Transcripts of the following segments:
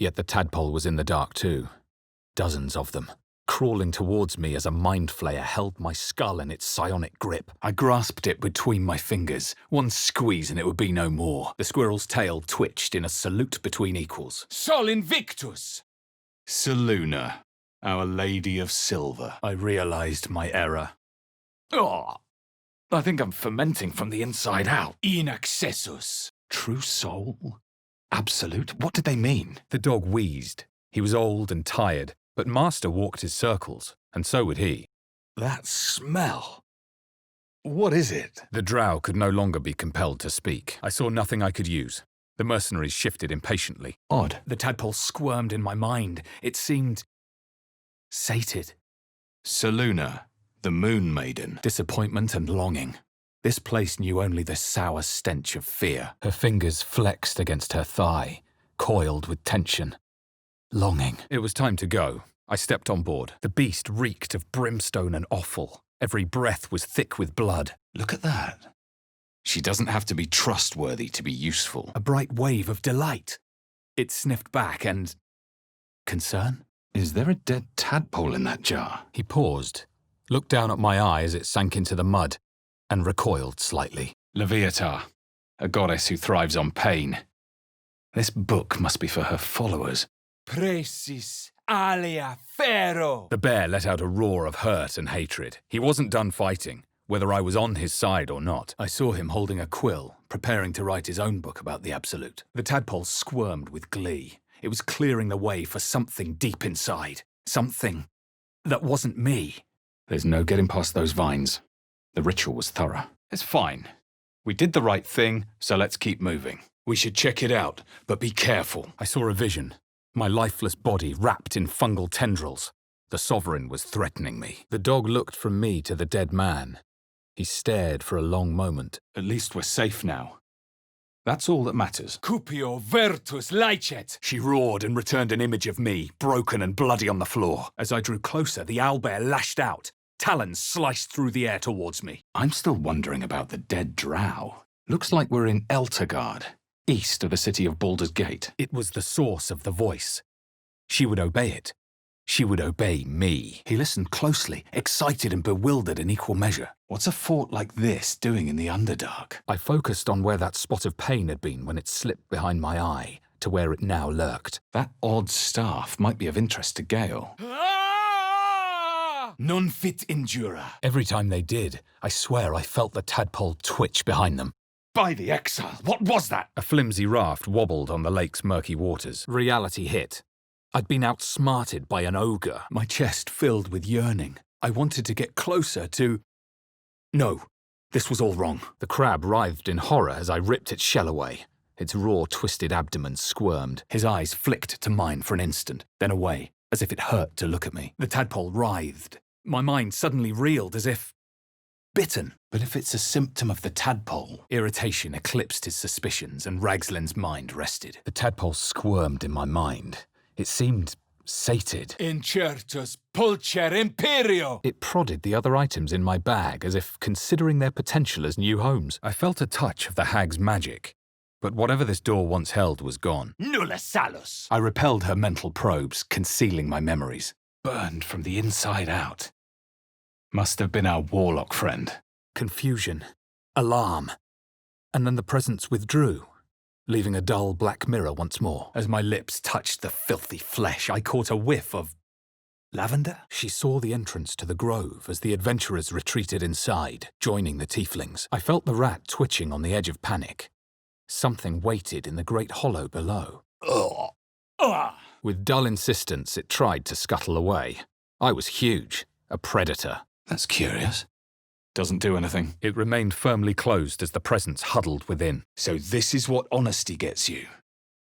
Yet the tadpole was in the dark too. Dozens of them, crawling towards me as a mind flayer held my skull in its psionic grip. I grasped it between my fingers. One squeeze and it would be no more. The squirrel's tail twitched in a salute between equals. Sol Invictus! Seluna, Our Lady of Silver. I realized my error. Oh, I think I'm fermenting from the inside out. Inaccessus. True soul? Absolute? What did they mean? The dog wheezed. He was old and tired, but Master walked his circles, and so would he. That smell. What is it? The drow could no longer be compelled to speak. I saw nothing I could use. The mercenaries shifted impatiently. Odd. The tadpole squirmed in my mind. It seemed sated. Seluna, the Moon Maiden. Disappointment and longing. This place knew only the sour stench of fear. Her fingers flexed against her thigh, coiled with tension. Longing. It was time to go. I stepped on board. The beast reeked of brimstone and offal. Every breath was thick with blood. Look at that. She doesn't have to be trustworthy to be useful. A bright wave of delight. It sniffed back and... concern? Is there a dead tadpole in that jar? He paused, looked down at my eye as it sank into the mud, and recoiled slightly. Leviatar, a goddess who thrives on pain. This book must be for her followers. Precis alia ferro. The bear let out a roar of hurt and hatred. He wasn't done fighting, whether I was on his side or not. I saw him holding a quill, preparing to write his own book about the Absolute. The tadpole squirmed with glee. It was clearing the way for something deep inside. Something that wasn't me. There's no getting past those vines. The ritual was thorough. It's fine. We did the right thing, so let's keep moving. We should check it out, but be careful. I saw a vision. My lifeless body wrapped in fungal tendrils. The Sovereign was threatening me. The dog looked from me to the dead man. He stared for a long moment. At least we're safe now. That's all that matters. Cupio virtus licet! She roared and returned an image of me, broken and bloody on the floor. As I drew closer, the owlbear lashed out. Talons sliced through the air towards me. I'm still wondering about the dead drow. Looks like we're in Eltergard, east of the city of Baldur's Gate. It was the source of the voice. She would obey it. She would obey me. He listened closely, excited and bewildered in equal measure. What's a fort like this doing in the Underdark? I focused on where that spot of pain had been when it slipped behind my eye, to where it now lurked. That odd staff might be of interest to Gale. Non fit injura. Every time they did, I swear I felt the tadpole twitch behind them. By the exile, what was that? A flimsy raft wobbled on the lake's murky waters. Reality hit. I'd been outsmarted by an ogre, my chest filled with yearning. I wanted to get closer to... No, this was all wrong. The crab writhed in horror as I ripped its shell away. Its raw, twisted abdomen squirmed. His eyes flicked to mine for an instant, then away, as if it hurt to look at me. The tadpole writhed. My mind suddenly reeled as if... bitten. But if it's a symptom of the tadpole... Irritation eclipsed his suspicions, and Ragslin's mind rested. The tadpole squirmed in my mind. It seemed sated. Incertus pulcher imperio! It prodded the other items in my bag as if considering their potential as new homes. I felt a touch of the hag's magic, but whatever this door once held was gone. Nulla salus! I repelled her mental probes, concealing my memories. Burned from the inside out. Must have been our warlock friend. Confusion. Alarm. And then the presence withdrew, leaving a dull black mirror once more. As my lips touched the filthy flesh, I caught a whiff of... lavender? She saw the entrance to the grove as the adventurers retreated inside, joining the tieflings. I felt the rat twitching on the edge of panic. Something waited in the great hollow below. Ugh. Ugh. With dull insistence, it tried to scuttle away. I was huge, a predator. That's curious. Doesn't do anything. It remained firmly closed as the presence huddled within. So this is what honesty gets you.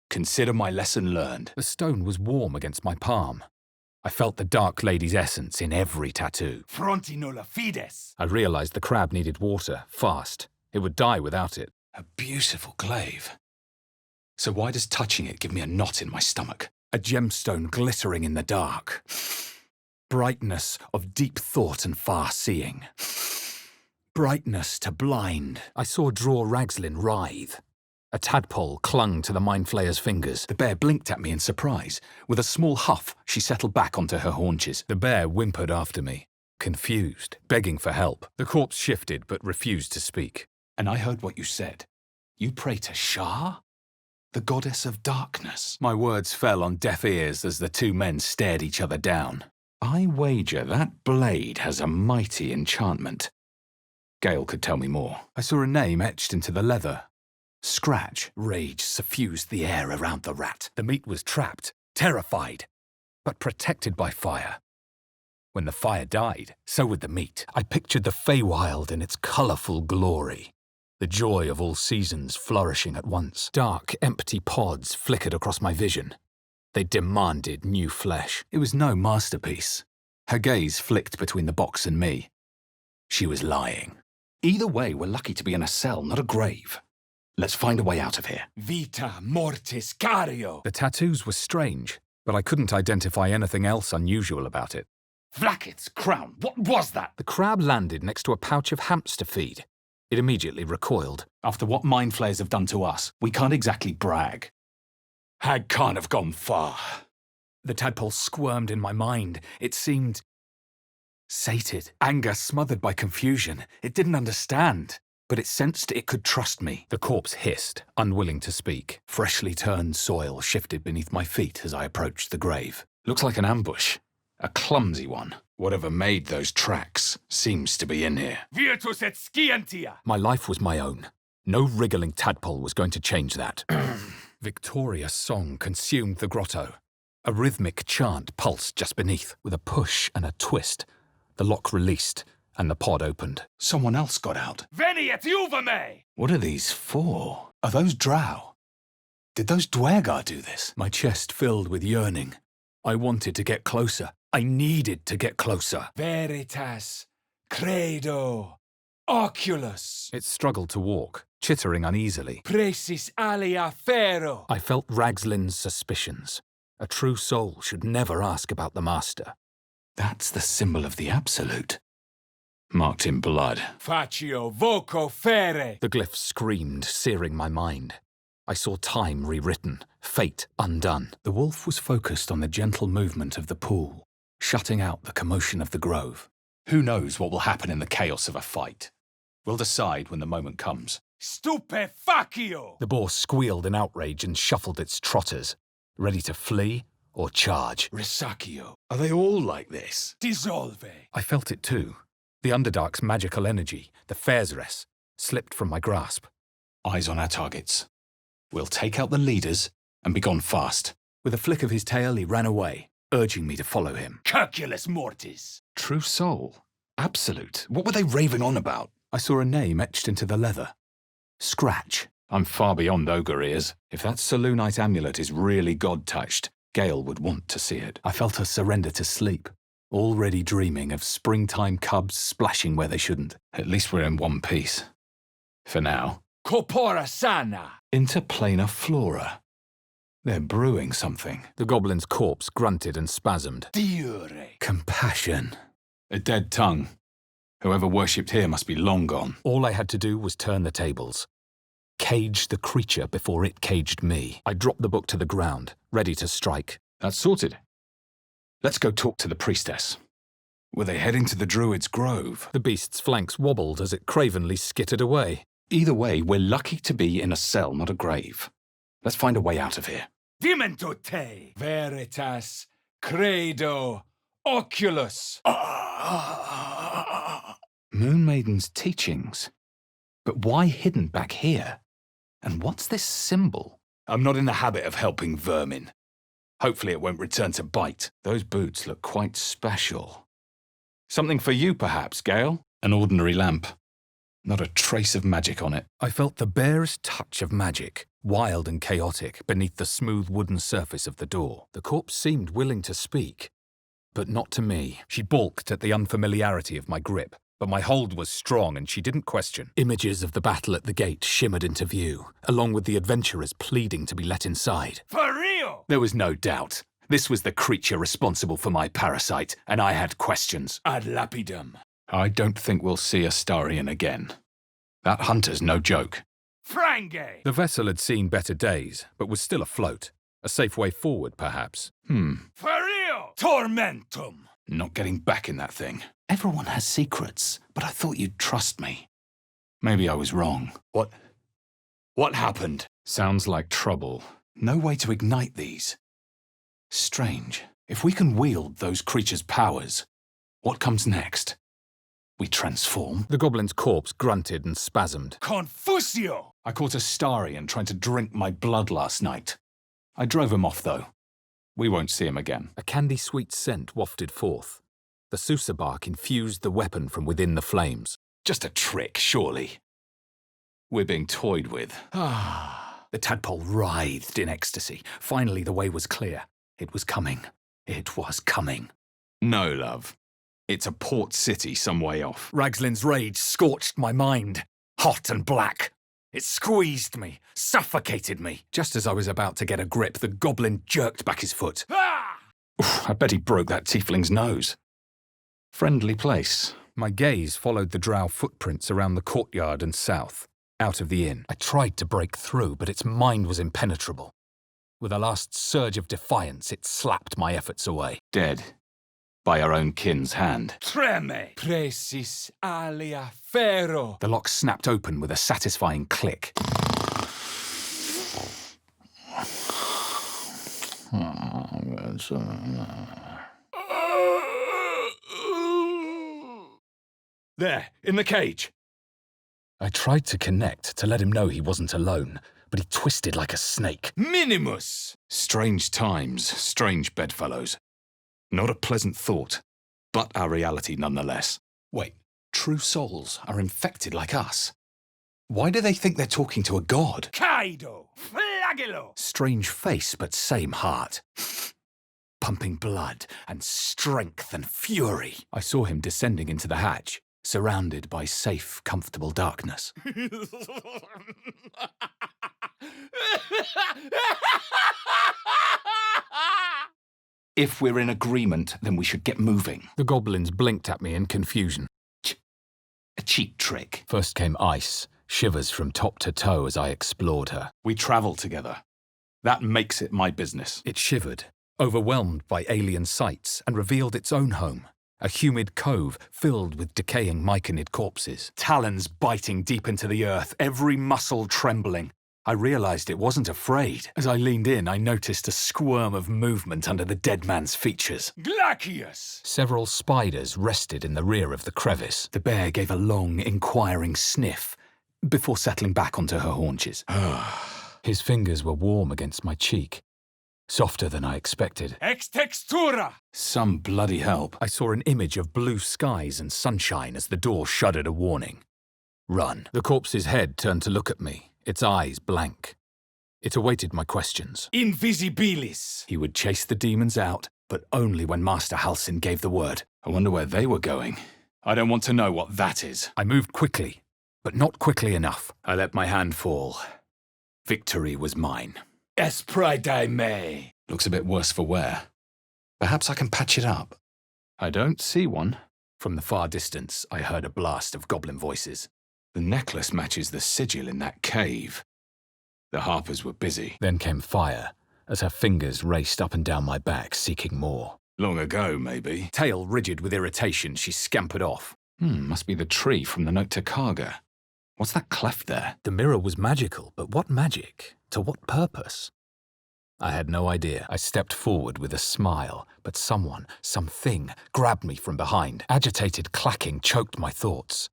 Consider my lesson learned. The stone was warm against my palm. I felt the Dark Lady's essence in every tattoo. Fronti nulla fides. I realized the crab needed water, fast. It would die without it. A beautiful glaive. So why does touching it give me a knot in my stomach? A gemstone glittering in the dark. Brightness of deep thought and far-seeing. Brightness to blind. I saw Draw Ragslin writhe. A tadpole clung to the mind flayer's fingers. The bear blinked at me in surprise. With a small huff, she settled back onto her haunches. The bear whimpered after me, confused, begging for help. The corpse shifted but refused to speak. And I heard what you said. You pray to Shah? The goddess of darkness. My words fell on deaf ears as the two men stared each other down. I wager that blade has a mighty enchantment. Gale could tell me more. I saw a name etched into the leather. Scratch. Rage suffused the air around the rat. The meat was trapped, terrified, but protected by fire. When the fire died, so would the meat. I pictured the Feywild in its colourful glory. The joy of all seasons flourishing at once. Dark, empty pods flickered across my vision. They demanded new flesh. It was no masterpiece. Her gaze flicked between the box and me. She was lying. Either way, we're lucky to be in a cell, not a grave. Let's find a way out of here. Vita mortis cario. The tattoos were strange, but I couldn't identify anything else unusual about it. Vlacket's crown. What was that? The crab landed next to a pouch of hamster feed. It immediately recoiled. After what mind flayers have done to us, we can't exactly brag. Hag can't have gone far. The tadpole squirmed in my mind. It seemed sated, anger smothered by confusion. It didn't understand, but it sensed it could trust me. The corpse hissed, unwilling to speak. Freshly turned soil shifted beneath my feet as I approached the grave. Looks like an ambush. A clumsy one. Whatever made those tracks seems to be in here. Virtus et scientia. My life was my own. No wriggling tadpole was going to change that. Victoria's song consumed the grotto. A rhythmic chant pulsed just beneath. With a push and a twist, the lock released and the pod opened. Someone else got out. Veni et iuva me. What are these for? Are those drow? Did those Dwergar do this? My chest filled with yearning. I wanted to get closer. I needed to get closer. Veritas, credo, oculus. It struggled to walk, chittering uneasily. Precis alia ferro. I felt Ragslin's suspicions. A true soul should never ask about the master. That's the symbol of the Absolute. Marked in blood. Facio voco fere. The glyph screamed, searing my mind. I saw time rewritten, fate undone. The wolf was focused on the gentle movement of the pool, shutting out the commotion of the grove. Who knows what will happen in the chaos of a fight? We'll decide when the moment comes. Stupefacio. The boar squealed in outrage and shuffled its trotters, ready to flee or charge. Resaccio. Are they all like this? Dissolve. I felt it too. The Underdark's magical energy, the Fairzres, slipped from my grasp. Eyes on our targets. We'll take out the leaders and be gone fast. With a flick of his tail, he ran away, urging me to follow him. Circulus mortis. True soul. Absolute. What were they raving on about? I saw a name etched into the leather. Scratch. I'm far beyond ogre ears. If that Saloonite amulet is really god-touched, Gale would want to see it. I felt her surrender to sleep, already dreaming of springtime cubs splashing where they shouldn't. At least we're in one piece. For now. Corpora sana. Interplanar flora. They're brewing something. The goblin's corpse grunted and spasmed. Diure. Compassion. A dead tongue. Whoever worshipped here must be long gone. All I had to do was turn the tables. Cage the creature before it caged me. I dropped the book to the ground, ready to strike. That's sorted. Let's go talk to the priestess. Were they heading to the druid's grove? The beast's flanks wobbled as it cravenly skittered away. Either way, we're lucky to be in a cell, not a grave. Let's find a way out of here. Dimento te. Veritas, credo, oculus. Moon Maiden's teachings. But why hidden back here? And what's this symbol? I'm not in the habit of helping vermin. Hopefully it won't return to bite. Those boots look quite special. Something for you, perhaps, Gale? An ordinary lamp. Not a trace of magic on it. I felt the barest touch of magic, wild and chaotic, beneath the smooth wooden surface of the door. The corpse seemed willing to speak, but not to me. She balked at the unfamiliarity of my grip, but my hold was strong and she didn't question. Images of the battle at the gate shimmered into view, along with the adventurers pleading to be let inside. For real? There was no doubt. This was the creature responsible for my parasite, and I had questions. Ad lapidem. I don't think we'll see Astarion again. That hunter's no joke. Frange! The vessel had seen better days, but was still afloat. A safe way forward, perhaps. Ferio! Tormentum! Not getting back in that thing. Everyone has secrets, but I thought you'd trust me. Maybe I was wrong. What happened? Sounds like trouble. No way to ignite these. Strange. If we can wield those creatures' powers, what comes next? We transform? The goblin's corpse grunted and spasmed. Confusio! I caught a Starian trying to drink my blood last night. I drove him off, though. We won't see him again. A candy-sweet scent wafted forth. The Susa bark infused the weapon from within the flames. Just a trick, surely. We're being toyed with. The tadpole writhed in ecstasy. Finally, the way was clear. It was coming. It was coming. No, love. It's a port city some way off. Ragslin's rage scorched my mind. Hot and black. It squeezed me, suffocated me. Just as I was about to get a grip, the goblin jerked back his foot. I bet he broke that tiefling's nose. Friendly place. My gaze followed the drow footprints around the courtyard and south, out of the inn. I tried to break through, but its mind was impenetrable. With a last surge of defiance, it slapped my efforts away. Dead. By our own kin's hand. Treme! Precis alia ferro! The lock snapped open with a satisfying click. There, in the cage. I tried to connect, to let him know he wasn't alone, but he twisted like a snake. Minimus! Strange times, strange bedfellows. Not a pleasant thought, but our reality nonetheless. Wait, true souls are infected like us. Why do they think they're talking to a god? Kaido! Flagello! Strange face, but same heart. Pumping blood and strength and fury. I saw him descending into the hatch, surrounded by safe, comfortable darkness. If we're in agreement, then we should get moving. The goblins blinked at me in confusion. A cheap trick. First came ice, shivers from top to toe as I explored her. We travel together. That makes it my business. It shivered, overwhelmed by alien sights, and revealed its own home. A humid cove filled with decaying myconid corpses. Talons biting deep into the earth, every muscle trembling. I realized it wasn't afraid. As I leaned in, I noticed a squirm of movement under the dead man's features. Glacius! Several spiders rested in the rear of the crevice. The bear gave a long, inquiring sniff before settling back onto her haunches. His fingers were warm against my cheek, softer than I expected. Ex textura! Some bloody help. I saw an image of blue skies and sunshine as the door shuddered a warning. Run. The corpse's head turned to look at me, its eyes blank. It awaited my questions. Invisibilis! He would chase the demons out, but only when Master Halsin gave the word. I wonder where they were going. I don't want to know what that is. I moved quickly, but not quickly enough. I let my hand fall. Victory was mine. Espridae me! Looks a bit worse for wear. Perhaps I can patch it up. I don't see one. From the far distance, I heard a blast of goblin voices. The necklace matches the sigil in that cave. The harpers were busy. Then came fire, as her fingers raced up and down my back, seeking more. Long ago, maybe. Tail rigid with irritation, she scampered off. Must be the tree from the note to Karga. What's that cleft there? The mirror was magical, but what magic? To what purpose? I had no idea. I stepped forward with a smile, but someone, something, grabbed me from behind. Agitated clacking choked my thoughts.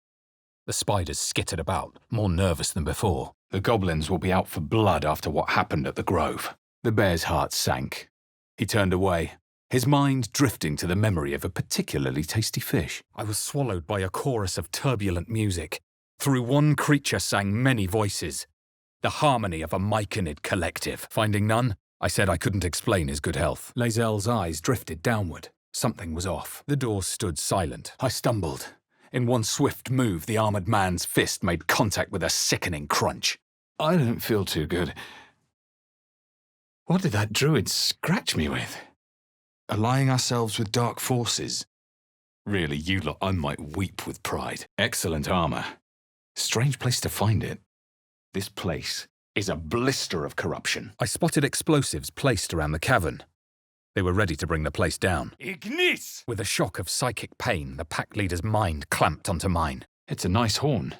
The spiders skittered about, more nervous than before. The goblins will be out for blood after what happened at the grove. The bear's heart sank. He turned away, his mind drifting to the memory of a particularly tasty fish. I was swallowed by a chorus of turbulent music. Through one creature sang many voices. The harmony of a myconid collective. Finding none, I said I couldn't explain his good health. Lae'zel's eyes drifted downward. Something was off. The door stood silent. I stumbled. In one swift move, the armored man's fist made contact with a sickening crunch. I don't feel too good. What did that druid scratch me with? Allying ourselves with dark forces? Really, you lot, I might weep with pride. Excellent armor. Strange place to find it. This place is a blister of corruption. I spotted explosives placed around the cavern. They were ready to bring the place down. Ignis! With a shock of psychic pain, the pack leader's mind clamped onto mine. It's a nice horn,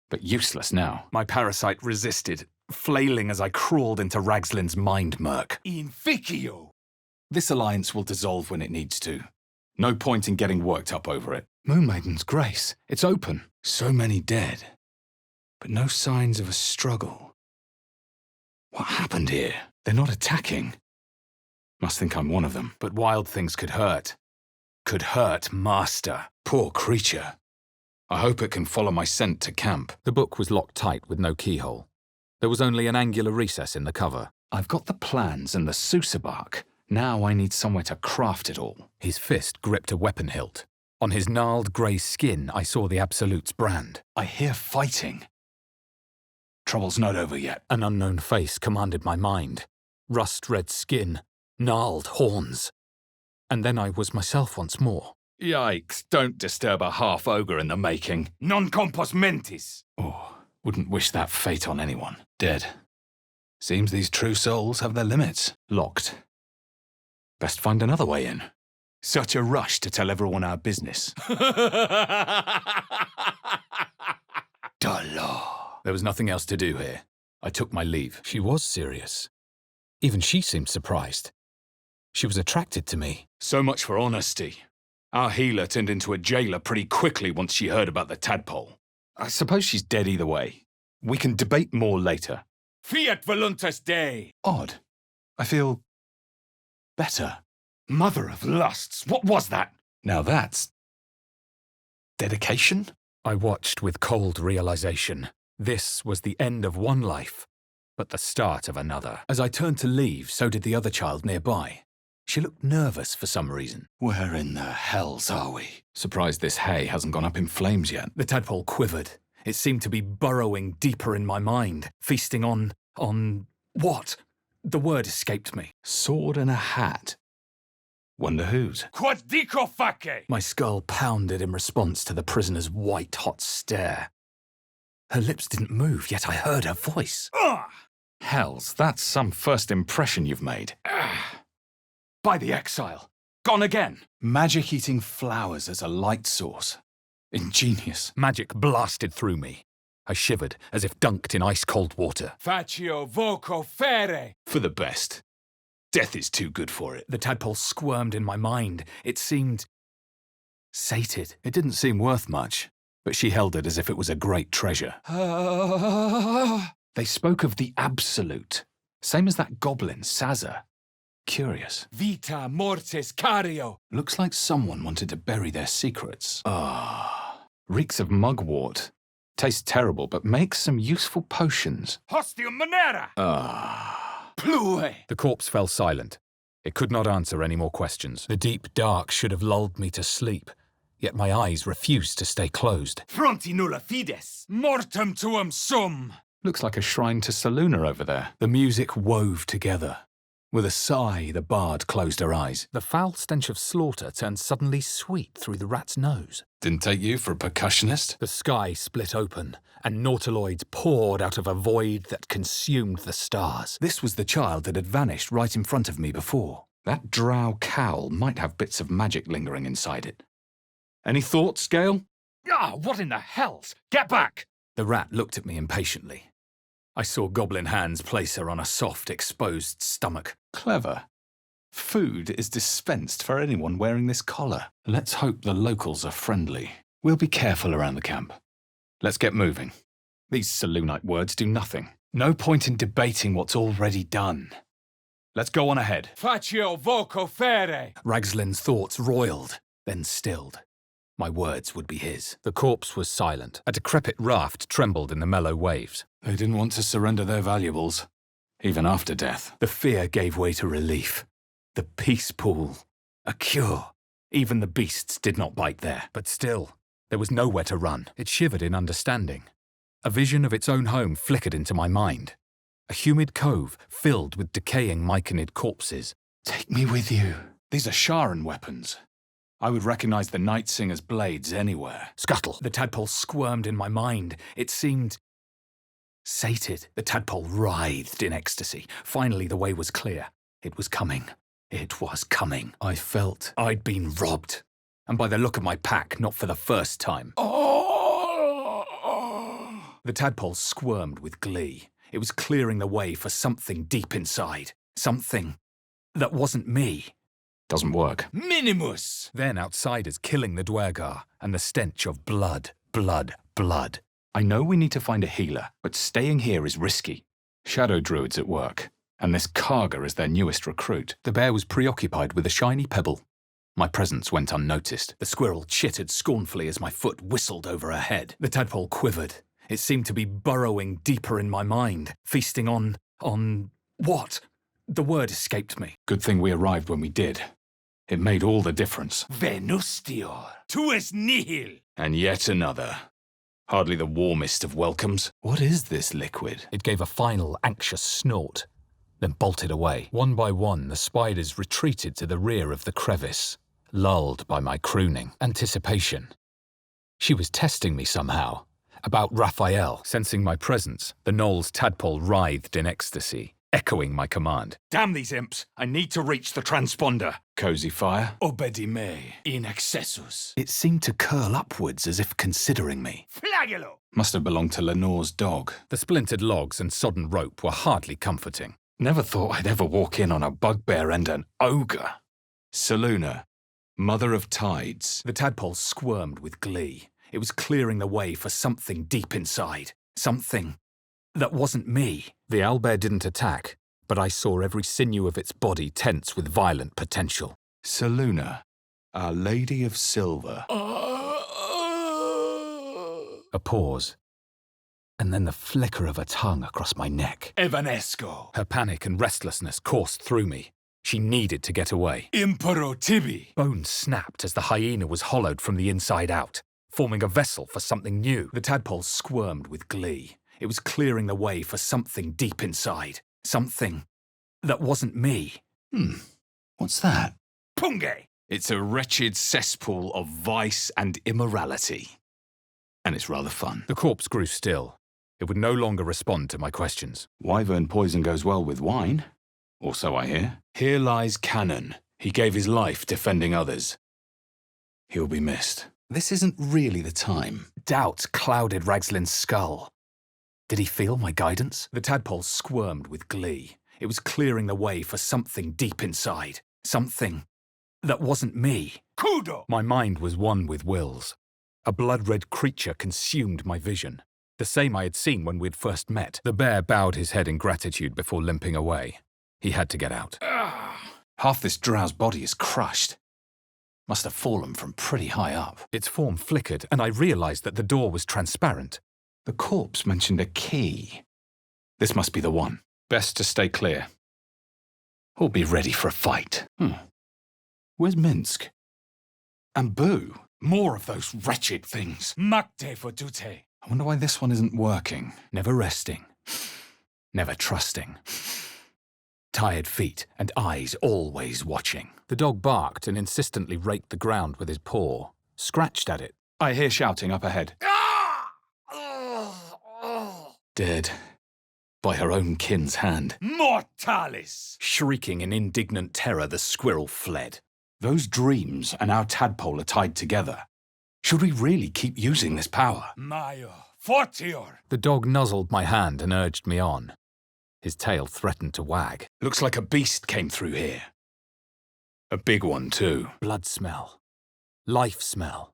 but useless now. My parasite resisted, flailing as I crawled into Ragslin's mind murk. Inficio! This alliance will dissolve when it needs to. No point in getting worked up over it. Moon Maiden's grace. It's open. So many dead. But no signs of a struggle. What happened here? They're not attacking. Must think I'm one of them. But wild things could hurt. Could hurt Master. Poor creature. I hope it can follow my scent to camp. The book was locked tight with no keyhole. There was only an angular recess in the cover. I've got the plans and the Sousa bark. Now I need somewhere to craft it all. His fist gripped a weapon hilt. On his gnarled grey skin, I saw the Absolute's brand. I hear fighting. Trouble's not over yet. An unknown face commanded my mind. Rust-red skin, gnarled horns. And then I was myself once more. Yikes, don't disturb a half-ogre in the making. Non compos mentis! Oh, wouldn't wish that fate on anyone. Dead. Seems these true souls have their limits. Locked. Best find another way in. Such a rush to tell everyone our business. Dollar. There was nothing else to do here. I took my leave. She was serious. Even she seemed surprised. She was attracted to me. So much for honesty. Our healer turned into a jailer pretty quickly once she heard about the tadpole. I suppose she's dead either way. We can debate more later. Fiat voluntas Dei! Odd. I feel better. Mother of lusts, what was that? Now that's dedication? I watched with cold realization. This was the end of one life, but the start of another. As I turned to leave, so did the other child nearby. She looked nervous for some reason. Where in the hells are we? Surprised this hay hasn't gone up in flames yet. The tadpole quivered. It seemed to be burrowing deeper in my mind, feasting on what? The word escaped me. Sword and a hat. Wonder whose? Quod dico face! My skull pounded in response to the prisoner's white-hot stare. Her lips didn't move, yet I heard her voice. Hells, that's some first impression you've made. By the exile. Gone again. Magic-eating flowers as a light source. Ingenious. Magic blasted through me. I shivered as if dunked in ice-cold water. Facio voco fere! For the best. Death is too good for it. The tadpole squirmed in my mind. It seemed sated. It didn't seem worth much, but she held it as if it was a great treasure. They spoke of the Absolute, same as that goblin, Sazza. Curious. Vita mortis cario! Looks like someone wanted to bury their secrets. Reeks of mugwort. Tastes terrible, but makes some useful potions. Hostium monera! Plue! The corpse fell silent. It could not answer any more questions. The deep dark should have lulled me to sleep, yet my eyes refused to stay closed. Fronti nulla fides! Mortem tuum sum! Looks like a shrine to Saluna over there. The music wove together. With a sigh, the bard closed her eyes. The foul stench of slaughter turned suddenly sweet through the rat's nose. Didn't take you for a percussionist? The sky split open, and nautiloids poured out of a void that consumed the stars. This was the child that had vanished right in front of me before. That drow cowl might have bits of magic lingering inside it. Any thoughts, Gale? What in the hells? Get back! The rat looked at me impatiently. I saw goblin hands place her on a soft, exposed stomach. Clever. Food is dispensed for anyone wearing this collar. Let's hope the locals are friendly. We'll be careful around the camp. Let's get moving. These Salunite words do nothing. No point in debating what's already done. Let's go on ahead. Facio voco fere! Ragslin's thoughts roiled, then stilled. My words would be his. The corpse was silent. A decrepit raft trembled in the mellow waves. They didn't want to surrender their valuables, even after death. The fear gave way to relief. The peace pool. A cure. Even the beasts did not bite there. But still, there was nowhere to run. It shivered in understanding. A vision of its own home flickered into my mind. A humid cove filled with decaying myconid corpses. Take me with you. These are Sharan weapons. I would recognize the Night Singer's blades anywhere. Scuttle. The tadpole squirmed in my mind. It seemed Sated, the tadpole writhed in ecstasy. Finally, the way was clear. It was coming. It was coming. I felt I'd been robbed. And by the look of my pack, not for the first time. The tadpole squirmed with glee. It was clearing the way for something deep inside. Something that wasn't me. Doesn't work. Minimus! Then outsiders killing the Dwergar, and the stench of blood, blood, blood. I know we need to find a healer, but staying here is risky. Shadow druids at work, and this Karga is their newest recruit. The bear was preoccupied with a shiny pebble. My presence went unnoticed. The squirrel chittered scornfully as my foot whistled over her head. The tadpole quivered. It seemed to be burrowing deeper in my mind, feasting on what? The word escaped me. Good thing we arrived when we did. It made all the difference. Venustior. Tuus nihil. And yet another. Hardly the warmest of welcomes. What is this liquid? It gave a final anxious snort, then bolted away. One by one, the spiders retreated to the rear of the crevice, lulled by my crooning. Anticipation. She was testing me somehow. About Raphael. Sensing my presence, the gnoll's tadpole writhed in ecstasy, echoing my command. Damn these imps. I need to reach the transponder. Cozy fire. Obedime in excessus. It seemed to curl upwards as if considering me. Flagello. Must have belonged to Lenore's dog. The splintered logs and sodden rope were hardly comforting. Never thought I'd ever walk in on a bugbear and an ogre. Seluna, mother of tides. The tadpole squirmed with glee. It was clearing the way for something deep inside. Something that wasn't me. The owlbear didn't attack, but I saw every sinew of its body tense with violent potential. Seluna, Our Lady of Silver. A pause. And then the flicker of a tongue across my neck. Evanesco. Her panic and restlessness coursed through me. She needed to get away. Impero tibi. Bones snapped as the hyena was hollowed from the inside out, forming a vessel for something new. The tadpole squirmed with glee. It was clearing the way for something deep inside. Something that wasn't me. What's that? Punge. It's a wretched cesspool of vice and immorality. And it's rather fun. The corpse grew still. It would no longer respond to my questions. Wyvern poison goes well with wine. Or so I hear. Here lies Cannon. He gave his life defending others. He'll be missed. This isn't really the time. Doubt clouded Ragslin's skull. Did he feel my guidance? The tadpole squirmed with glee. It was clearing the way for something deep inside. Something that wasn't me. Kudo. My mind was one with Will's. A blood-red creature consumed my vision. The same I had seen when we'd first met. The bear bowed his head in gratitude before limping away. He had to get out. Half this drow's body is crushed. Must have fallen from pretty high up. Its form flickered, and I realized that the door was transparent. The corpse mentioned a key. This must be the one. Best to stay clear. Or be ready for a fight. Where's Minsk? And Boo? More of those wretched things. Macte fotute. I wonder why this one isn't working. Never resting. Never trusting. Tired feet and eyes always watching. The dog barked and insistently raked the ground with his paw, scratched at it. I hear shouting up ahead. Dead. By her own kin's hand. Mortalis. Shrieking in indignant terror, the squirrel fled. Those dreams and our tadpole are tied together. Should we really keep using this power? Maio. Fortior. The dog nuzzled my hand and urged me on. His tail threatened to wag. Looks like a beast came through here. A big one, too. Blood smell. Life smell.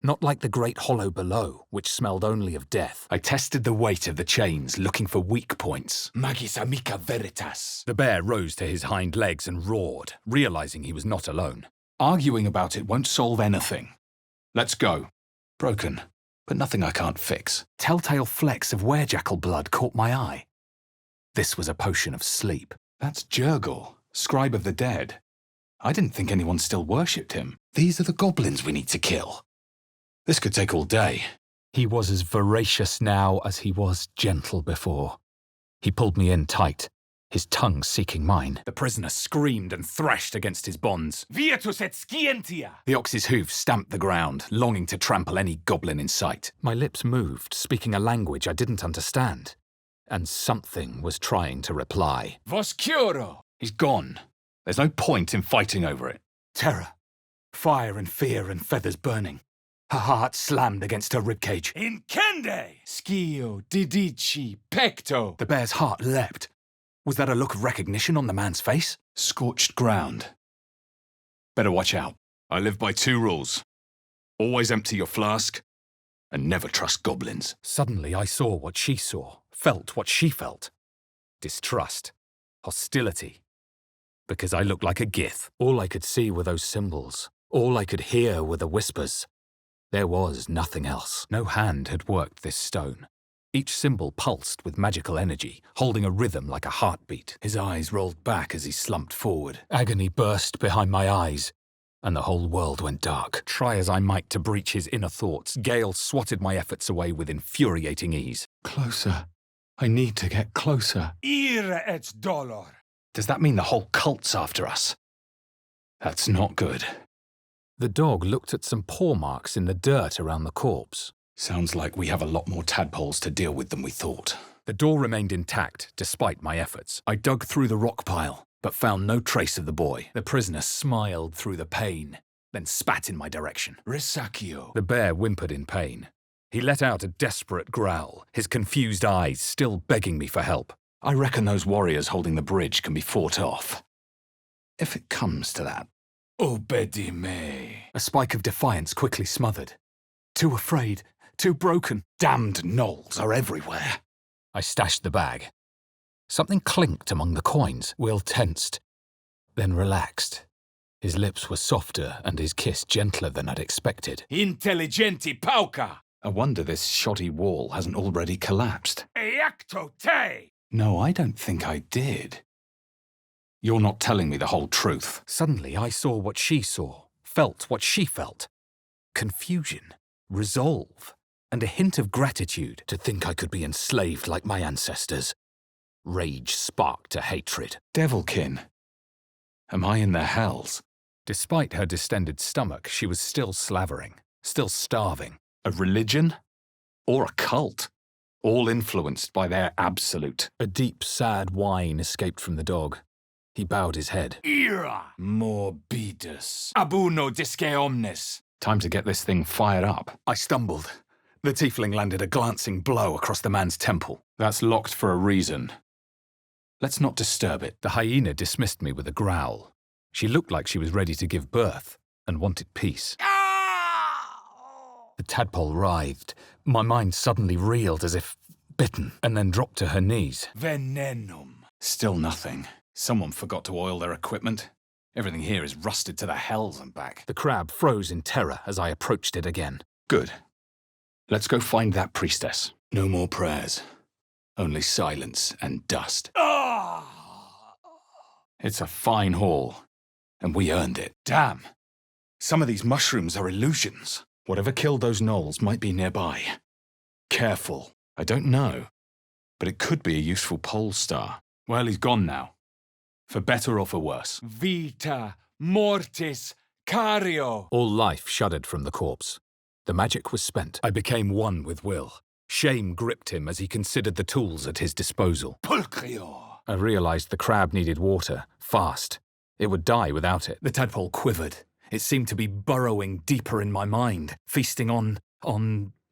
Not like the great hollow below, which smelled only of death. I tested the weight of the chains, looking for weak points. Magis amica veritas. The bear rose to his hind legs and roared, realizing he was not alone. Arguing about it won't solve anything. Let's go. Broken, but nothing I can't fix. Telltale flecks of werejackal blood caught my eye. This was a potion of sleep. That's Jurgle, scribe of the dead. I didn't think anyone still worshipped him. These are the goblins we need to kill. This could take all day. He was as voracious now as he was gentle before. He pulled me in tight, his tongue seeking mine. The prisoner screamed and thrashed against his bonds. Vietus et scientia. The ox's hoof stamped the ground, longing to trample any goblin in sight. My lips moved, speaking a language I didn't understand. and something was trying to reply. Voscuro! He's gone. There's no point in fighting over it. Terror. Fire and fear and feathers burning. Her heart slammed against her ribcage. Incende! Schio, didici, pecto! The bear's heart leapt. Was that a look of recognition on the man's face? Scorched ground. Better watch out. I live by 2 rules. Always empty your flask, and never trust goblins. Suddenly I saw what she saw, felt what she felt. Distrust. Hostility. Because I looked like a gith. All I could see were those symbols. All I could hear were the whispers. There was nothing else. No hand had worked this stone. Each symbol pulsed with magical energy, holding a rhythm like a heartbeat. His eyes rolled back as he slumped forward. Agony burst behind my eyes, and the whole world went dark. Try as I might to breach his inner thoughts, Gale swatted my efforts away with infuriating ease. Closer. I need to get closer. Ire et dolor. Does that mean the whole cult's after us? That's not good. The dog looked at some paw marks in the dirt around the corpse. Sounds like we have a lot more tadpoles to deal with than we thought. The door remained intact, despite my efforts. I dug through the rock pile, but found no trace of the boy. The prisoner smiled through the pain, then spat in my direction. Resaccio. The bear whimpered in pain. He let out a desperate growl, his confused eyes still begging me for help. I reckon those warriors holding the bridge can be fought off. If it comes to that. Obedi me. A spike of defiance quickly smothered. Too afraid, too broken. Damned gnolls are everywhere. I stashed the bag. Something clinked among the coins. Will tensed, then relaxed. His lips were softer and his kiss gentler than I'd expected. Intelligenti pauca. I wonder this shoddy wall hasn't already collapsed. Eacto te. No, I don't think I did. You're not telling me the whole truth. Suddenly I saw what she saw, felt what she felt. Confusion, resolve, and a hint of gratitude to think I could be enslaved like my ancestors. Rage sparked to hatred. Devilkin. Am I in the hells? Despite her distended stomach, she was still slavering, still starving. A religion? Or a cult? All influenced by their absolute. A deep, sad whine escaped from the dog. He bowed his head. Ira morbidus. Abuno disce omnes. Time to get this thing fired up. I stumbled. The tiefling landed a glancing blow across the man's temple. That's locked for a reason. Let's not disturb it. The hyena dismissed me with a growl. She looked like she was ready to give birth and wanted peace. The tadpole writhed. My mind suddenly reeled as if bitten, and then dropped to her knees. Venenum. Still nothing. Someone forgot to oil their equipment. Everything here is rusted to the hells and back. The crab froze in terror as I approached it again. Good. Let's go find that priestess. No more prayers. Only silence and dust. It's a fine haul, and we earned it. Damn! Some of these mushrooms are illusions. Whatever killed those gnolls might be nearby. Careful. I don't know, but it could be a useful pole star. Well, he's gone now. For better or for worse. Vita mortis cario. All life shuddered from the corpse. The magic was spent. I became one with Will. Shame gripped him as he considered the tools at his disposal. Pulchrio. I realized the crab needed water, fast. It would die without it. The tadpole quivered. It seemed to be burrowing deeper in my mind, feasting on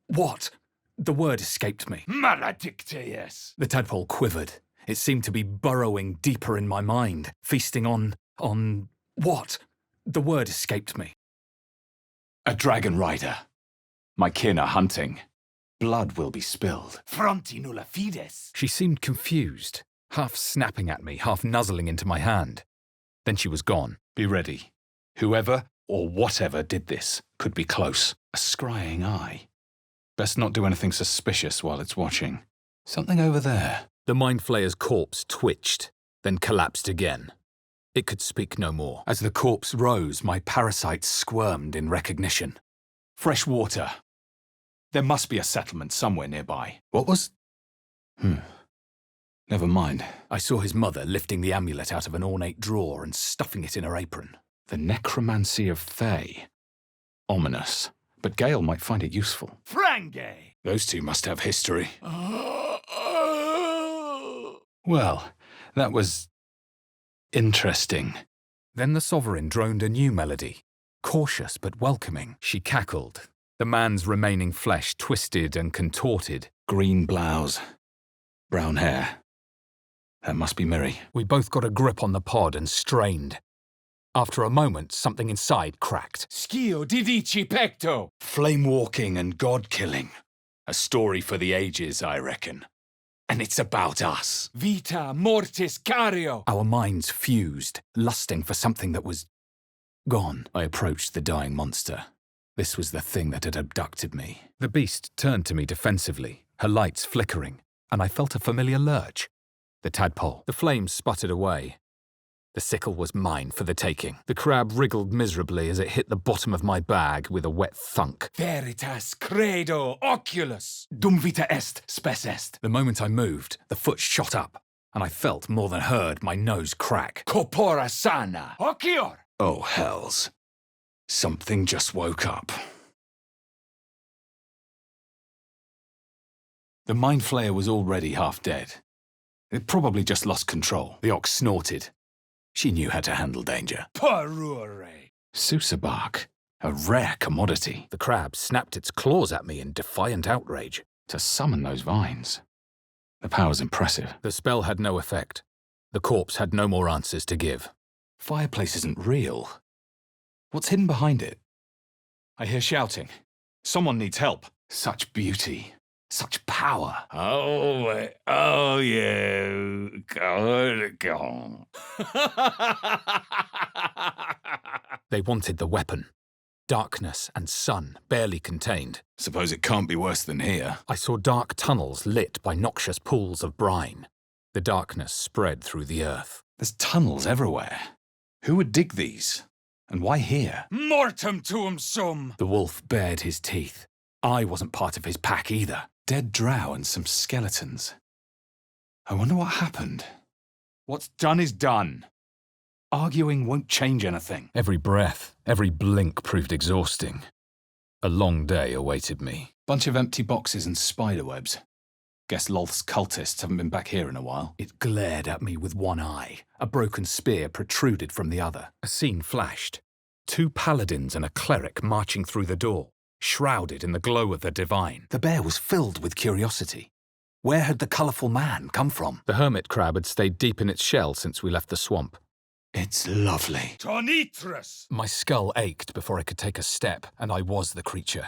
what? The word escaped me. Maledicteus. The tadpole quivered. It seemed to be burrowing deeper in my mind, feasting on what? The word escaped me. A dragon rider. My kin are hunting. Blood will be spilled. Fronti nulla fides. She seemed confused, half snapping at me, half nuzzling into my hand. Then she was gone. Be ready. Whoever or whatever did this could be close. A scrying eye. Best not do anything suspicious while it's watching. Something over there. The mind flayer's corpse twitched, then collapsed again. It could speak no more. As the corpse rose, my parasites squirmed in recognition. Fresh water. There must be a settlement somewhere nearby. What was... Never mind. I saw his mother lifting the amulet out of an ornate drawer and stuffing it in her apron. The necromancy of Thay. Ominous. But Gale might find it useful. Frange. Those two must have history. Ire et dolor. Maybe. Voscuro. Maybe. Well, that was interesting. Then the Sovereign droned a new melody, cautious but welcoming. She cackled. The man's remaining flesh twisted and contorted. Green blouse, brown hair. That must be Miri. We both got a grip on the pod and strained. After a moment, something inside cracked. Schio di dici pecto! Flame-walking and god-killing. A story for the ages, I reckon. And it's about us. Vita mortis cario! Our minds fused, lusting for something that was gone. I approached the dying monster. This was the thing that had abducted me. The beast turned to me defensively, her lights flickering, and I felt a familiar lurch. The tadpole. The flames sputtered away. The sickle was mine for the taking. The crab wriggled miserably as it hit the bottom of my bag with a wet thunk. Veritas credo oculus! Dum vita est, spes est. The moment I moved, the foot shot up, and I felt more than heard my nose crack. Corpora sana! Ocior! Oh, hells. Something just woke up. The Mind Flayer was already half dead. It probably just lost control. The ox snorted. She knew how to handle danger. Parure! Sousa bark, a rare commodity. The crab snapped its claws at me in defiant outrage. To summon those vines. The power's impressive. The spell had no effect. The corpse had no more answers to give. Fireplace isn't real. What's hidden behind it? I hear shouting. Someone needs help. Such beauty. Such power. Oh yeah. Go. They wanted the weapon. Darkness and sun barely contained. Suppose it can't be worse than here. I saw dark tunnels lit by noxious pools of brine. The darkness spread through the earth. There's tunnels everywhere. Who would dig these? And why here? Mortem tuum sum! The wolf bared his teeth. I wasn't part of his pack either. Dead drow and some skeletons. I wonder what happened. What's done is done. Arguing won't change anything. Every breath, every blink proved exhausting. A long day awaited me. Bunch of empty boxes and spiderwebs. Guess Lolth's cultists haven't been back here in a while. It glared at me with one eye. A broken spear protruded from the other. A scene flashed. 2 paladins and a cleric marching through the door, shrouded in the glow of the divine. The bear was filled with curiosity. Where had the colourful man come from? The hermit crab had stayed deep in its shell since we left the swamp. It's lovely. Tonitrus! My skull ached before I could take a step, and I was the creature.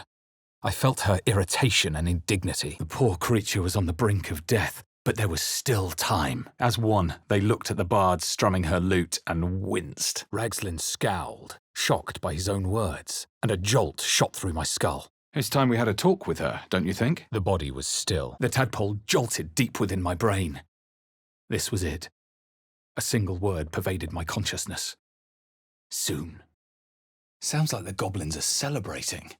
I felt her irritation and indignity. The poor creature was on the brink of death, but there was still time. As one, they looked at the bard strumming her lute and winced. Ragslin scowled, shocked by his own words, and a jolt shot through my skull. It's time we had a talk with her, don't you think? The body was still. The tadpole jolted deep within my brain. This was it. A single word pervaded my consciousness. Soon. Sounds like the goblins are celebrating.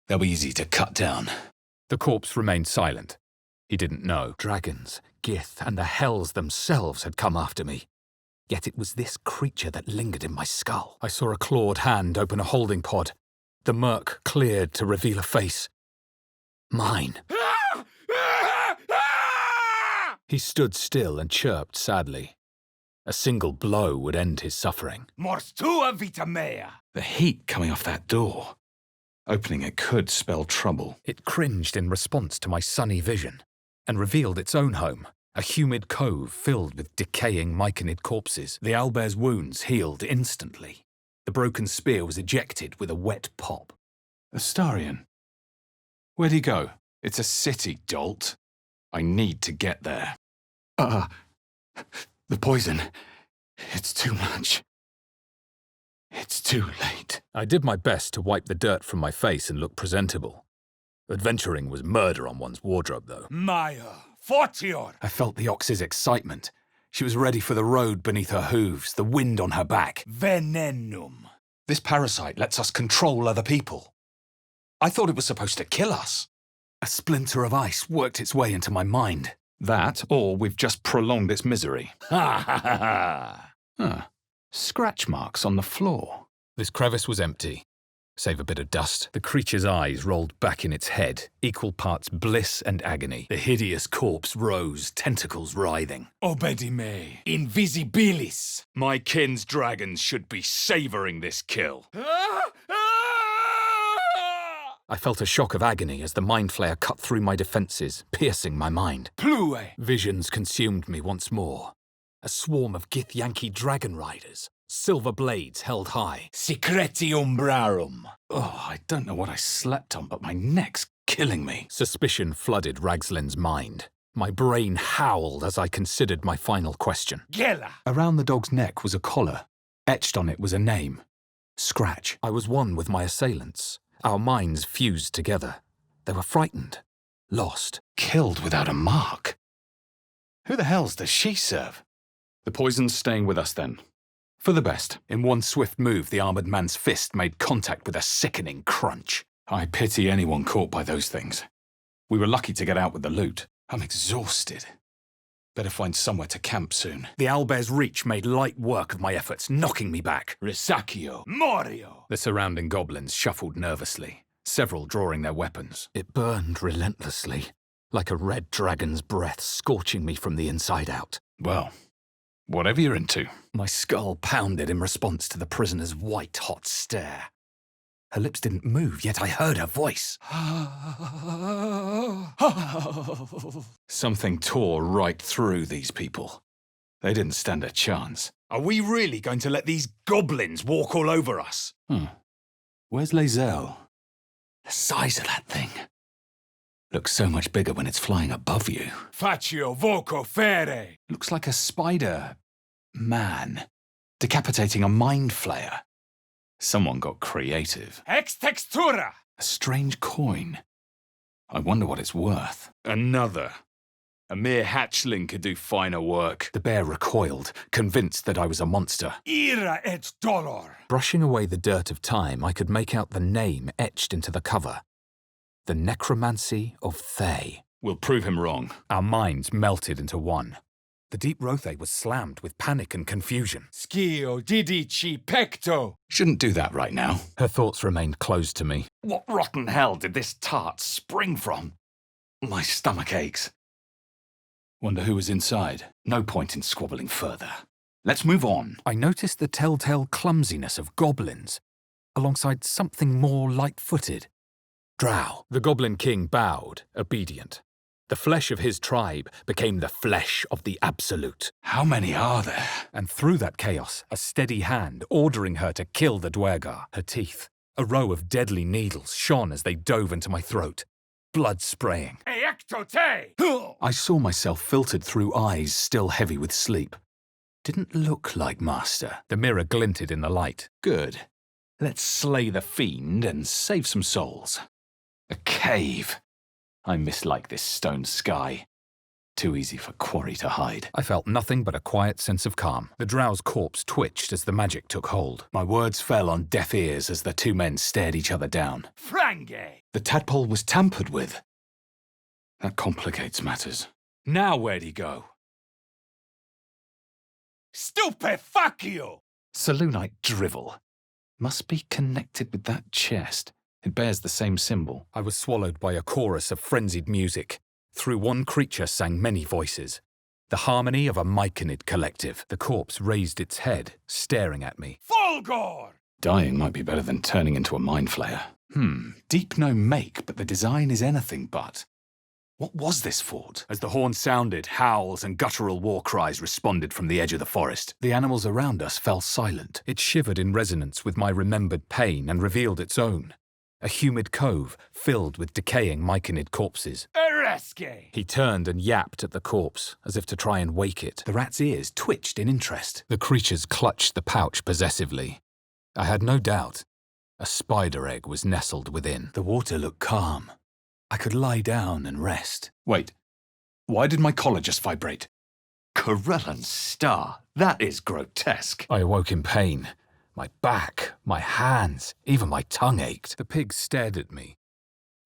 They'll be easy to cut down. The corpse remained silent. He didn't know. Dragons, Gith, and the hells themselves had come after me. Yet it was this creature that lingered in my skull. I saw a clawed hand open a holding pod. The murk cleared to reveal a face. Mine. He stood still and chirped sadly. A single blow would end his suffering. Mors tua vita mea! The heat coming off that door. Opening it could spell trouble. It cringed in response to my sunny vision, and revealed its own home, a humid cove filled with decaying myconid corpses. The owlbear's wounds healed instantly. The broken spear was ejected with a wet pop. Astarion. Where'd he go? It's a city, dolt. I need to get there. The poison. It's too much. It's too late. I did my best to wipe the dirt from my face and look presentable. Adventuring was murder on one's wardrobe, though. Maya, fortior! I felt the ox's excitement. She was ready for the road beneath her hooves, the wind on her back. Venenum. This parasite lets us control other people. I thought it was supposed to kill us. A splinter of ice worked its way into my mind. That, or we've just prolonged its misery. Ha ha ha ha! Scratch marks on the floor. This crevice was empty. save a bit of dust. The creature's eyes rolled back in its head, equal parts bliss and agony. The hideous corpse rose, tentacles writhing. Obedi me, invisibilis. My kin's dragons should be savouring this kill. I felt a shock of agony as the mind flayer cut through my defences, piercing my mind. Plue. Visions consumed me once more. A swarm of Githyanki dragon riders, silver blades held high. Secreti umbrarum. Oh, I don't know what I slept on, but my neck's killing me. Suspicion flooded Ragslin's mind. My brain howled as I considered my final question. Gela. Around the dog's neck was a collar. Etched on it was a name. Scratch. I was one with my assailants. Our minds fused together. They were frightened, lost. Killed without a mark. Who the hells does she serve? The poison's staying with us then. For the best. In one swift move, the armoured man's fist made contact with a sickening crunch. I pity anyone caught by those things. We were lucky to get out with the loot. I'm exhausted. Better find somewhere to camp soon. The owlbear's reach made light work of my efforts, knocking me back. Risaccio. Morio. The surrounding goblins shuffled nervously, several drawing their weapons. It burned relentlessly, like a red dragon's breath scorching me from the inside out. Well, whatever you're into. My skull pounded in response to the prisoner's white-hot stare. Her lips didn't move, yet I heard her voice. Something tore right through these people. They didn't stand a chance. Are we really going to let these goblins walk all over us? Where's Lae'zel? The size of that thing. Looks so much bigger when it's flying above you. Faccio voco fere. Looks like a spider man decapitating a mind flayer. Someone got creative. Ex textura. A strange coin. I wonder what it's worth. Another. A mere hatchling could do finer work. The bear recoiled, convinced that I was a monster. Ira et dolor. Brushing away the dirt of time, I could make out the name etched into the cover. The Necromancy of Thay. We'll prove him wrong. Our minds melted into one. The deep Rothe was slammed with panic and confusion. Schio didici pecto. Shouldn't do that right now. Her thoughts remained closed to me. What rotten hell did this tart spring from? My stomach aches. Wonder who was inside. No point in squabbling further. Let's move on. I noticed the telltale clumsiness of goblins, alongside something more light-footed. Drow. The Goblin King bowed, obedient. The flesh of his tribe became the flesh of the Absolute. How many are there? And through that chaos, a steady hand ordering her to kill the Dwergar. Her teeth, a row of deadly needles, shone as they dove into my throat. Blood spraying. Eectote! I saw myself filtered through eyes still heavy with sleep. Didn't look like Master. The mirror glinted in the light. Good. Let's slay the fiend and save some souls. A cave. I mislike this stone sky. Too easy for quarry to hide. I felt nothing but a quiet sense of calm. The drow's corpse twitched as the magic took hold. My words fell on deaf ears as the two men stared each other down. Frange! The tadpole was tampered with. That complicates matters. Now where'd he go? Stupefaccio! Selûnite drivel. Must be connected with that chest. It bears the same symbol. I was swallowed by a chorus of frenzied music. Through one creature sang many voices. The harmony of a Myconid collective. The corpse raised its head, staring at me. Fulgor! Dying might be better than turning into a mind flayer. Deep no make, but the design is anything but. What was this fort? As the horn sounded, howls and guttural war cries responded from the edge of the forest. The animals around us fell silent. It shivered in resonance with my remembered pain and revealed its own. A humid cove filled with decaying Myconid corpses. Eresque! He turned and yapped at the corpse, as if to try and wake it. The rat's ears twitched in interest. The creatures clutched the pouch possessively. I had no doubt. A spider egg was nestled within. The water looked calm. I could lie down and rest. Wait, why did my collar just vibrate? Corellan Star, that is grotesque. I awoke in pain. My back, my hands, even my tongue ached. The pig stared at me.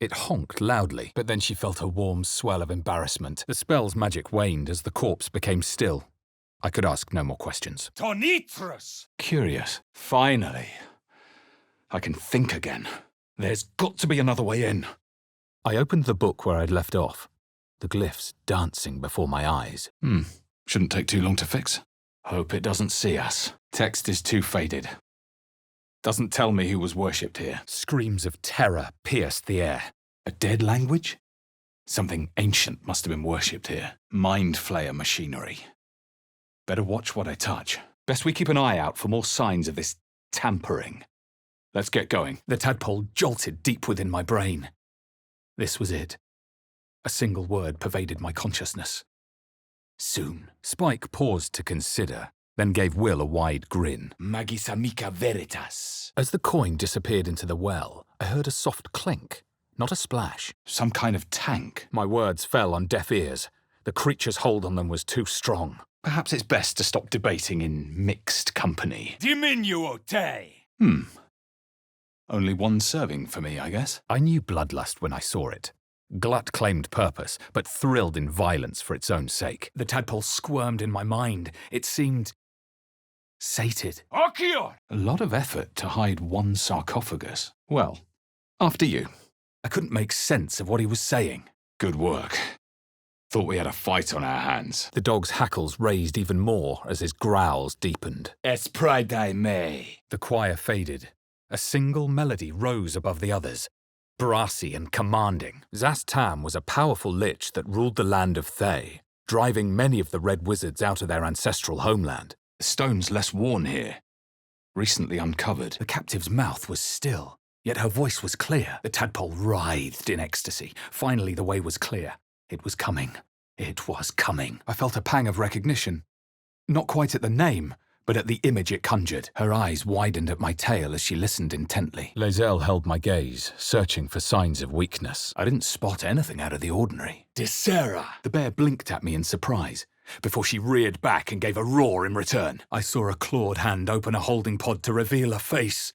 It honked loudly, but then she felt a warm swell of embarrassment. The spell's magic waned as the corpse became still. I could ask no more questions. Tonitrus! Curious. Finally. I can think again. There's got to be another way in. I opened the book where I'd left off, the glyphs dancing before my eyes. Shouldn't take too long to fix. Hope it doesn't see us. Text is too faded. Doesn't tell me who was worshipped here. Screams of terror pierced the air. A dead language? Something ancient must have been worshipped here. Mind flayer machinery. Better watch what I touch. Best we keep an eye out for more signs of this tampering. Let's get going. The tadpole jolted deep within my brain. This was it. A single word pervaded my consciousness. Soon. Spike paused to consider, then gave Will a wide grin. Magis amica veritas. As the coin disappeared into the well, I heard a soft clink, not a splash. Some kind of tank. My words fell on deaf ears. The creature's hold on them was too strong. Perhaps it's best to stop debating in mixed company. Diminuo te. Only one serving for me, I guess. I knew bloodlust when I saw it. Glut claimed purpose, but thrilled in violence for its own sake. The tadpole squirmed in my mind. It seemed sated. Occhio! A lot of effort to hide one sarcophagus. Well, after you. I couldn't make sense of what he was saying. Good work. Thought we had a fight on our hands. The dog's hackles raised even more as his growls deepened. Es pride me. The choir faded. A single melody rose above the others, brassy and commanding. Zastam was a powerful lich that ruled the land of Thay, driving many of the Red Wizards out of their ancestral homeland. The stone's less worn here. Recently uncovered. The captive's mouth was still, yet her voice was clear. The tadpole writhed in ecstasy. Finally, the way was clear. It was coming. It was coming. I felt a pang of recognition. Not quite at the name, but at the image it conjured. Her eyes widened at my tale as she listened intently. Lae'zel held my gaze, searching for signs of weakness. I didn't spot anything out of the ordinary. Desera. The bear blinked at me in surprise, before she reared back and gave a roar in return. I saw a clawed hand open a holding pod to reveal a face.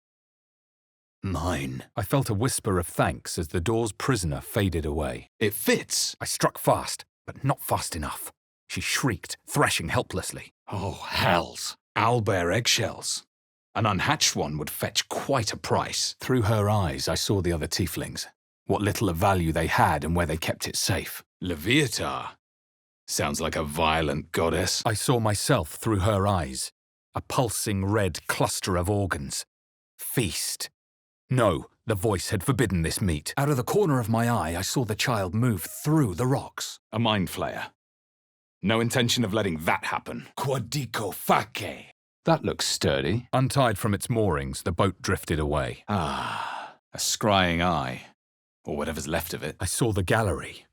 Mine. I felt a whisper of thanks as the door's prisoner faded away. It fits! I struck fast, but not fast enough. She shrieked, thrashing helplessly. Oh, hells. Owlbear eggshells. An unhatched one would fetch quite a price. Through her eyes, I saw the other tieflings. What little of value they had and where they kept it safe. Leviatar. Sounds like a violent goddess. I saw myself through her eyes. A pulsing red cluster of organs. Feast. No, the voice had forbidden this meat. Out of the corner of my eye, I saw the child move through the rocks. A mind flayer. No intention of letting that happen. Quadico face. That looks sturdy. Untied from its moorings, the boat drifted away. Ah, a scrying eye. Or whatever's left of it. I saw the gallery.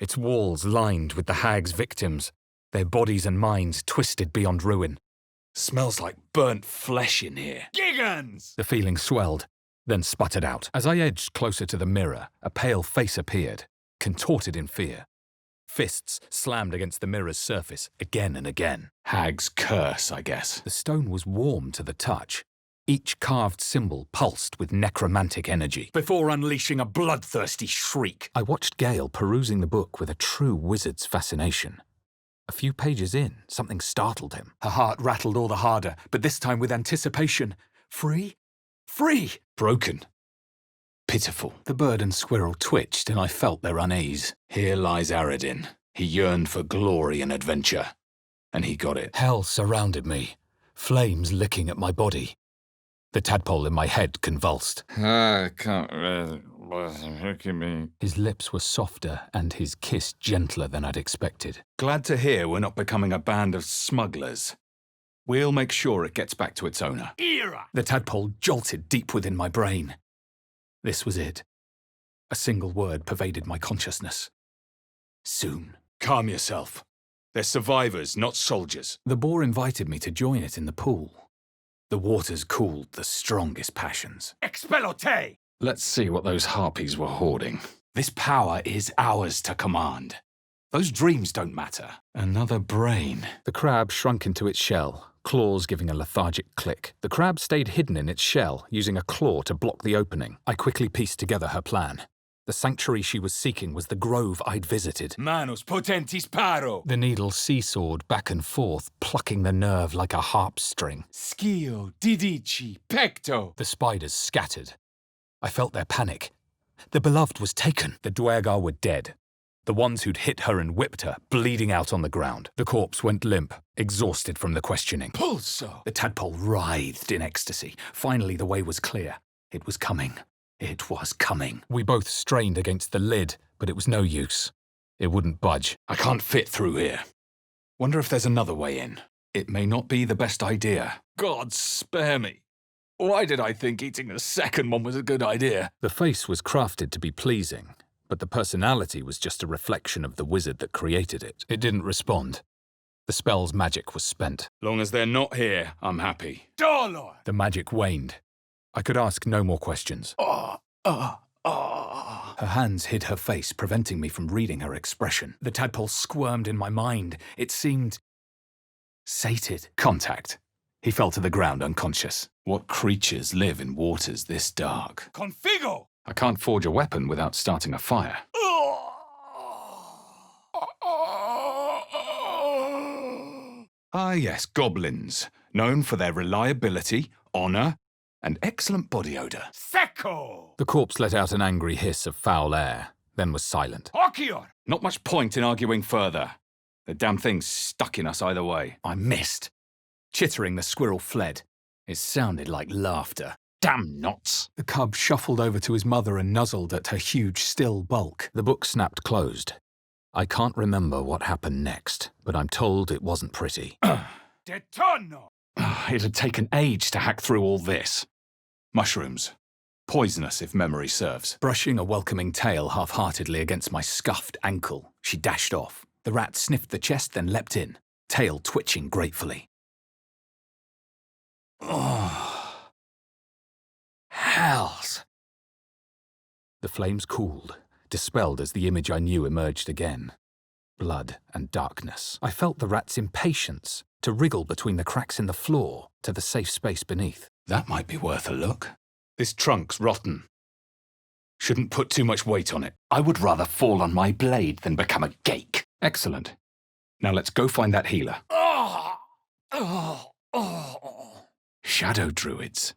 Its walls lined with the hag's victims, their bodies and minds twisted beyond ruin. Smells like burnt flesh in here. Giggans! The feeling swelled, then sputtered out. As I edged closer to the mirror, a pale face appeared, contorted in fear. Fists slammed against the mirror's surface again and again. Hag's curse, I guess. The stone was warm to the touch. Each carved symbol pulsed with necromantic energy. Before unleashing a bloodthirsty shriek. I watched Gale perusing the book with a true wizard's fascination. A few pages in, something startled him. Her heart rattled all the harder, but this time with anticipation. Free? Free! Broken. Pitiful. The bird and squirrel twitched, and I felt their unease. Here lies Aradin. He yearned for glory and adventure. And he got it. Hell surrounded me, flames licking at my body. The tadpole in my head convulsed. I can't really me. His lips were softer and his kiss gentler than I'd expected. Glad to hear we're not becoming a band of smugglers. We'll make sure it gets back to its owner. Era! The tadpole jolted deep within my brain. This was it. A single word pervaded my consciousness. Soon. Calm yourself. They're survivors, not soldiers. The boar invited me to join it in the pool. The waters cooled the strongest passions. Expelote! Let's see what those harpies were hoarding. This power is ours to command. Those dreams don't matter. Another brain. The crab shrunk into its shell, claws giving a lethargic click. The crab stayed hidden in its shell, using a claw to block the opening. I quickly pieced together her plan. The sanctuary she was seeking was the grove I'd visited. Manus potentis paro. The needle seesawed back and forth, plucking the nerve like a harp string. Schio, didici, pecto. The spiders scattered. I felt their panic. The beloved was taken. The Dwergar were dead. The ones who'd hit her and whipped her, bleeding out on the ground. The corpse went limp, exhausted from the questioning. Pulso. The tadpole writhed in ecstasy. Finally, the way was clear. It was coming. It was coming. We both strained against the lid, but it was no use. It wouldn't budge. I can't fit through here. Wonder if there's another way in. It may not be the best idea. God spare me. Why did I think eating the second one was a good idea? The face was crafted to be pleasing, but the personality was just a reflection of the wizard that created it. It didn't respond. The spell's magic was spent. Long as they're not here, I'm happy. Dolor. The magic waned. I could ask no more questions. Her hands hid her face, preventing me from reading her expression. The tadpole squirmed in my mind. It seemed sated. Contact. He fell to the ground unconscious. What creatures live in waters this dark? Configo. I can't forge a weapon without starting a fire. Ah yes, goblins. Known for their reliability, honor, and excellent body odor. Secco. The corpse let out an angry hiss of foul air, then was silent. Occhior. Not much point in arguing further. The damn thing's stuck in us either way. I missed. Chittering, the squirrel fled. It sounded like laughter. Damn knots! The cub shuffled over to his mother and nuzzled at her huge, still bulk. The book snapped closed. I can't remember what happened next, but I'm told it wasn't pretty. Detono. It had taken age to hack through all this. Mushrooms. Poisonous, if memory serves. Brushing a welcoming tail half-heartedly against my scuffed ankle, she dashed off. The rat sniffed the chest, then leapt in, tail twitching gratefully. Oh. Hells. The flames cooled, dispelled as the image I knew emerged again. Blood and darkness. I felt the rat's impatience to wriggle between the cracks in the floor to the safe space beneath. That might be worth a look. This trunk's rotten. Shouldn't put too much weight on it. I would rather fall on my blade than become a gake. Excellent. Now let's go find that healer. Shadow druids.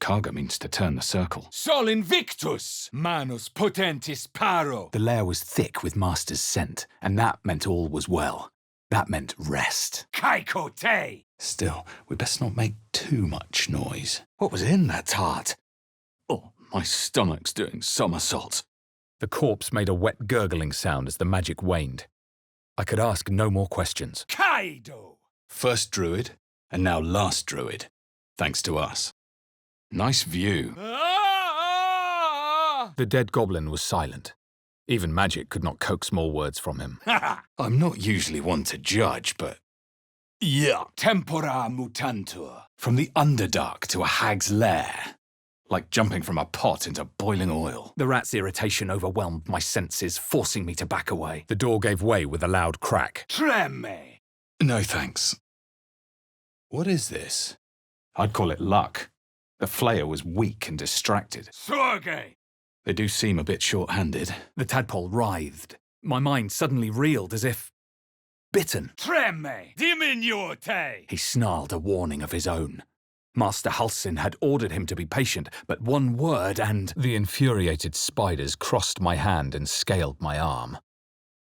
Karga means to turn the circle. Sol invictus. Manus potentis paro. The lair was thick with master's scent, and that meant all was well. That meant rest. Kaiko te. Still, we best not make too much noise. What was in that tart? Oh, my stomach's doing somersaults. The corpse made a wet gurgling sound as the magic waned. I could ask no more questions. Kaido. First druid, and now last druid. Thanks to us. Nice view. The dead goblin was silent. Even magic could not coax more words from him. I'm not usually one to judge, but... yeah. Tempora mutantur. From the Underdark to a hag's lair. Like jumping from a pot into boiling oil. The rat's irritation overwhelmed my senses, forcing me to back away. The door gave way with a loud crack. Treme. No thanks. What is this? I'd call it luck. The flayer was weak and distracted. Sorge. They do seem a bit short-handed. The tadpole writhed. My mind suddenly reeled as if... bitten. Treme. Diminuite. He snarled a warning of his own. Master Halsin had ordered him to be patient, but one word and... The infuriated spiders crossed my hand and scaled my arm.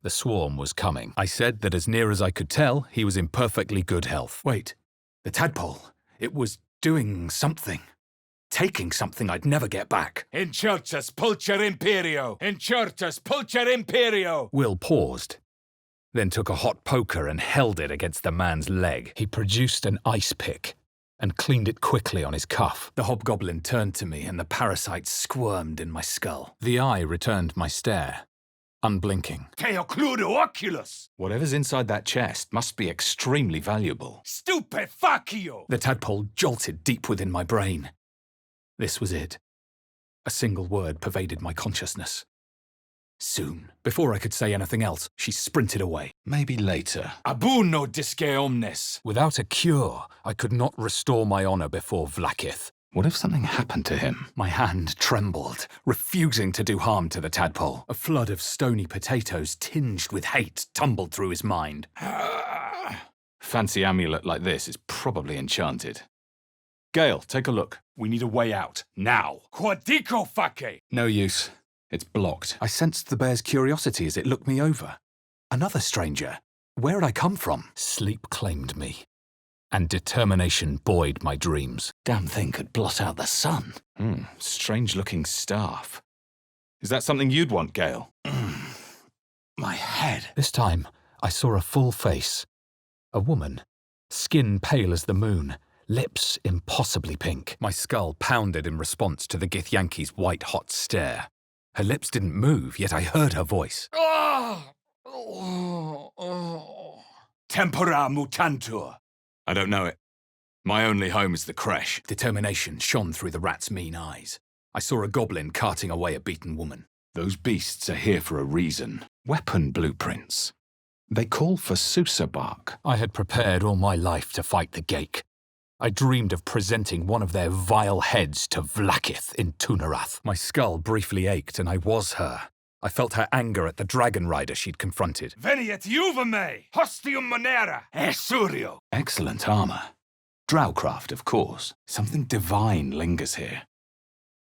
The swarm was coming. I said that as near as I could tell, he was in perfectly good health. Wait, the tadpole, it was doing something. Taking something I'd never get back. Incertus pulcher imperio. Incertus pulcher imperio. Will paused, then took a hot poker and held it against the man's leg. He produced an ice pick and cleaned it quickly on his cuff. The hobgoblin turned to me and the parasite squirmed in my skull. The eye returned my stare, unblinking. Teocludo oculus. Whatever's inside that chest must be extremely valuable. Stupefacio. The tadpole jolted deep within my brain. This was it. A single word pervaded my consciousness. Soon. Before I could say anything else, she sprinted away. Maybe later. Abuno disce omnes. Without a cure, I could not restore my honor before Vlaakith. What if something happened to him? My hand trembled, refusing to do harm to the tadpole. A flood of stony potatoes tinged with hate tumbled through his mind. Fancy amulet like this is probably enchanted. Gale, take a look. We need a way out, now. Quadico fake! No use. It's blocked. I sensed the bear's curiosity as it looked me over. Another stranger. Where had I come from? Sleep claimed me, and determination buoyed my dreams. Damn thing could blot out the sun. Strange-looking staff. Is that something you'd want, Gale? My head. This time, I saw a full face. A woman, skin pale as the moon, lips impossibly pink. My skull pounded in response to the Githyanki's white-hot stare. Her lips didn't move, yet I heard her voice. Tempora mutantur. I don't know it. My only home is the creche. Determination shone through the rat's mean eyes. I saw a goblin carting away a beaten woman. Those beasts are here for a reason. Weapon blueprints. They call for Susa bark. I had prepared all my life to fight the Geik. I dreamed of presenting one of their vile heads to Vlaakith in Tunarath. My skull briefly ached, and I was her. I felt her anger at the dragon rider she'd confronted. Veniet juvame! Hostium monera! Esurio! Excellent armor. Drowcraft, of course. Something divine lingers here.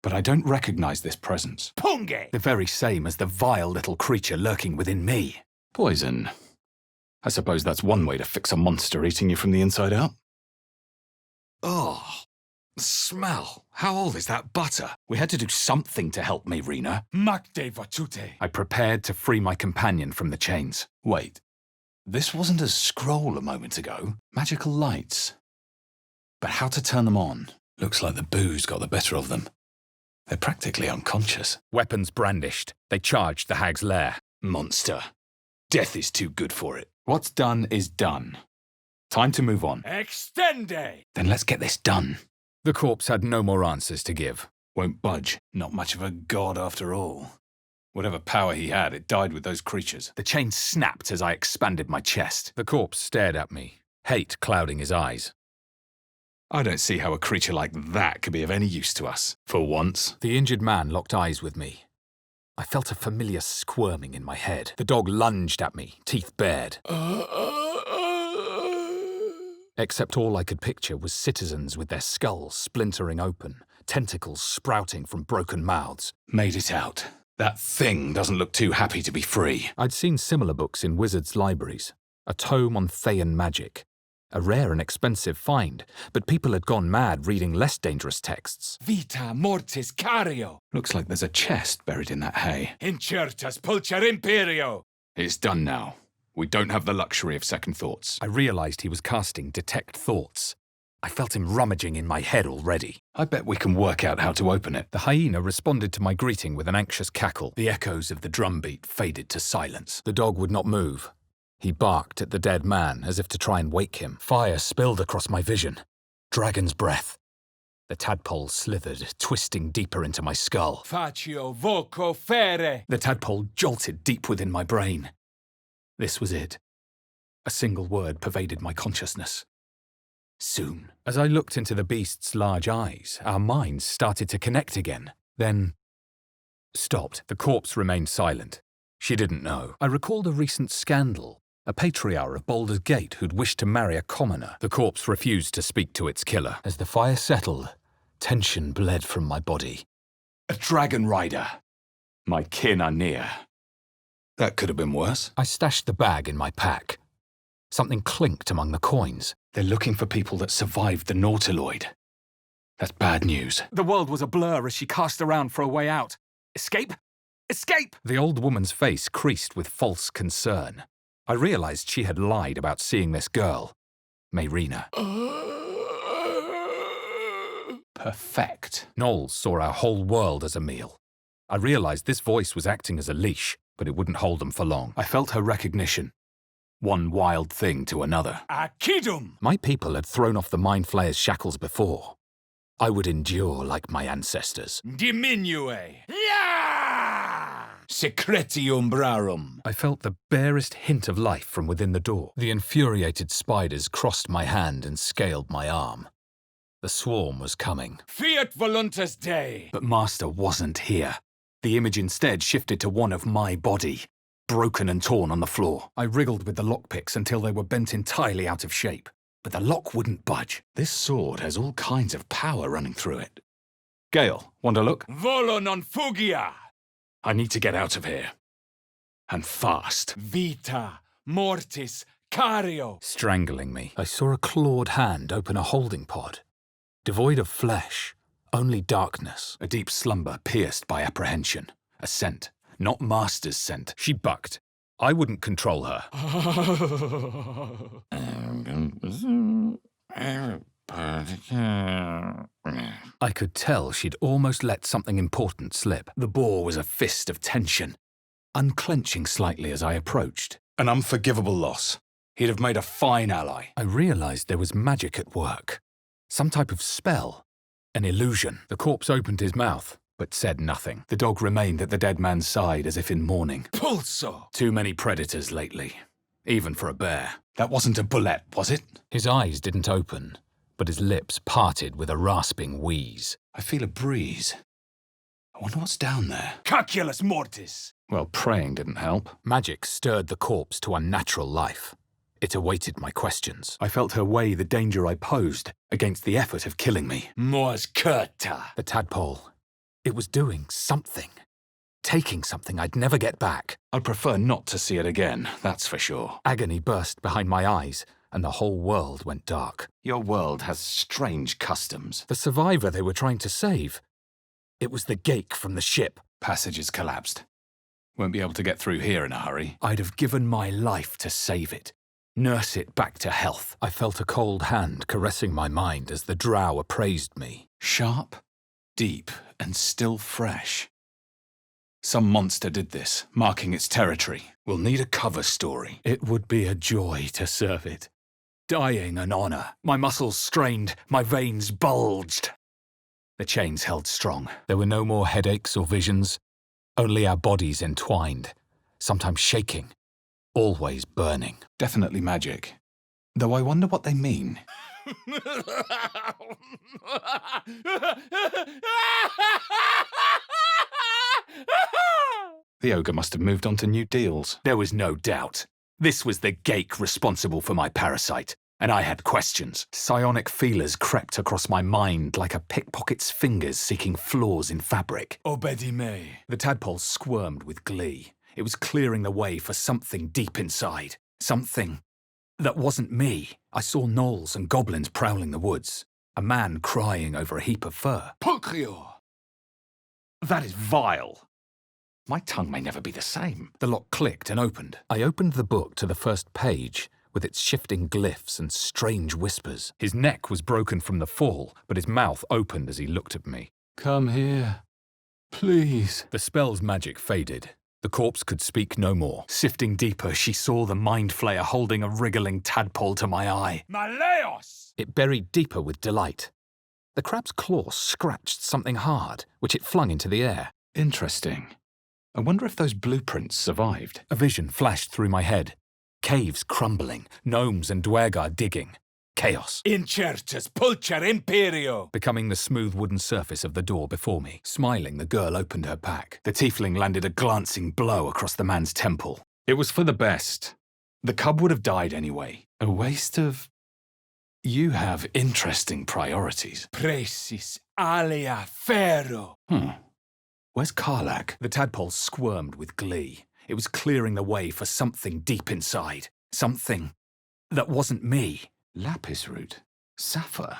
But I don't recognize this presence. Punge! The very same as the vile little creature lurking within me. Poison. I suppose that's one way to fix a monster eating you from the inside out. Oh, smell. How old is that butter? We had to do something to help me, Rena. Makde vachute. I prepared to free my companion from the chains. Wait, this wasn't a scroll a moment ago. Magical lights. But how to turn them on? Looks like the booze got the better of them. They're practically unconscious. Weapons brandished, they charged the hag's lair. Monster. Death is too good for it. What's done is done. Time to move on. Extende! Then let's get this done. The corpse had no more answers to give. Won't budge. Not much of a god after all. Whatever power he had, it died with those creatures. The chain snapped as I expanded my chest. The corpse stared at me, hate clouding his eyes. I don't see how a creature like that could be of any use to us, for once. The injured man locked eyes with me. I felt a familiar squirming in my head. The dog lunged at me, teeth bared. Except all I could picture was citizens with their skulls splintering open, tentacles sprouting from broken mouths. Made it out. That thing doesn't look too happy to be free. I'd seen similar books in wizards' libraries. A tome on Thayan magic. A rare and expensive find, but people had gone mad reading less dangerous texts. Vita mortis cario. Looks like there's a chest buried in that hay. Incertas pulcher imperio. It's done now. We don't have the luxury of second thoughts. I realized he was casting Detect Thoughts. I felt him rummaging in my head already. I bet we can work out how to open it. The hyena responded to my greeting with an anxious cackle. The echoes of the drumbeat faded to silence. The dog would not move. He barked at the dead man as if to try and wake him. Fire spilled across my vision. Dragon's breath. The tadpole slithered, twisting deeper into my skull. Facio voco fere. The tadpole jolted deep within my brain. This was it. A single word pervaded my consciousness. Soon. As I looked into the beast's large eyes, our minds started to connect again. Then stopped. The corpse remained silent. She didn't know. I recalled a recent scandal. A patriarch of Baldur's Gate who'd wished to marry a commoner. The corpse refused to speak to its killer. As the fire settled, tension bled from my body. A dragon rider. My kin are near. That could have been worse. I stashed the bag in my pack. Something clinked among the coins. They're looking for people that survived the Nautiloid. That's bad news. The world was a blur as she cast around for a way out. Escape? Escape! The old woman's face creased with false concern. I realized she had lied about seeing this girl, Mayrina. Perfect. Knowles saw our whole world as a meal. I realized this voice was acting as a leash, but it wouldn't hold them for long. I felt her recognition. One wild thing to another. Accidum! My people had thrown off the Mind Flayer's shackles before. I would endure like my ancestors. Diminue. Secretium brarum. I felt the barest hint of life from within the door. The infuriated spiders crossed my hand and scaled my arm. The swarm was coming. Fiat voluntas Dei! But Master wasn't here. The image instead shifted to one of my body, broken and torn on the floor. I wriggled with the lockpicks until they were bent entirely out of shape. But the lock wouldn't budge. This sword has all kinds of power running through it. Gale, want to look? Volo non fugia! I need to get out of here. And fast. Vita, mortis, cario! Strangling me. I saw a clawed hand open a holding pod. Devoid of flesh, only darkness. A deep slumber pierced by apprehension. A scent, not Master's scent. She bucked. I wouldn't control her. I could tell she'd almost let something important slip. The bore was a fist of tension, unclenching slightly as I approached. An unforgivable loss. He'd have made a fine ally. I realized there was magic at work. Some type of spell. An illusion. The corpse opened his mouth, but said nothing. The dog remained at the dead man's side as if in mourning. Pulso! Too many predators lately. Even for a bear. That wasn't a bullet, was it? His eyes didn't open, but his lips parted with a rasping wheeze. I feel a breeze. I wonder what's down there. Caculus mortis! Well, praying didn't help. Magic stirred the corpse to unnatural life. It awaited my questions. I felt her weigh the danger I posed against the effort of killing me. Mors curta! The tadpole. It was doing something. Taking something I'd never get back. I'd prefer not to see it again, that's for sure. Agony burst behind my eyes, and the whole world went dark. Your world has strange customs. The survivor they were trying to save. It was the geik from the ship. Passages collapsed. Won't be able to get through here in a hurry. I'd have given my life to save it. Nurse it back to health. I felt a cold hand caressing my mind as the drow appraised me. Sharp, deep, and still fresh. Some monster did this, marking its territory. We'll need a cover story. It would be a joy to serve it. Dying an honor. My muscles strained, my veins bulged. The chains held strong. There were no more headaches or visions, only our bodies entwined, sometimes shaking, always burning. Definitely magic. Though I wonder what they mean. The ogre must have moved on to new deals. There was no doubt. This was the geik responsible for my parasite, and I had questions. Psionic feelers crept across my mind like a pickpocket's fingers seeking flaws in fabric. Obedi me. The tadpole squirmed with glee. It was clearing the way for something deep inside. Something that wasn't me. I saw gnolls and goblins prowling the woods. A man crying over a heap of fur. Pulcrio! That is vile. My tongue may never be the same. The lock clicked and opened. I opened the book to the first page, with its shifting glyphs and strange whispers. His neck was broken from the fall, but his mouth opened as he looked at me. Come here, please. The spell's magic faded. The corpse could speak no more. Sifting deeper, she saw the mind flayer holding a wriggling tadpole to my eye. Maleos! It buried deeper with delight. The crab's claw scratched something hard, which it flung into the air. Interesting. I wonder if those blueprints survived. A vision flashed through my head. Caves crumbling, gnomes and dwergar digging. Chaos. Incertus pulcher imperio! Becoming the smooth wooden surface of the door before me. Smiling, the girl opened her pack. The tiefling landed a glancing blow across the man's temple. It was for the best. The cub would have died anyway. A waste of... You have interesting priorities. Precis alia ferro! Where's Karlak? The tadpole squirmed with glee. It was clearing the way for something deep inside. Something that wasn't me. Lapis root. Sapphire.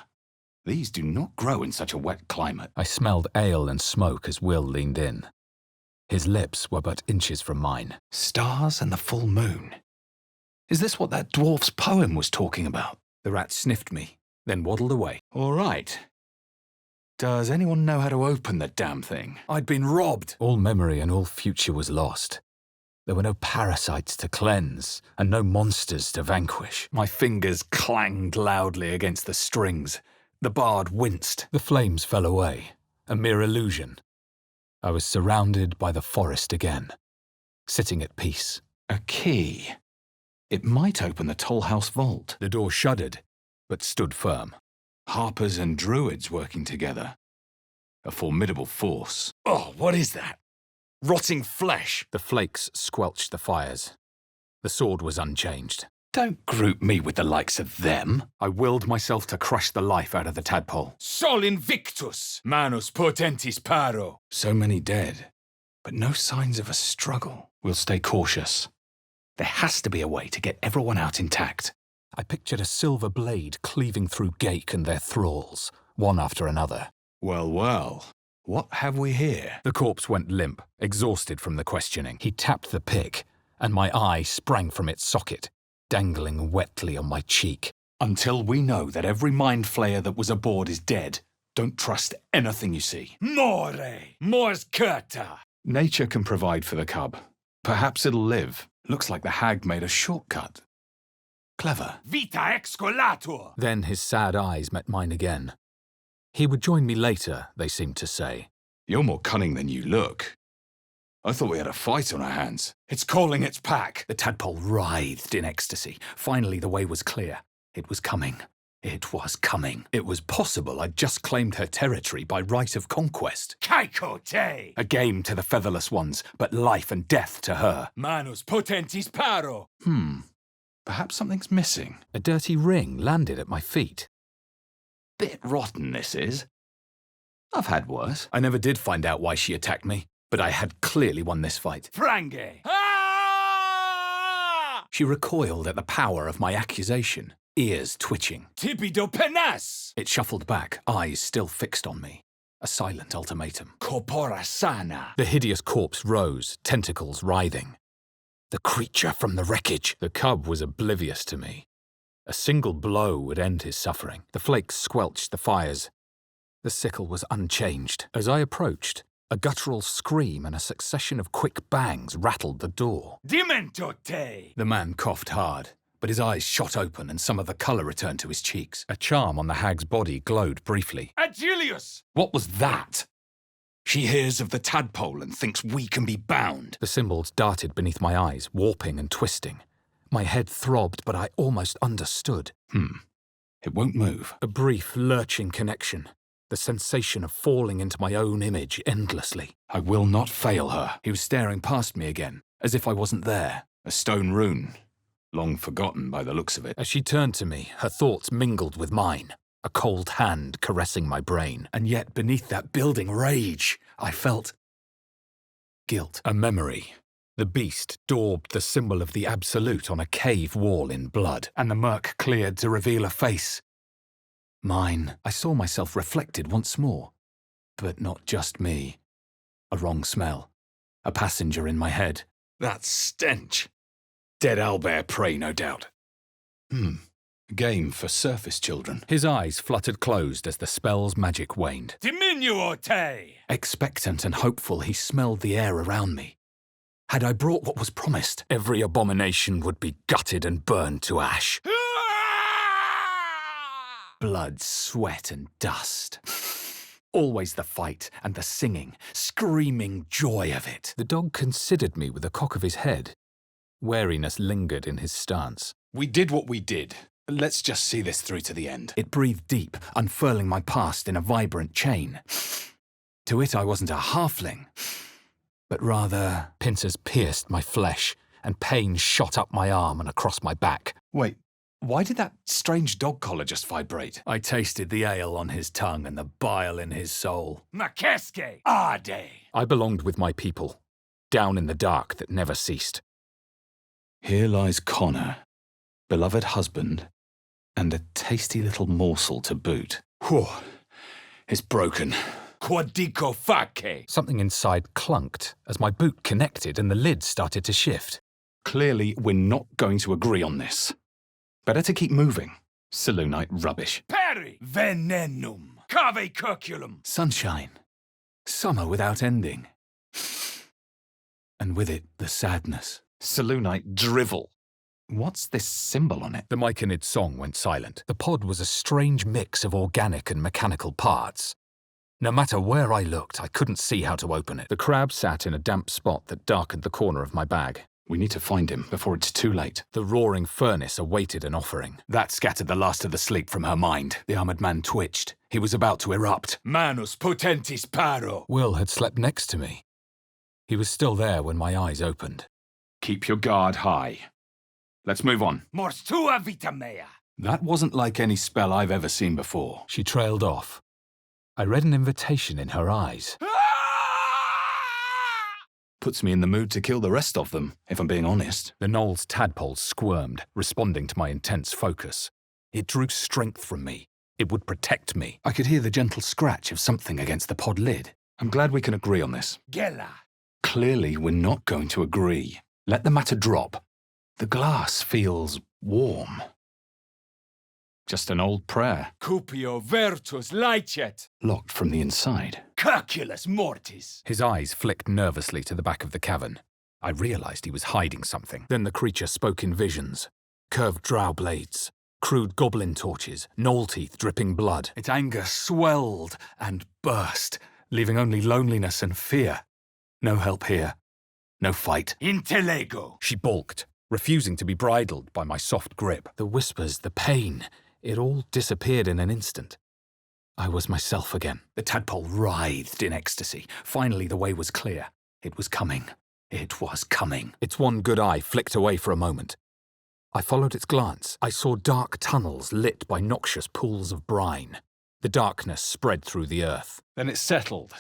These do not grow in such a wet climate. I smelled ale and smoke as Will leaned in. His lips were but inches from mine. Stars and the full moon. Is this what that dwarf's poem was talking about? The rat sniffed me, then waddled away. All right. Does anyone know how to open the damn thing? I'd been robbed. All memory and all future was lost. There were no parasites to cleanse, and no monsters to vanquish. My fingers clanged loudly against the strings. The bard winced. The flames fell away, a mere illusion. I was surrounded by the forest again, sitting at peace. A key. It might open the toll house vault. The door shuddered, but stood firm. Harpers and druids working together. A formidable force. Oh, what is that? Rotting flesh. The flakes squelched the fires. The sword was unchanged. Don't group me with the likes of them. I willed myself to crush the life out of the tadpole. Sol invictus, manus potentis paro. So many dead, but no signs of a struggle. We'll stay cautious. There has to be a way to get everyone out intact. I pictured a silver blade cleaving through Gake and their thralls, one after another. Well, well. What have we here? The corpse went limp, exhausted from the questioning. He tapped the pick, and my eye sprang from its socket, dangling wetly on my cheek. Until we know that every mind flayer that was aboard is dead, don't trust anything you see. More, mors curta. Nature can provide for the cub. Perhaps it'll live. Looks like the hag made a shortcut. Clever. Vita excolatur. Then his sad eyes met mine again. He would join me later, they seemed to say. You're more cunning than you look. I thought we had a fight on our hands. It's calling its pack. The tadpole writhed in ecstasy. Finally, the way was clear. It was coming. It was coming. It was possible I'd just claimed her territory by right of conquest. Kaiko te. A game to the featherless ones, but life and death to her. Manus potentis paro. Perhaps something's missing. A dirty ring landed at my feet. Bit rotten, this is. I've had worse. I never did find out why she attacked me, but I had clearly won this fight. Frange. Ah! She recoiled at the power of my accusation, ears twitching. Tibido penas. It shuffled back, eyes still fixed on me. A silent ultimatum. Corpora sana. The hideous corpse rose, tentacles writhing. The creature from the wreckage. The cub was oblivious to me. A single blow would end his suffering. The flakes squelched the fires. The sickle was unchanged. As I approached, a guttural scream and a succession of quick bangs rattled the door. Dimento te. The man coughed hard, but his eyes shot open and some of the colour returned to his cheeks. A charm on the hag's body glowed briefly. Agilius. What was that? She hears of the tadpole and thinks we can be bound. The symbols darted beneath my eyes, warping and twisting. My head throbbed, but I almost understood. It won't move. A brief, lurching connection. The sensation of falling into my own image endlessly. I will not fail her. He was staring past me again, as if I wasn't there. A stone rune. Long forgotten by the looks of it. As she turned to me, her thoughts mingled with mine. A cold hand caressing my brain. And yet beneath that building rage, I felt guilt. A memory. The beast daubed the symbol of the Absolute on a cave wall in blood, and the murk cleared to reveal a face. Mine. I saw myself reflected once more. But not just me. A wrong smell. A passenger in my head. That stench. Dead owlbear prey, no doubt. Game for surface children. His eyes fluttered closed as the spell's magic waned. Diminuo te. Expectant and hopeful, he smelled the air around me. Had I brought what was promised, every abomination would be gutted and burned to ash. Blood, sweat, and dust. Always the fight and the singing, screaming joy of it. The dog considered me with a cock of his head. Wariness lingered in his stance. We did what we did. Let's just see this through to the end. It breathed deep, unfurling my past in a vibrant chain. To it I wasn't a halfling, but rather pincers pierced my flesh, and pain shot up my arm and across my back. Wait, why did that strange dog collar just vibrate? I tasted the ale on his tongue and the bile in his soul. Makeske. Ade. I belonged with my people, down in the dark that never ceased. Here lies Connor, beloved husband, and a tasty little morsel to boot. Whew, it's broken. Quadico face. Something inside clunked as my boot connected and the lid started to shift. Clearly, we're not going to agree on this. Better to keep moving. Selûnite rubbish. Peri. Venenum. Cave curculum. Sunshine. Summer without ending. And with it, the sadness. Selûnite drivel. What's this symbol on it? The Myconid song went silent. The pod was a strange mix of organic and mechanical parts. No matter where I looked, I couldn't see how to open it. The crab sat in a damp spot that darkened the corner of my bag. We need to find him before it's too late. The roaring furnace awaited an offering. That scattered the last of the sleep from her mind. The armored man twitched. He was about to erupt. Manus potentis paro. Will had slept next to me. He was still there when my eyes opened. Keep your guard high. Let's move on. Mors tua vita mea. That wasn't like any spell I've ever seen before. She trailed off. I read an invitation in her eyes. Puts me in the mood to kill the rest of them, if I'm being honest. The knoll's tadpole squirmed, responding to my intense focus. It drew strength from me. It would protect me. I could hear the gentle scratch of something against the pod lid. I'm glad we can agree on this. Gela. Clearly, we're not going to agree. Let the matter drop. The glass feels warm. Just an old prayer, Cupio vertus licet. locked from the inside. Curculus mortis. His eyes flicked nervously to the back of the cavern. I realized he was hiding something. Then the creature spoke in visions. Curved drow blades, crude goblin torches, gnoll teeth dripping blood. Its anger swelled and burst, leaving only loneliness and fear. No help here. No fight. Intellego. She balked, refusing to be bridled by my soft grip. The whispers, the pain, it all disappeared in an instant. I was myself again. The tadpole writhed in ecstasy. Finally, the way was clear. It was coming. It was coming. Its one good eye flicked away for a moment. I followed its glance. I saw dark tunnels lit by noxious pools of brine. The darkness spread through the earth. Then it settled.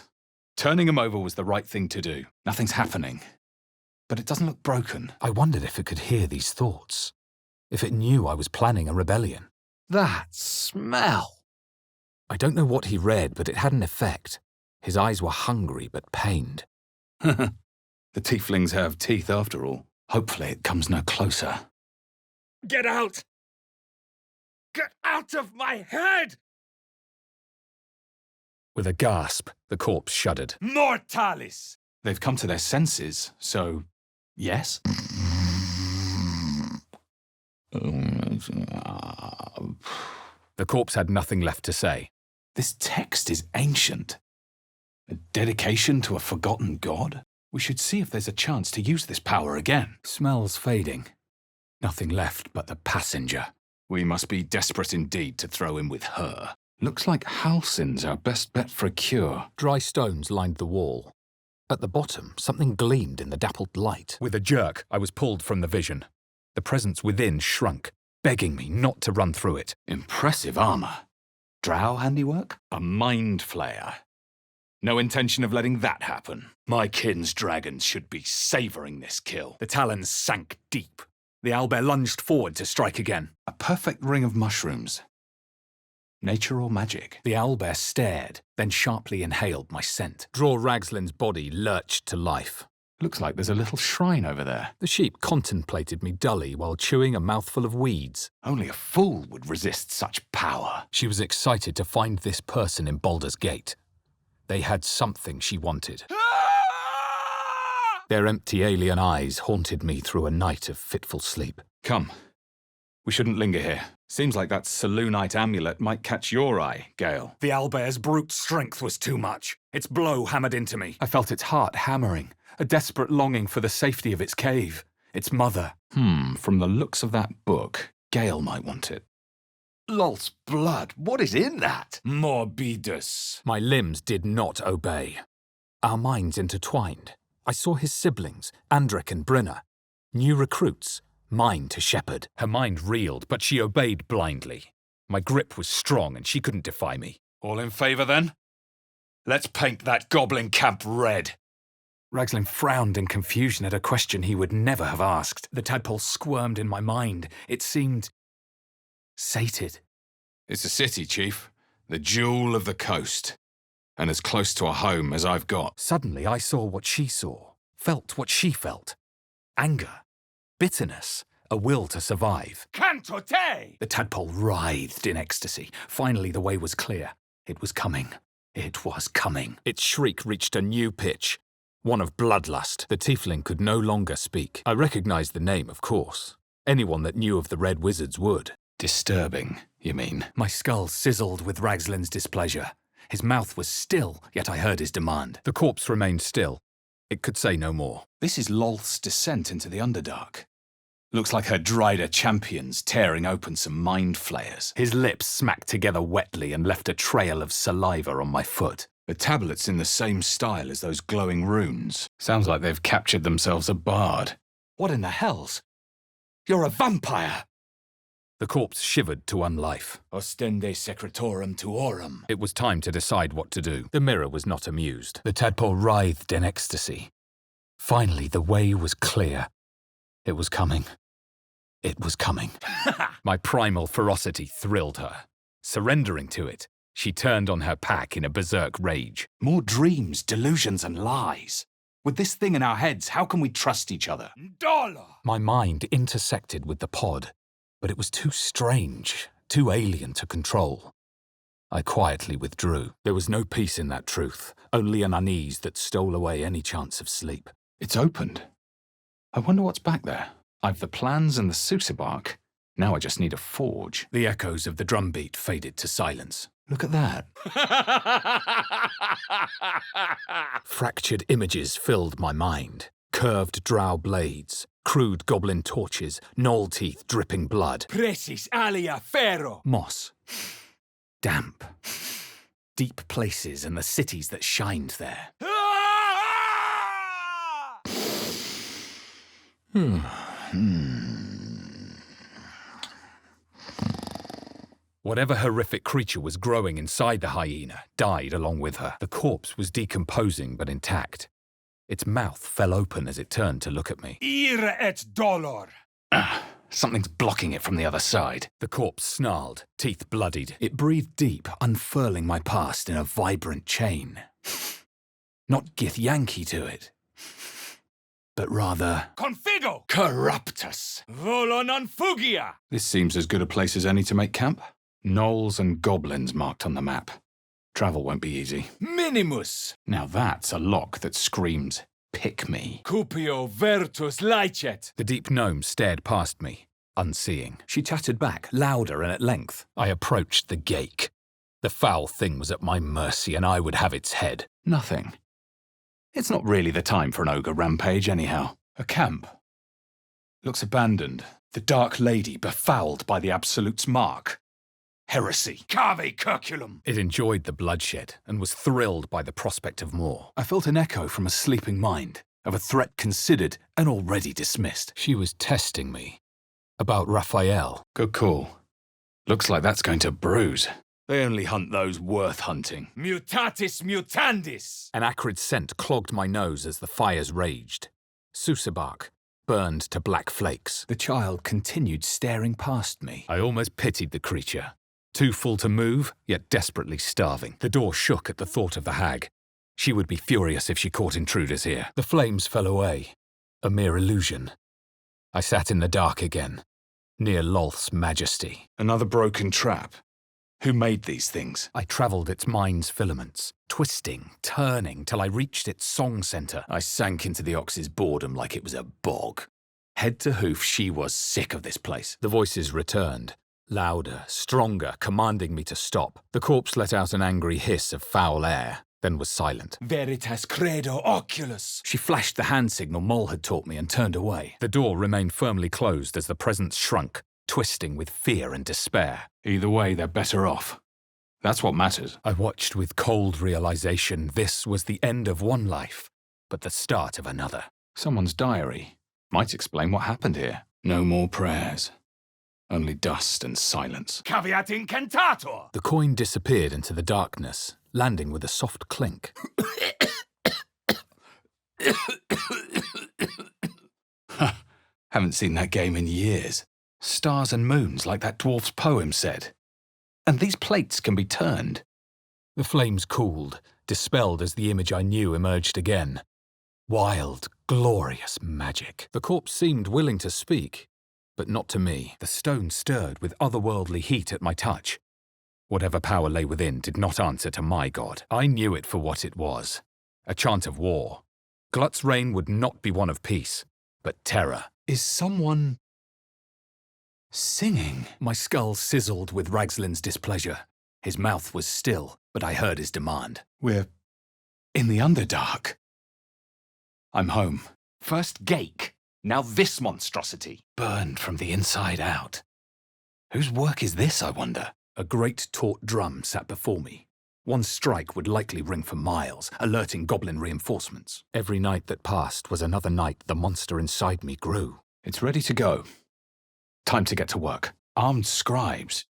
Turning him over was the right thing to do. Nothing's happening. But it doesn't look broken. I wondered if it could hear these thoughts. If it knew I was planning a rebellion. That smell! I don't know what he read, but it had an effect. His eyes were hungry but pained. The tieflings have teeth after all. Hopefully it comes no closer. Get out! Get out of my head! With a gasp, the corpse shuddered. Mortalis! They've come to their senses, so yes? The corpse had nothing left to say. This text is ancient. A dedication to a forgotten god? We should see if there's a chance to use this power again. Smells fading. Nothing left but the passenger. We must be desperate indeed to throw in with her. Looks like Halsin's our best bet for a cure. Dry stones lined the wall. At the bottom, something gleamed in the dappled light. With a jerk, I was pulled from the vision. The presence within shrunk, begging me not to run through it. Impressive armor. Drow handiwork? A mind flayer. No intention of letting that happen. My kin's dragons should be savoring this kill. The talons sank deep. The owlbear lunged forward to strike again. A perfect ring of mushrooms. Nature or magic? The owlbear stared, then sharply inhaled my scent. Draw Ragslin's body lurched to life. Looks like there's a little shrine over there. The sheep contemplated me dully while chewing a mouthful of weeds. Only a fool would resist such power. She was excited to find this person in Baldur's Gate. They had something she wanted. Their empty alien eyes haunted me through a night of fitful sleep. Come. We shouldn't linger here. Seems like that Saloonite amulet might catch your eye, Gale. The owlbear's brute strength was too much. Its blow hammered into me. I felt its heart hammering, a desperate longing for the safety of its cave, its mother. From the looks of that book, Gale might want it. Lol's blood, what is in that? Morbidus. My limbs did not obey. Our minds intertwined. I saw his siblings, Andric and Brynna. New recruits, mine to shepherd. Her mind reeled, but she obeyed blindly. My grip was strong and she couldn't defy me. All in favour then? Let's paint that goblin camp red. Ragslin frowned in confusion at a question he would never have asked. The tadpole squirmed in my mind. It seemed sated. It's a city, Chief. The jewel of the coast. And as close to a home as I've got. Suddenly I saw what she saw, felt what she felt. Anger, bitterness, a will to survive. Canto te! The tadpole writhed in ecstasy. Finally the way was clear. It was coming. It was coming. Its shriek reached a new pitch. One of bloodlust. The tiefling could no longer speak. I recognized the name, of course. Anyone that knew of the Red Wizards would. Disturbing, you mean? My skull sizzled with Ragslin's displeasure. His mouth was still, yet I heard his demand. The corpse remained still. It could say no more. This is Lolth's descent into the Underdark. Looks like her Drider champions tearing open some mind flayers. His lips smacked together wetly and left a trail of saliva on my foot. The tablet's in the same style as those glowing runes. Sounds like they've captured themselves a bard. What in the hells? You're a vampire! The corpse shivered to unlife. Ostende secretorum tuorum. It was time to decide what to do. The mirror was not amused. The tadpole writhed in ecstasy. Finally, the way was clear. It was coming. It was coming. My primal ferocity thrilled her. Surrendering to it, she turned on her pack in a berserk rage. More dreams, delusions, and lies. With this thing in our heads, how can we trust each other? Dollar! My mind intersected with the pod, but it was too strange, too alien to control. I quietly withdrew. There was no peace in that truth, only an unease that stole away any chance of sleep. It's opened. I wonder what's back there. I've the plans and the Susabark. Now I just need a forge. The echoes of the drumbeat faded to silence. Look at that. Fractured images filled my mind. Curved drow blades, crude goblin torches, gnoll teeth dripping blood. Precis alia ferro! Moss. Damp. Deep places and the cities that shined there. Whatever horrific creature was growing inside the hyena died along with her. The corpse was decomposing but intact. Its mouth fell open as it turned to look at me. Ire et dolor! Something's blocking it from the other side. The corpse snarled, teeth bloodied. It breathed deep, unfurling my past in a vibrant chain. Not Githyanki to it, but rather... Configo! Corruptus! Volo non fugia! This seems as good a place as any to make camp. Gnolls and goblins marked on the map. Travel won't be easy. Minimus! Now that's a lock that screams, pick me. Cupio vertus licet! The deep gnome stared past me, unseeing. She chattered back, louder and at length. I approached the gate. The foul thing was at my mercy and I would have its head. Nothing. It's not really the time for an ogre rampage anyhow. A camp. Looks abandoned. The Dark Lady befouled by the Absolute's mark. Heresy. Cave curculum! It enjoyed the bloodshed and was thrilled by the prospect of more. I felt an echo from a sleeping mind, of a threat considered and already dismissed. She was testing me. About Raphael. Good call. Looks like that's going to bruise. They only hunt those worth hunting. Mutatis mutandis! An acrid scent clogged my nose as the fires raged. Susabark burned to black flakes. The child continued staring past me. I almost pitied the creature. Too full to move, yet desperately starving. The door shook at the thought of the hag. She would be furious if she caught intruders here. The flames fell away. A mere illusion. I sat in the dark again, near Lolth's majesty. Another broken trap. Who made these things? I travelled its mind's filaments, twisting, turning, till I reached its song centre. I sank into the ox's boredom like it was a bog. Head to hoof, she was sick of this place. The voices returned. Louder, stronger, commanding me to stop. The corpse let out an angry hiss of foul air, then was silent. Veritas credo oculus! She flashed the hand signal Mole had taught me and turned away. The door remained firmly closed as the presence shrunk, twisting with fear and despair. Either way, they're better off. That's what matters. I watched with cold realization this was the end of one life, but the start of another. Someone's diary. Might explain what happened here. No more prayers. Only dust and silence. Caveat incantator! The coin disappeared into the darkness, landing with a soft clink. Haven't seen that game in years. Stars and moons, like that dwarf's poem said. And these plates can be turned. The flames cooled, dispelled as the image I knew emerged again. Wild, glorious magic. The corpse seemed willing to speak, but not to me. The stone stirred with otherworldly heat at my touch. Whatever power lay within did not answer to my god. I knew it for what it was. A chant of war. Glut's reign would not be one of peace, but terror. Is someone singing? My skull sizzled with Ragslin's displeasure. His mouth was still, but I heard his demand. We're in the Underdark. I'm home. First Gake, now this monstrosity. Burned from the inside out. Whose work is this, I wonder? A great taut drum sat before me. One strike would likely ring for miles, alerting goblin reinforcements. Every night that passed was another night the monster inside me grew. It's ready to go. Time to get to work. Armed scribes,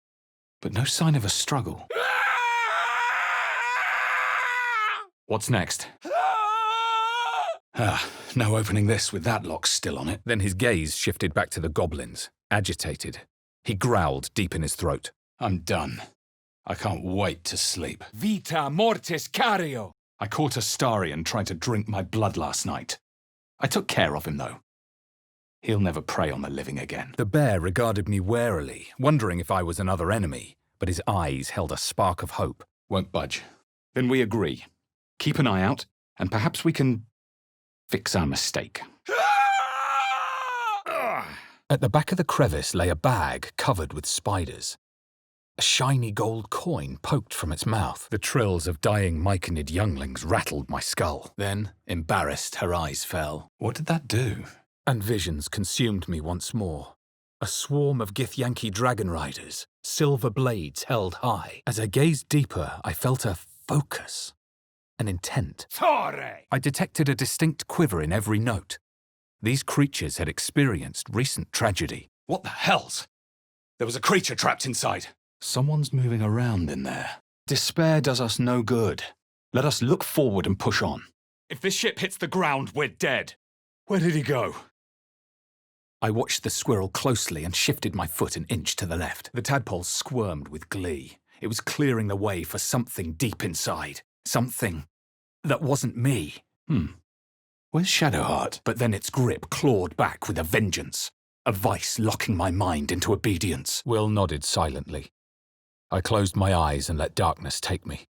but no sign of a struggle. What's next? No opening this with that lock still on it. Then his gaze shifted back to the goblins, agitated. He growled deep in his throat. I'm done. I can't wait to sleep. Vita mortis cario. I caught Astarion trying to drink my blood last night. I took care of him, though. He'll never prey on the living again. The bear regarded me warily, wondering if I was another enemy, but his eyes held a spark of hope. Won't budge. Then we agree. Keep an eye out, and perhaps we can fix our mistake. At the back of the crevice lay a bag covered with spiders. A shiny gold coin poked from its mouth. The trills of dying myconid younglings rattled my skull. Then, embarrassed, her eyes fell. What did that do? And visions consumed me once more. A swarm of Githyanki dragon riders, silver blades held high. As I gazed deeper, I felt a focus, an intent. Thore. I detected a distinct quiver in every note. These creatures had experienced recent tragedy. What the hells? There was a creature trapped inside. Someone's moving around in there. Despair does us no good. Let us look forward and push on. If this ship hits the ground, we're dead. Where did he go? I watched the squirrel closely and shifted my foot an inch to the left. The tadpole squirmed with glee. It was clearing the way for something deep inside. Something that wasn't me. Where's Shadowheart? But then its grip clawed back with a vengeance. A vice locking my mind into obedience. Will nodded silently. I closed my eyes and let darkness take me.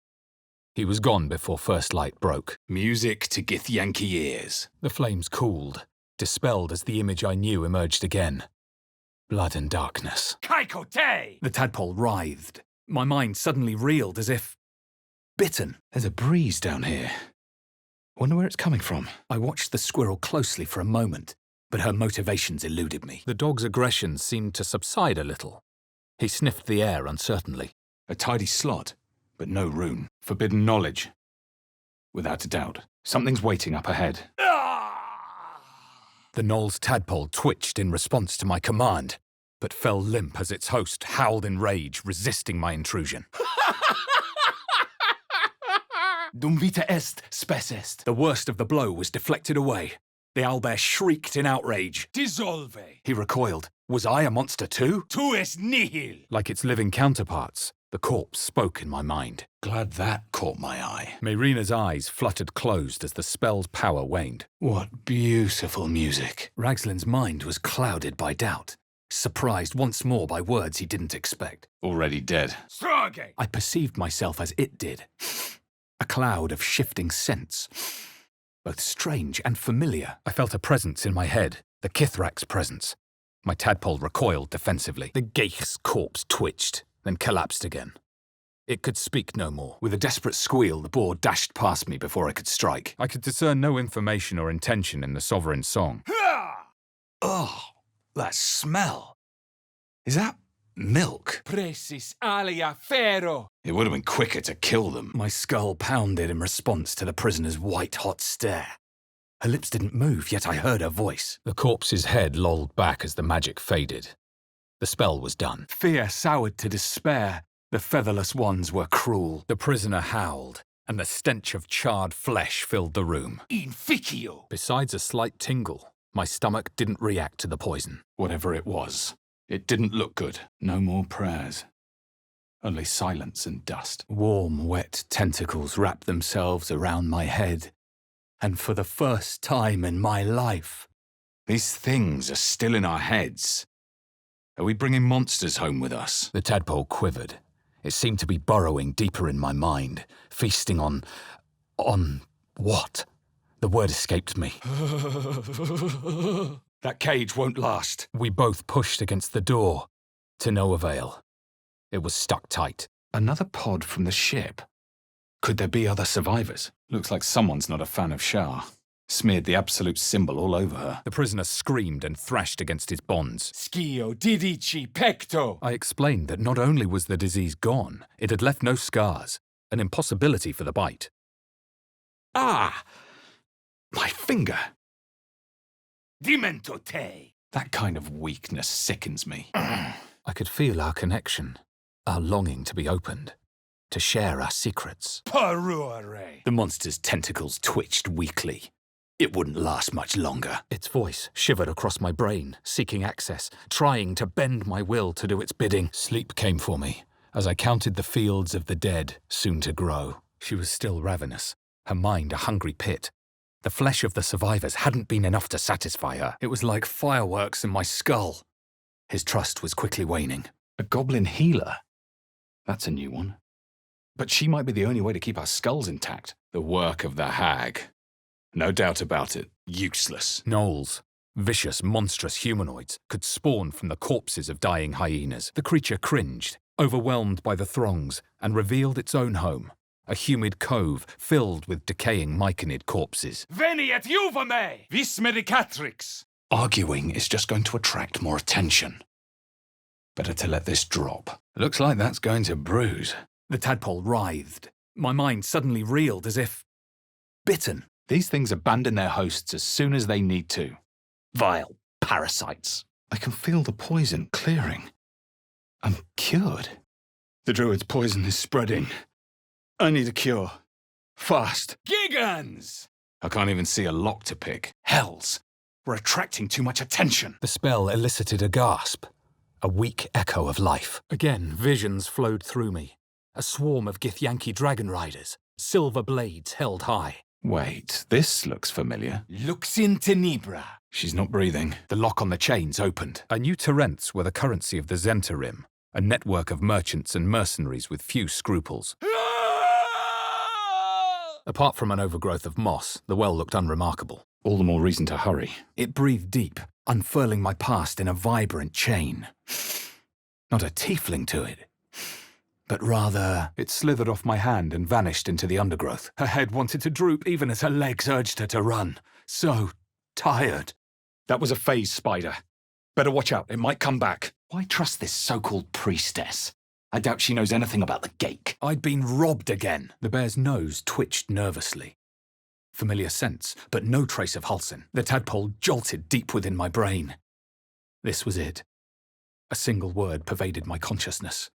He was gone before first light broke. Music to Githyanki ears. The flames cooled, dispelled as the image I knew emerged again. Blood and darkness. Kaikote! The tadpole writhed. My mind suddenly reeled as if bitten. There's a breeze down here. Wonder where it's coming from. I watched the squirrel closely for a moment, but her motivations eluded me. The dog's aggression seemed to subside a little. He sniffed the air uncertainly. A tidy slot, but no rune. Forbidden knowledge. Without a doubt. Something's waiting up ahead. The knoll's tadpole twitched in response to my command, but fell limp as its host howled in rage, resisting my intrusion. Dum vita est, spes est. The worst of the blow was deflected away. The owlbear shrieked in outrage. Dissolve. He recoiled. Was I a monster too? Tu es nihil. Like its living counterparts, the corpse spoke in my mind. Glad that caught my eye. Mayrina's eyes fluttered closed as the spell's power waned. What beautiful music. Ragslin's mind was clouded by doubt, surprised once more by words he didn't expect. Already dead. Strage. I perceived myself as it did. A cloud of shifting scents. Both strange and familiar. I felt a presence in my head, the Kithrak's presence. My tadpole recoiled defensively. The Geich's corpse twitched, then collapsed again. It could speak no more. With a desperate squeal, the boar dashed past me before I could strike. I could discern no information or intention in the sovereign's song. Oh, that smell. Is that milk? Precis alia ferro. It would have been quicker to kill them. My skull pounded in response to the prisoner's white-hot stare. Her lips didn't move, yet I heard her voice. The corpse's head lolled back as the magic faded. The spell was done. Fear soured to despair. The featherless ones were cruel. The prisoner howled, and the stench of charred flesh filled the room. Inficio. Besides a slight tingle, my stomach didn't react to the poison. Whatever it was, it didn't look good. No more prayers. Only silence and dust. Warm, wet tentacles wrapped themselves around my head. And for the first time in my life... These things are still in our heads. Are we bringing monsters home with us? The tadpole quivered. It seemed to be burrowing deeper in my mind, feasting on what? The word escaped me. That cage won't last. We both pushed against the door, to no avail. It was stuck tight. Another pod from the ship. Could there be other survivors? Looks like someone's not a fan of Shah. Smeared the absolute symbol all over her. The prisoner screamed and thrashed against his bonds. Schio didici pecto. I explained that not only was the disease gone, it had left no scars, an impossibility for the bite. Ah! My finger! Dimento te. That kind of weakness sickens me. I could feel our connection, our longing to be opened, to share our secrets. Parure. The monster's tentacles twitched weakly. It wouldn't last much longer. Its voice shivered across my brain, seeking access, trying to bend my will to do its bidding. Sleep came for me, as I counted the fields of the dead soon to grow. She was still ravenous, her mind a hungry pit. The flesh of the survivors hadn't been enough to satisfy her. It was like fireworks in my skull. His trust was quickly waning. A goblin healer? That's a new one. But she might be the only way to keep our skulls intact. The work of the hag. No doubt about it. Useless. Gnolls, vicious, monstrous humanoids, could spawn from the corpses of dying hyenas. The creature cringed, overwhelmed by the throngs, and revealed its own home. A humid cove filled with decaying myconid corpses. Veni et iuva me. Vis medicatrix. Arguing is just going to attract more attention. Better to let this drop. Looks like that's going to bruise. The tadpole writhed. My mind suddenly reeled as if bitten. These things abandon their hosts as soon as they need to. Vile parasites. I can feel the poison clearing. I'm cured. The druid's poison is spreading. I need a cure. Fast. Gigans. I can't even see a lock to pick. Hells. We're attracting too much attention. The spell elicited a gasp, a weak echo of life. Again, visions flowed through me. A swarm of Githyanki dragon riders, silver blades held high. Wait, this looks familiar. Lux in tenebra. She's not breathing. The lock on the chains opened. I knew Terents were the currency of the Zentarim, a network of merchants and mercenaries with few scruples. Apart from an overgrowth of moss, the well looked unremarkable. All the more reason to hurry. It breathed deep, unfurling my past in a vibrant chain. Not a tiefling to it, but rather... It slithered off my hand and vanished into the undergrowth. Her head wanted to droop even as her legs urged her to run. So tired. That was a phase spider. Better watch out, it might come back. Why trust this so-called priestess? I doubt she knows anything about the gate. I'd been robbed again. The bear's nose twitched nervously. Familiar scents, but no trace of Halsin. The tadpole jolted deep within my brain. This was it. A single word pervaded my consciousness.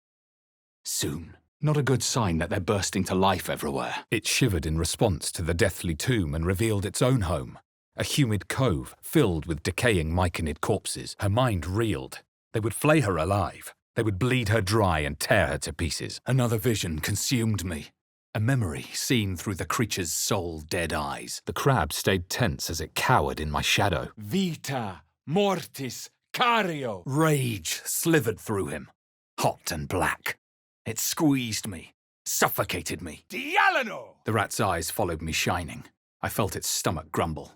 Soon. Not a good sign that they're bursting to life everywhere. It shivered in response to the deathly tomb and revealed its own home. A humid cove filled with decaying myconid corpses. Her mind reeled. They would flay her alive. They would bleed her dry and tear her to pieces. Another vision consumed me. A memory seen through the creature's soul-dead eyes. The crab stayed tense as it cowered in my shadow. Vita mortis cario. Rage slithered through him, hot and black. It squeezed me, suffocated me. Dialano. The rat's eyes followed me shining. I felt its stomach grumble.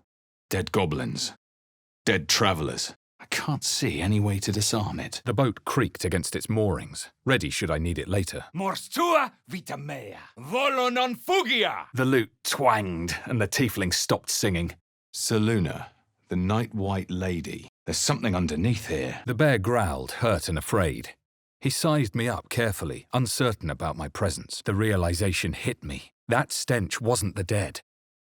Dead goblins. Dead travelers. I can't see any way to disarm it. The boat creaked against its moorings, ready should I need it later. Mors tua vita mea. Volo non fugia. The lute twanged, and the tiefling stopped singing. Seluna, the Night White Lady. There's something underneath here. The bear growled, hurt and afraid. He sized me up carefully, uncertain about my presence. The realization hit me. That stench wasn't the dead.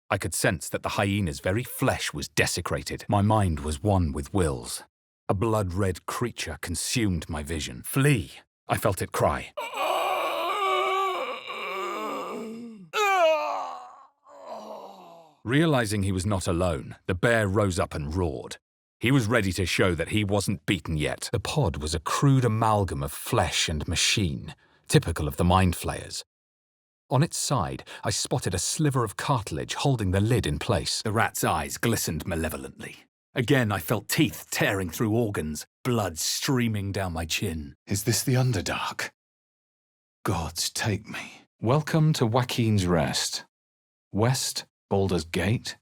I could sense that the hyena's very flesh was desecrated. My mind was one with Will's. A blood-red creature consumed my vision. Flee! I felt it cry. Realizing he was not alone, the bear rose up and roared. He was ready to show that he wasn't beaten yet. The pod was a crude amalgam of flesh and machine, typical of the mind flayers. On its side, I spotted a sliver of cartilage holding the lid in place. The rat's eyes glistened malevolently. Again, I felt teeth tearing through organs, blood streaming down my chin. Is this the Underdark? Gods take me. Welcome to Joaquin's Rest. West, Baldur's Gate.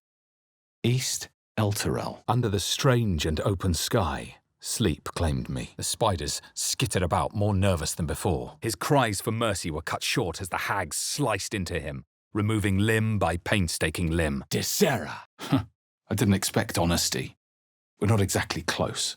East, Elturel. Under the strange and open sky, sleep claimed me. The spiders skittered about, more nervous than before. His cries for mercy were cut short as the hag sliced into him. removing limb by painstaking limb. Desera. I didn't expect honesty. We're not exactly close.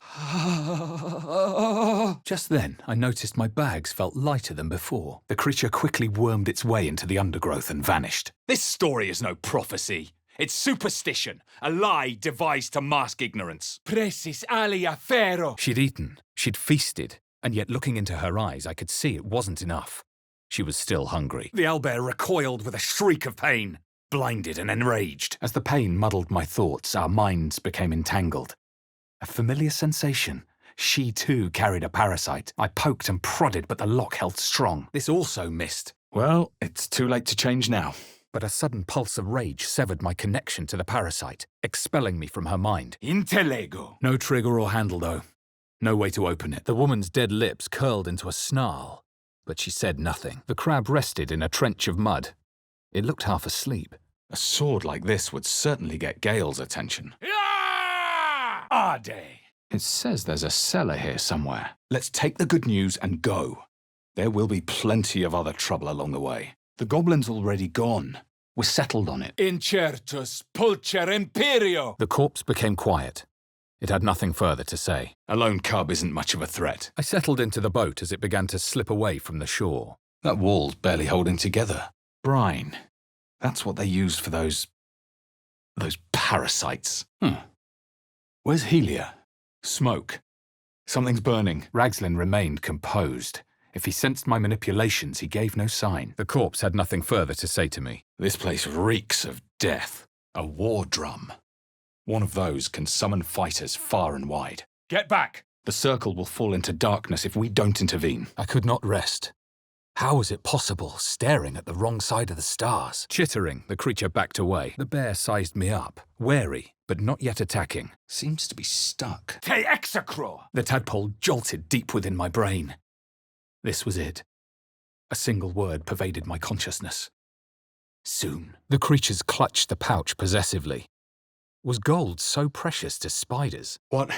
Just then, I noticed my bags felt lighter than before. The creature quickly wormed its way into the undergrowth and vanished. This story is no prophecy. It's superstition, a lie devised to mask ignorance. Precis alia ferro. She'd eaten, she'd feasted, and yet looking into her eyes, I could see it wasn't enough. She was still hungry. The owlbear recoiled with a shriek of pain, blinded and enraged. As the pain muddled my thoughts, our minds became entangled. A familiar sensation. She too carried a parasite. I poked and prodded, but the lock held strong. This also missed. Well, it's too late to change now. But a sudden pulse of rage severed my connection to the parasite, expelling me from her mind. Intellego. No trigger or handle, though. No way to open it. The woman's dead lips curled into a snarl, but she said nothing. The crab rested in a trench of mud. It looked half asleep. A sword like this would certainly get Gale's attention. Ade. It says there's a cellar here somewhere. Let's take the good news and go. There will be plenty of other trouble along the way. The goblin's already gone. We're settled on it. Incertus pulcher imperio. The corpse became quiet. It had nothing further to say. A lone cub isn't much of a threat. I settled into the boat as it began to slip away from the shore. That wall's barely holding together. Brine. That's what they used for those parasites. Where's Helia? Smoke. Something's burning. Ragslin remained composed. If he sensed my manipulations, he gave no sign. The corpse had nothing further to say to me. This place reeks of death. A war drum. One of those can summon fighters far and wide. Get back. The circle will fall into darkness if we don't intervene. I could not rest. How was it possible, staring at the wrong side of the stars? Chittering, the creature backed away. The bear sized me up, wary, but not yet attacking. Seems to be stuck. Te execro. The tadpole jolted deep within my brain. This was it. A single word pervaded my consciousness. Soon. The creatures clutched the pouch possessively. Was gold so precious to spiders? What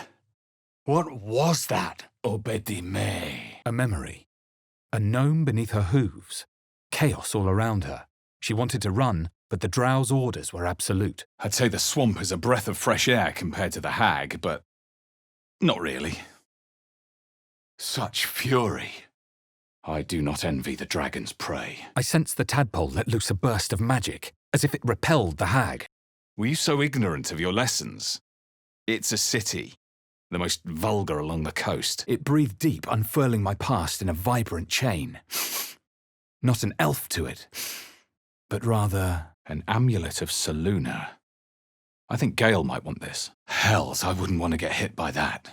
was that? Obedime. A memory. A gnome beneath her hooves. Chaos all around her. She wanted to run, but the drow's orders were absolute. I'd say the swamp is a breath of fresh air compared to the hag, but not really. Such fury. I do not envy the dragon's prey. I sensed the tadpole let loose a burst of magic, as if it repelled the hag. Were you so ignorant of your lessons? It's a city, the most vulgar along the coast. It breathed deep, unfurling my past in a vibrant chain. Not an elf to it, but rather an amulet of Saluna. I think Gale might want this. Hells, I wouldn't want to get hit by that.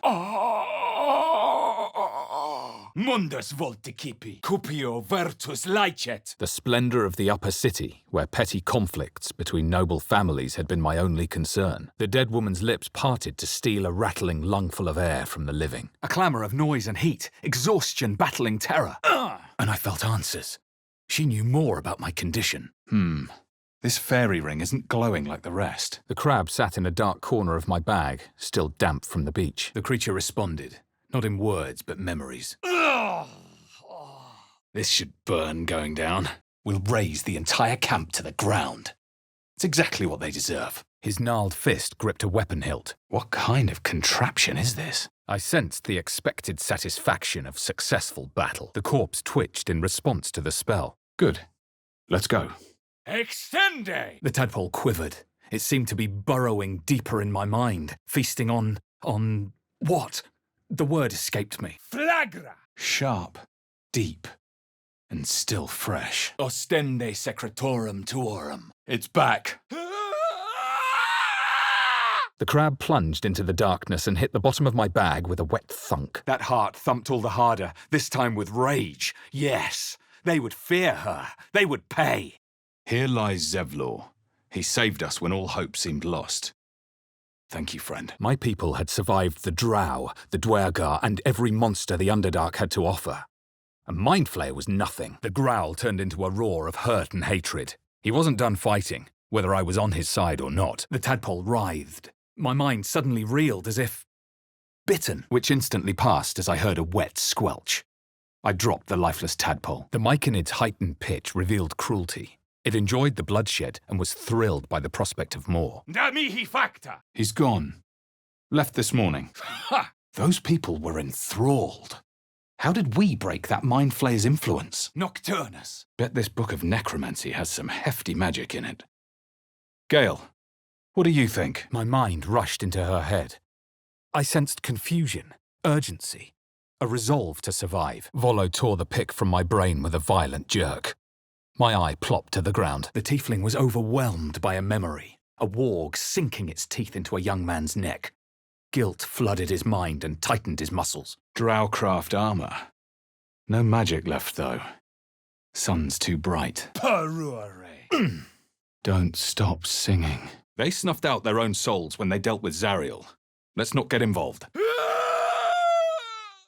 Mundus volticipi, cupio virtus licet. the splendor of the upper city, where petty conflicts between noble families had been my only concern. The dead woman's lips parted to steal a rattling lungful of air from the living. A clamor of noise and heat, exhaustion battling terror. And I felt answers. She knew more about my condition. This fairy ring isn't glowing like the rest. The crab sat in a dark corner of my bag, still damp from the beach. The creature responded, not in words but memories. This should burn going down. We'll raze the entire camp to the ground. It's exactly what they deserve. His gnarled fist gripped a weapon hilt. What kind of contraption is this? I sensed the expected satisfaction of successful battle. The corpse twitched in response to the spell. Good. Let's go. Extende! The tadpole quivered. It seemed to be burrowing deeper in my mind, feasting on what? The word escaped me. Flagra! Sharp, deep, and still fresh. Ostende secretorum tuorum. It's back. The crab plunged into the darkness and hit the bottom of my bag with a wet thunk. That heart thumped all the harder, this time with rage. Yes, they would fear her. They would pay. Here lies Zevlor. He saved us when all hope seemed lost. Thank you, friend. My people had survived the drow, the dwergar, and every monster the Underdark had to offer. A mind flayer was nothing. The growl turned into a roar of hurt and hatred. He wasn't done fighting, whether I was on his side or not. The tadpole writhed. My mind suddenly reeled as if bitten, which instantly passed as I heard a wet squelch. I dropped the lifeless tadpole. The myconid's heightened pitch revealed cruelty. It enjoyed the bloodshed and was thrilled by the prospect of more. Da mihi facta! He's gone. Left this morning. Ha! Those people were enthralled. How did we break that mind flayer's influence? Nocturnus! Bet this book of necromancy has some hefty magic in it. Gale, what do you think? My mind rushed into her head. I sensed confusion, urgency, a resolve to survive. Volo tore the pick from my brain with a violent jerk. My eye plopped to the ground. The tiefling was overwhelmed by a memory, a warg sinking its teeth into a young man's neck. Guilt flooded his mind and tightened his muscles. Drowcraft armor. No magic left, though. Sun's too bright. Parure! Don't stop singing. They snuffed out their own souls when they dealt with Zariel. Let's not get involved.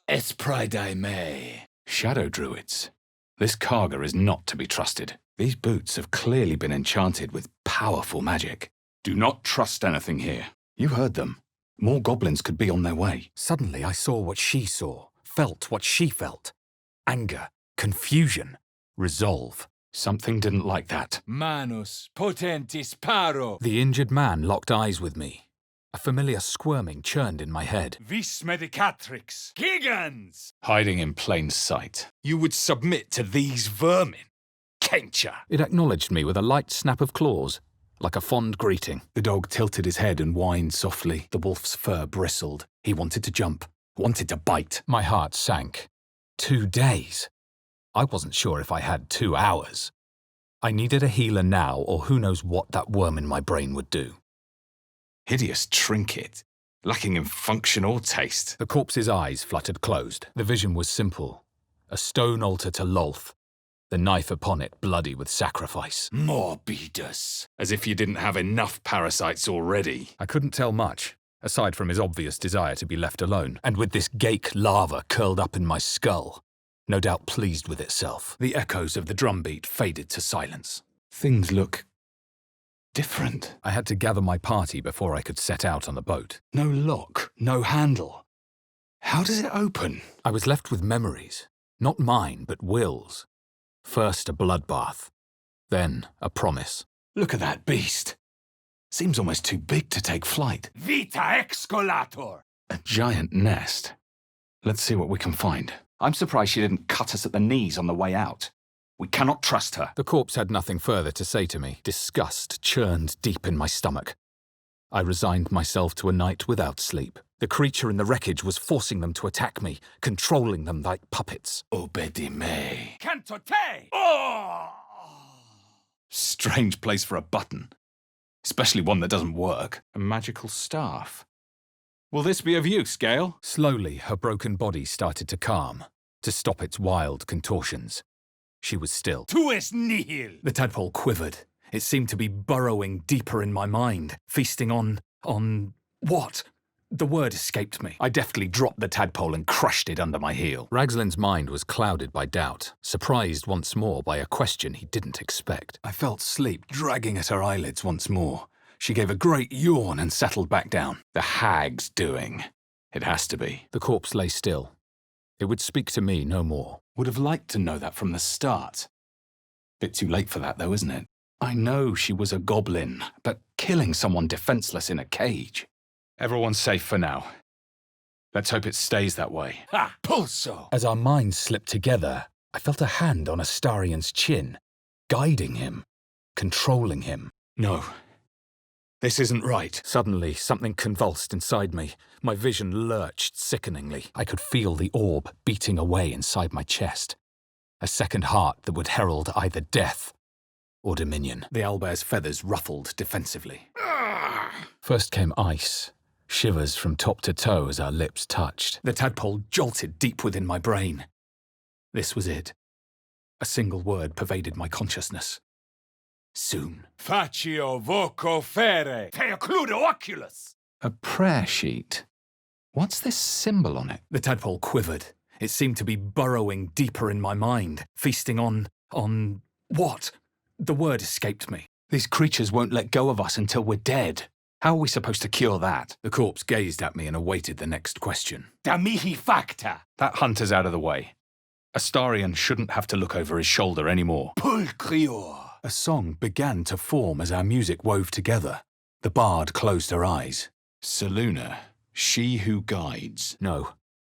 Espridae me. Shadow druids. This Karga is not to be trusted. These boots have clearly been enchanted with powerful magic. Do not trust anything here. You heard them. More goblins could be on their way. Suddenly I saw what she saw, felt what she felt. Anger, confusion, resolve. Something didn't like that. Manus potentis paro! The injured man locked eyes with me. A familiar squirming churned in my head. Vis medicatrix! Gigans! Hiding in plain sight. You would submit to these vermin? Kencha! It acknowledged me with a light snap of claws, like a fond greeting. The dog tilted his head and whined softly. The wolf's fur bristled. He wanted to jump, wanted to bite. My heart sank. 2 days. I wasn't sure if I had 2 hours. I needed a healer now, or who knows what that worm in my brain would do. Hideous trinket, lacking in function or taste. The corpse's eyes fluttered closed. The vision was simple. A stone altar to Lolth, the knife upon it bloody with sacrifice. Morbidus! As if you didn't have enough parasites already. I couldn't tell much, aside from his obvious desire to be left alone, and with this gake lava curled up in my skull, no doubt pleased with itself. The echoes of the drumbeat faded to silence. Things look different. I had to gather my party before I could set out on the boat. No lock, no handle. How does it open? I was left with memories, not mine, but Will's. First a bloodbath, then a promise. Look at that beast. Seems almost too big to take flight. Vita excolator! A giant nest. Let's see what we can find. I'm surprised she didn't cut us at the knees on the way out. We cannot trust her. The corpse had nothing further to say to me. Disgust churned deep in my stomach. I resigned myself to a night without sleep. The creature in the wreckage was forcing them to attack me, controlling them like puppets. Obedime. Canto te! Oh! Strange place for a button. Especially one that doesn't work. A magical staff. Will this be of use, Gale? Slowly, her broken body started to calm, to stop its wild contortions. She was still. Tuus nihil! The tadpole quivered. It seemed to be burrowing deeper in my mind, feasting on what? The word escaped me. I deftly dropped the tadpole and crushed it under my heel. Ragslin's mind was clouded by doubt, surprised once more by a question he didn't expect. I felt sleep dragging at her eyelids once more. She gave a great yawn and settled back down. The hag's doing. It has to be. The corpse lay still. It would speak to me no more. Would have liked to know that from the start. Bit too late for that, though, isn't it? I know she was a goblin, but killing someone defenseless in a cage. Everyone's safe for now. Let's hope it stays that way. Ha! Pulso! As our minds slipped together, I felt a hand on Astarian's chin, guiding him, controlling him. No. This isn't right. Suddenly, something convulsed inside me. My vision lurched sickeningly. I could feel the orb beating away inside my chest. A second heart that would herald either death or dominion. The owlbear's feathers ruffled defensively. First came ice, shivers from top to toe as our lips touched. The tadpole jolted deep within my brain. This was it. A single word pervaded my consciousness. Soon. Facio voco fere! Te occludo oculus! A prayer sheet. What's this symbol on it? The tadpole quivered. It seemed to be burrowing deeper in my mind, feasting on what? The word escaped me. These creatures won't let go of us until we're dead. How are we supposed to cure that? The corpse gazed at me and awaited the next question. Da mihi facta! That hunter's out of the way. Astarian shouldn't have to look over his shoulder anymore. Pulcrior! A song began to form as our music wove together. The bard closed her eyes. Selûne, she who guides. No,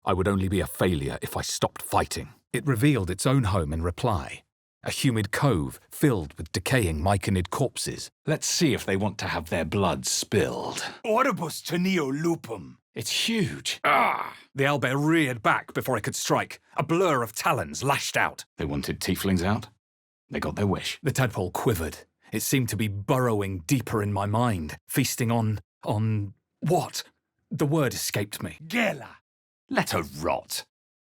I would only be a failure if I stopped fighting. It revealed its own home in reply. A humid cove filled with decaying myconid corpses. Let's see if they want to have their blood spilled. Orbus teneo lupum. It's huge. Ah! The owlbear reared back before I could strike. A blur of talons lashed out. They wanted tieflings out. They got their wish. The tadpole quivered. It seemed to be burrowing deeper in my mind, feasting on what? The word escaped me. Gela. Let her rot.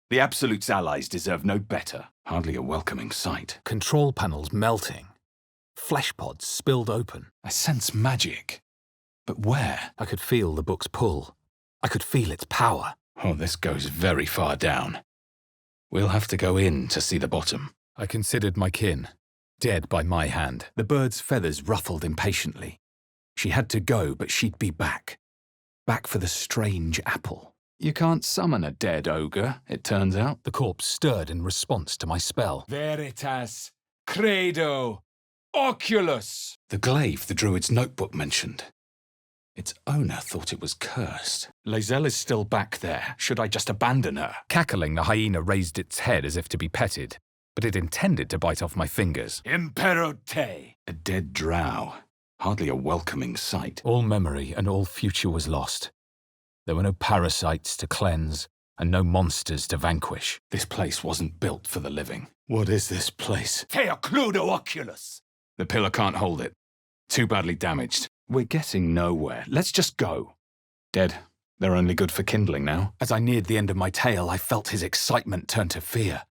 The Absolute's allies deserve no better. Hardly a welcoming sight. Control panels melting. Flesh pods spilled open. I sense magic. But where? I could feel the book's pull. I could feel its power. Oh, this goes very far down. We'll have to go in to see the bottom. I considered my kin, dead by my hand. The bird's feathers ruffled impatiently. She had to go, but she'd be back. Back for the strange apple. You can't summon a dead ogre, it turns out. The corpse stirred in response to my spell. Veritas. Credo. Oculus. The glaive the druid's notebook mentioned. Its owner thought it was cursed. Lae'zel is still back there. Should I just abandon her? Cackling, the hyena raised its head as if to be petted, but it intended to bite off my fingers. Impero te. A dead drow. Hardly a welcoming sight. All memory and all future was lost. There were no parasites to cleanse and no monsters to vanquish. This place wasn't built for the living. What is this place? Teocludo oculus. The pillar can't hold it. Too badly damaged. We're getting nowhere. Let's just go. Dead. They're only good for kindling now. As I neared the end of my tale, I felt his excitement turn to fear.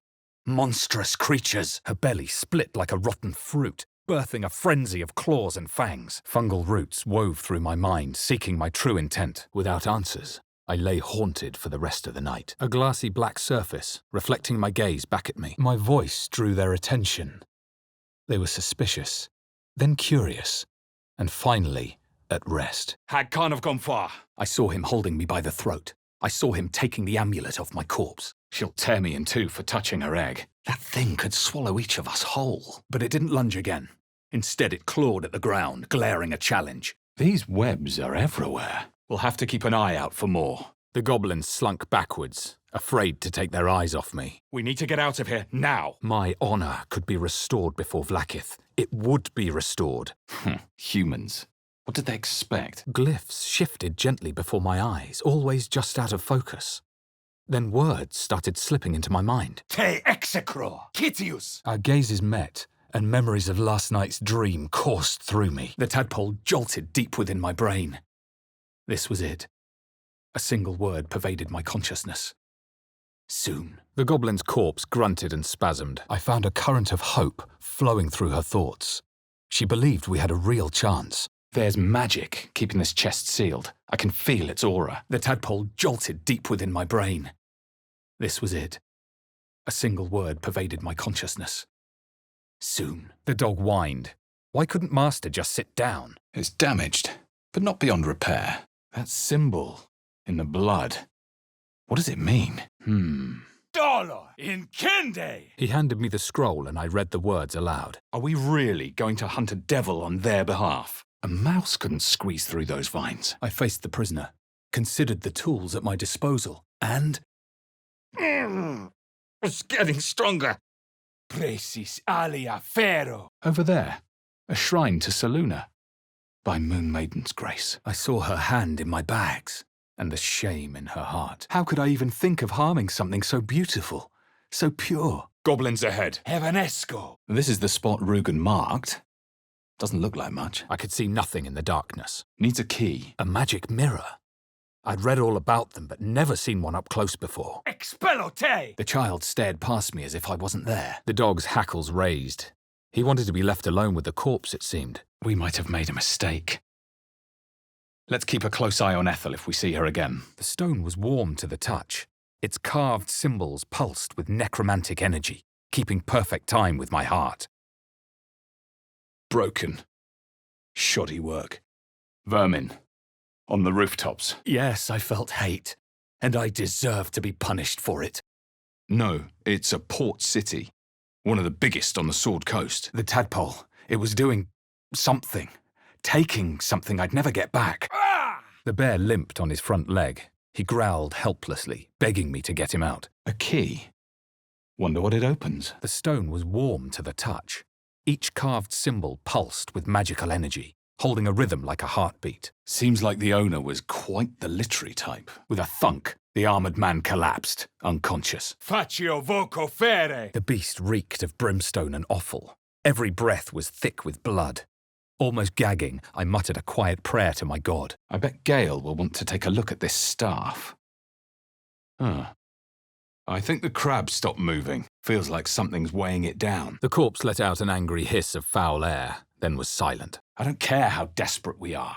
Monstrous creatures. Her belly split like a rotten fruit, birthing a frenzy of claws and fangs. Fungal roots wove through my mind, seeking my true intent. Without answers, I lay haunted for the rest of the night. A glassy black surface, reflecting my gaze back at me. My voice drew their attention. They were suspicious, then curious, and finally, at rest. Had can't have gone far. I saw him holding me by the throat. I saw him taking the amulet off my corpse. She'll tear me in two for touching her egg. That thing could swallow each of us whole. But it didn't lunge again. Instead, it clawed at the ground, glaring a challenge. These webs are everywhere. We'll have to keep an eye out for more. The goblins slunk backwards, afraid to take their eyes off me. We need to get out of here, now. My honor could be restored before Vlaakith. It would be restored. Humans. What did they expect? Glyphs shifted gently before my eyes, always just out of focus. Then words started slipping into my mind. Te execro. Kitius. Our gazes met, and memories of last night's dream coursed through me. The tadpole jolted deep within my brain. This was it. A single word pervaded my consciousness. Soon. The goblin's corpse grunted and spasmed. I found a current of hope flowing through her thoughts. She believed we had a real chance. There's magic keeping this chest sealed. I can feel its aura. The tadpole jolted deep within my brain. This was it. A single word pervaded my consciousness. Soon. The dog whined. Why couldn't Master just sit down? It's damaged, but not beyond repair. That symbol in the blood. What does it mean? Dollar in Kende. He handed me the scroll and I read the words aloud. Are we really going to hunt a devil on their behalf? A mouse couldn't squeeze through those vines. I faced the prisoner, considered the tools at my disposal, and... It's getting stronger. Precis alia ferro. Over there, a shrine to Selûne. By Moon Maiden's grace. I saw her hand in my bags, and the shame in her heart. How could I even think of harming something so beautiful, so pure? Goblins ahead. Heavenesco. This is the spot Rugen marked. Doesn't look like much. I could see nothing in the darkness. Needs a key. A magic mirror. I'd read all about them, but never seen one up close before. Expello te. The child stared past me as if I wasn't there. The dog's hackles raised. He wanted to be left alone with the corpse, it seemed. We might have made a mistake. Let's keep a close eye on Ethel if we see her again. The stone was warm to the touch. Its carved symbols pulsed with necromantic energy, keeping perfect time with my heart. Broken. Shoddy work. Vermin. On the rooftops. Yes, I felt hate, and I deserved to be punished for it. No, it's a port city. One of the biggest on the Sword Coast. The tadpole. It was doing something. Taking something I'd never get back. The bear limped on his front leg. He growled helplessly, begging me to get him out. A key. Wonder what it opens. The stone was warm to the touch. Each carved symbol pulsed with magical energy, holding a rhythm like a heartbeat. Seems like the owner was quite the literary type. With a thunk, the armoured man collapsed, unconscious. Faccio voco fere! The beast reeked of brimstone and offal. Every breath was thick with blood. Almost gagging, I muttered a quiet prayer to my god. I bet Gale will want to take a look at this staff. I think the crab stopped moving. Feels like something's weighing it down. The corpse let out an angry hiss of foul air, then was silent. I don't care how desperate we are.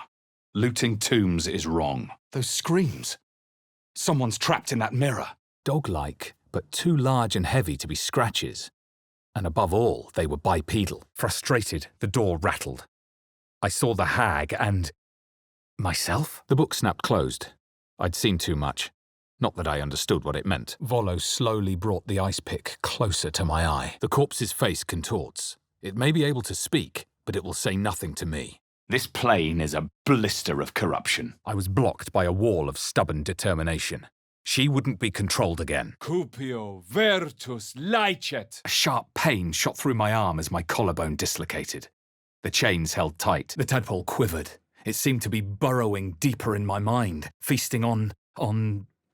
Looting tombs is wrong. Those screams. Someone's trapped in that mirror. Dog-like, but too large and heavy to be scratches. And above all, they were bipedal. Frustrated, the door rattled. I saw the hag and... myself? The book snapped closed. I'd seen too much. Not that I understood what it meant. Volo slowly brought the ice pick closer to my eye. The corpse's face contorts. It may be able to speak, but it will say nothing to me. This plane is a blister of corruption. I was blocked by a wall of stubborn determination. She wouldn't be controlled again. Cupio vertus licet! A sharp pain shot through my arm as my collarbone dislocated. The chains held tight. The tadpole quivered. It seemed to be burrowing deeper in my mind, feasting on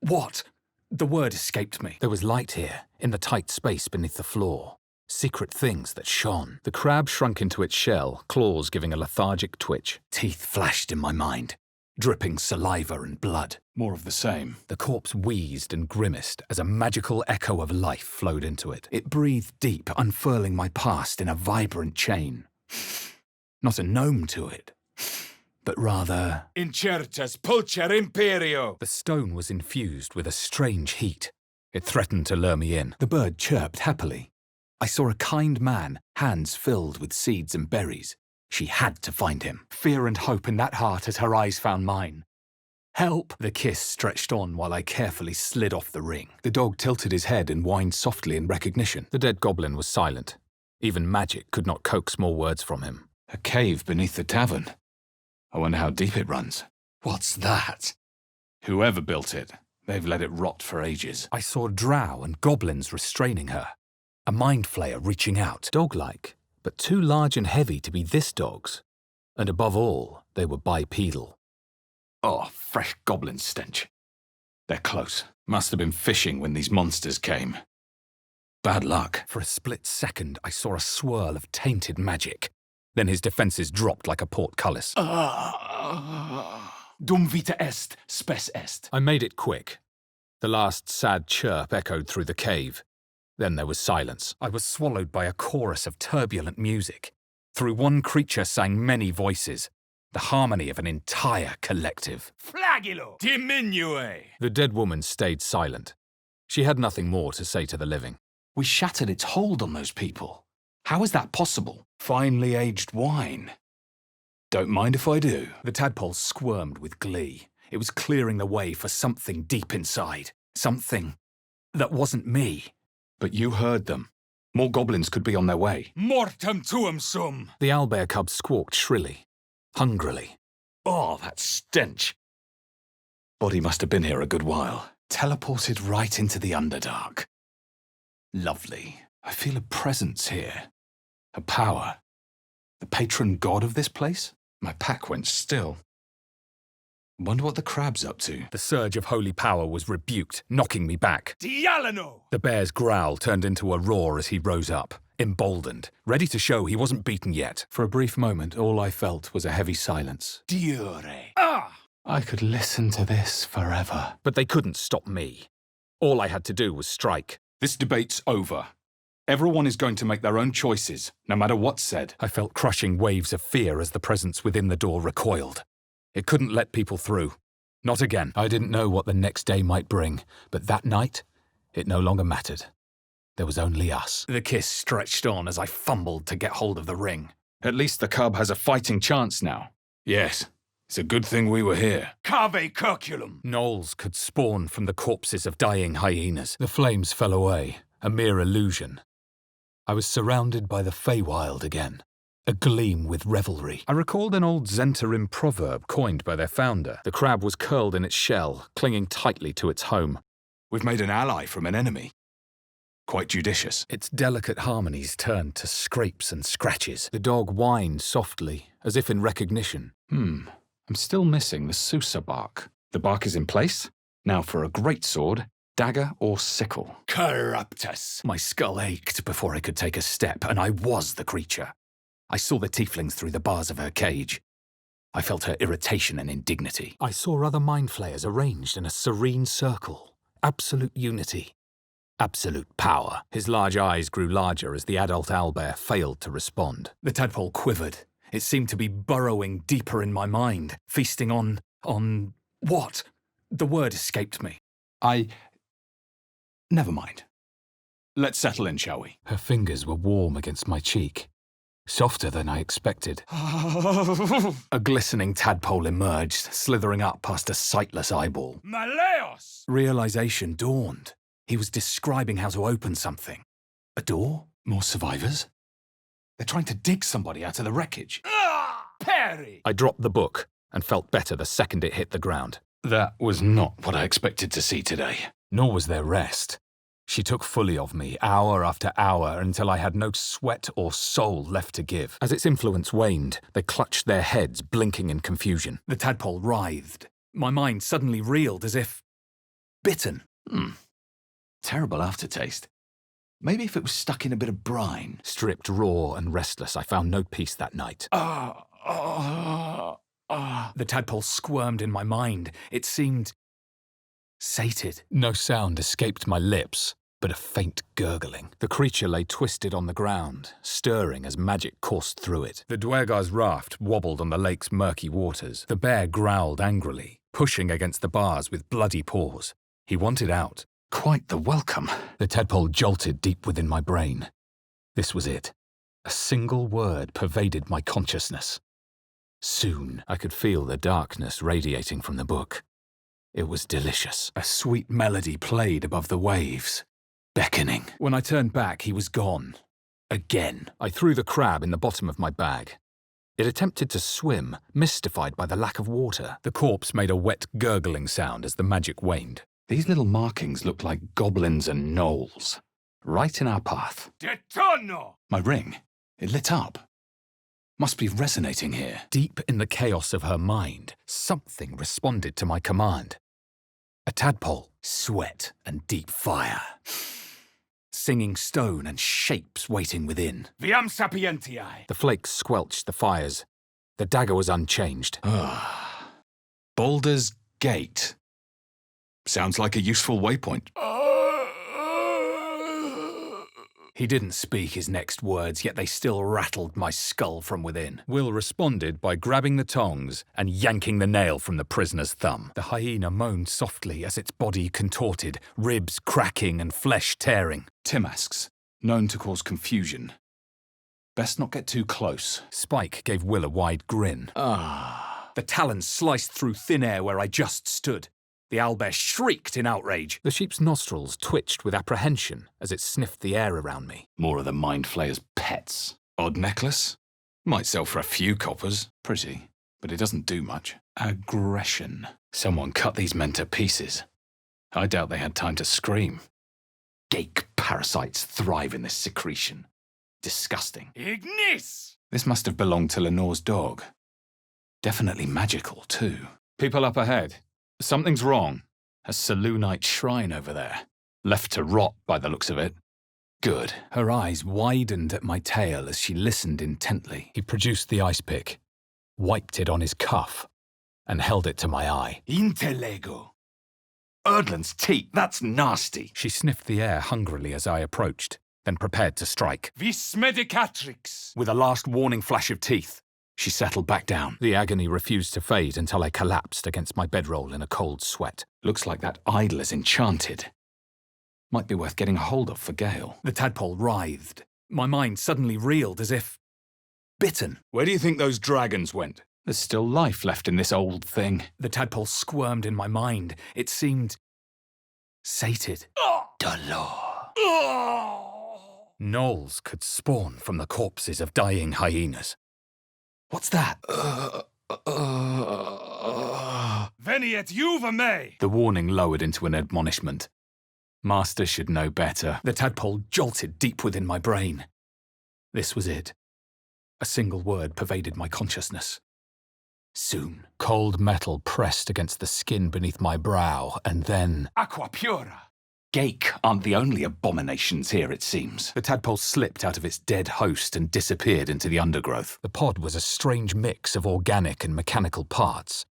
what? The word escaped me. There was light here, in the tight space beneath the floor. Secret things that shone. The crab shrunk into its shell, claws giving a lethargic twitch. Teeth flashed in my mind, dripping saliva and blood. More of the same. The corpse wheezed and grimaced as a magical echo of life flowed into it. It breathed deep, unfurling my past in a vibrant chain. Not a gnome to it, but rather... Incertas pulcher imperio! The stone was infused with a strange heat. It threatened to lure me in. The bird chirped happily. I saw a kind man, hands filled with seeds and berries. She had to find him. Fear and hope in that heart as her eyes found mine. Help! The kiss stretched on while I carefully slid off the ring. The dog tilted his head and whined softly in recognition. The dead goblin was silent. Even magic could not coax more words from him. A cave beneath the tavern. I wonder how deep it runs. What's that? Whoever built it, they've let it rot for ages. I saw drow and goblins restraining her. A mind flayer reaching out, dog-like, but too large and heavy to be this dog's. And above all, they were bipedal. Oh, fresh goblin stench. They're close. Must have been fishing when these monsters came. Bad luck. For a split second, I saw a swirl of tainted magic. Then his defenses dropped like a portcullis. Dum vita est, spes est. I made it quick. The last sad chirp echoed through the cave. Then there was silence. I was swallowed by a chorus of turbulent music. Through one creature sang many voices, the harmony of an entire collective. Flagilo! Diminue! The dead woman stayed silent. She had nothing more to say to the living. We shattered its hold on those people. How is that possible? Finely aged wine. Don't mind if I do. The tadpole squirmed with glee. It was clearing the way for something deep inside. Something that wasn't me. But you heard them. More goblins could be on their way. Mortem tuum sum! The owlbear cub squawked shrilly, hungrily. Oh, that stench. Body must have been here a good while. Teleported right into the Underdark. Lovely. I feel a presence here. A power. The patron god of this place? My pack went still. Wonder what the crab's up to. The surge of holy power was rebuked, knocking me back. Dialano! The bear's growl turned into a roar as he rose up, emboldened, ready to show he wasn't beaten yet. For a brief moment, all I felt was a heavy silence. Diure! Ah! I could listen to this forever. But they couldn't stop me. All I had to do was strike. This debate's over. Everyone is going to make their own choices, no matter what's said. I felt crushing waves of fear as the presence within the door recoiled. It couldn't let people through. Not again. I didn't know what the next day might bring, but that night, it no longer mattered. There was only us. The kiss stretched on as I fumbled to get hold of the ring. At least the cub has a fighting chance now. Yes, it's a good thing we were here. Cave curculum! Gnolls could spawn from the corpses of dying hyenas. The flames fell away, a mere illusion. I was surrounded by the Feywild again. agleam with revelry. I recalled an old Zentarim proverb coined by their founder. The crab was curled in its shell, clinging tightly to its home. We've made an ally from an enemy. Quite judicious. Its delicate harmonies turned to scrapes and scratches. The dog whined softly, as if in recognition. I'm still missing the Susa bark. The bark is in place. Now for a great sword, dagger or sickle. Corruptus! My skull ached before I could take a step, and I was the creature. I saw the tieflings through the bars of her cage. I felt her irritation and indignity. I saw other mind flayers arranged in a serene circle. Absolute unity. Absolute power. His large eyes grew larger as the adult owlbear failed to respond. The tadpole quivered. It seemed to be burrowing deeper in my mind, feasting on what? The word escaped me. Never mind. Let's settle in, shall we? Her fingers were warm against my cheek. Softer than I expected. A glistening tadpole emerged, slithering up past a sightless eyeball. Maleos! Realization dawned. He was describing how to open something. A door? More survivors? They're trying to dig somebody out of the wreckage. Perry! I dropped the book and felt better the second it hit the ground. That was not what I expected to see today. Nor was there rest. She took fully of me, hour after hour, until I had no sweat or soul left to give. As its influence waned, they clutched their heads, blinking in confusion. The tadpole writhed. My mind suddenly reeled as if bitten. Terrible aftertaste. Maybe if it was stuck in a bit of brine. Stripped raw and restless, I found no peace that night. The tadpole squirmed in my mind. It seemed sated. No sound escaped my lips, but a faint gurgling. The creature lay twisted on the ground, stirring as magic coursed through it. The Dwergar's raft wobbled on the lake's murky waters. The bear growled angrily, pushing against the bars with bloody paws. He wanted out. Quite the welcome. The tadpole jolted deep within my brain. This was it. A single word pervaded my consciousness. Soon I could feel the darkness radiating from the book. It was delicious. A sweet melody played above the waves, beckoning. When I turned back, he was gone. Again. I threw the crab in the bottom of my bag. It attempted to swim, mystified by the lack of water. The corpse made a wet, gurgling sound as the magic waned. These little markings looked like goblins and gnolls. Right in our path. Detono! My ring. It lit up. Must be resonating here. Deep in the chaos of her mind, something responded to my command. A tadpole, sweat and deep fire. Singing stone and shapes waiting within. Viam sapientiae! The flakes squelched the fires. The dagger was unchanged. Baldur's Gate. Sounds like a useful waypoint. He didn't speak his next words, yet they still rattled my skull from within. Will responded by grabbing the tongs and yanking the nail from the prisoner's thumb. The hyena moaned softly as its body contorted, ribs cracking and flesh tearing. Timasks, known to cause confusion. Best not get too close. Spike gave Will a wide grin. The talons sliced through thin air where I just stood. The owlbear shrieked in outrage. The sheep's nostrils twitched with apprehension as it sniffed the air around me. More of the mind flayer's pets. Odd necklace? Might sell for a few coppers. Pretty, but it doesn't do much. Aggression. Someone cut these men to pieces. I doubt they had time to scream. Gake parasites thrive in this secretion. Disgusting. Ignis! This must have belonged to Lenore's dog. Definitely magical, too. People up ahead. Something's wrong. A Selûnite shrine over there. Left to rot by the looks of it. Good. Her eyes widened at my tail as she listened intently. He produced the ice pick, wiped it on his cuff, and held it to my eye. Intellego. Erdlin's teeth, that's nasty. She sniffed the air hungrily as I approached, then prepared to strike. Vis medicatrix. With a last warning flash of teeth, she settled back down. The agony refused to fade until I collapsed against my bedroll in a cold sweat. Looks like that idol is enchanted. Might be worth getting a hold of for Gale. The tadpole writhed. My mind suddenly reeled as if bitten. Where do you think those dragons went? There's still life left in this old thing. The tadpole squirmed in my mind. It seemed sated. Dolor. Gnolls could spawn from the corpses of dying hyenas. What's that? Veniet juve me! The warning lowered into an admonishment. Master should know better. The tadpole jolted deep within my brain. This was it. A single word pervaded my consciousness. Soon, cold metal pressed against the skin beneath my brow, and then... Aqua pura! Gake aren't the only abominations here, it seems. The tadpole slipped out of its dead host and disappeared into the undergrowth. The pod was a strange mix of organic and mechanical parts.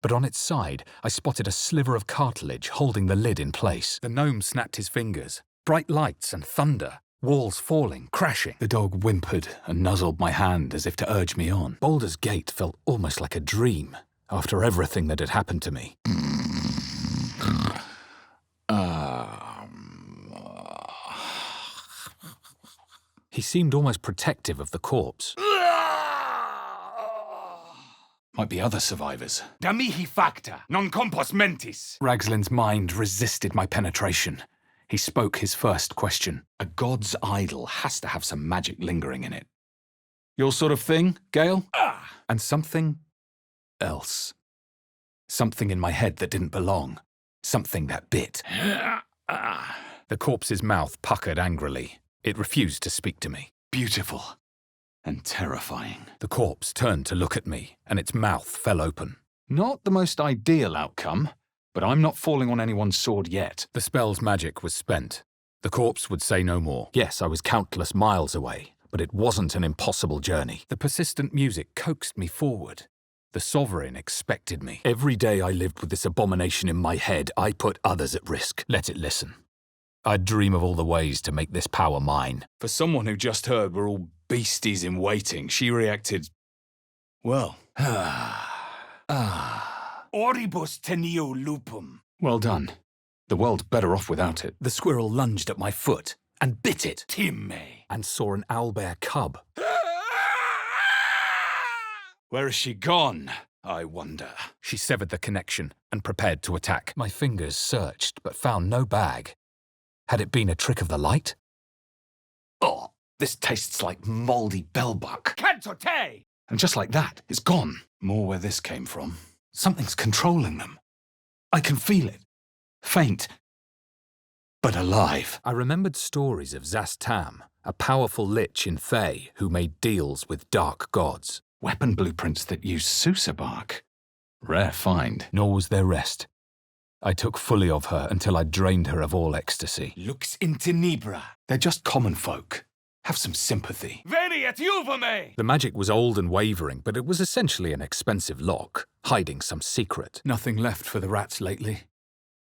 But on its side, I spotted a sliver of cartilage holding the lid in place. The gnome snapped his fingers. Bright lights and thunder. Walls falling, crashing. The dog whimpered and nuzzled my hand as if to urge me on. Baldur's Gate felt almost like a dream after everything that had happened to me. He seemed almost protective of the corpse. Might be other survivors. Da mihi facta, non compos mentis. Ragslin's mind resisted my penetration. He spoke his first question. A god's idol has to have some magic lingering in it. Your sort of thing, Gale? And something else. Something in my head that didn't belong. Something that bit. The corpse's mouth puckered angrily. It refused to speak to me. Beautiful and terrifying. The corpse turned to look at me, and its mouth fell open. Not the most ideal outcome, but I'm not falling on anyone's sword yet. The spell's magic was spent. The corpse would say no more. Yes, I was countless miles away, but it wasn't an impossible journey. The persistent music coaxed me forward. The Sovereign expected me. Every day I lived with this abomination in my head, I put others at risk. Let it listen. I'd dream of all the ways to make this power mine. For someone who just heard we're all beasties in waiting, she reacted, well. Oribus teneo lupum. Well done. The world's better off without it. The squirrel lunged at my foot and bit it. Timme. And saw an owlbear cub. Where has she gone, I wonder? She severed the connection and prepared to attack. My fingers searched but found no bag. Had it been a trick of the light? Oh, this tastes like mouldy bellbuck. Canto te! And just like that, it's gone. More where this came from. Something's controlling them. I can feel it. Faint, but alive. I remembered stories of Zastam, a powerful lich in Thay who made deals with dark gods. Weapon blueprints that use Sousa bark. Rare find. Nor was there rest. I took fully of her until I drained her of all ecstasy. Lux in tenebra. They're just common folk. Have some sympathy. Veniet juve me! The magic was old and wavering, but it was essentially an expensive lock, hiding some secret. Nothing left for the rats lately.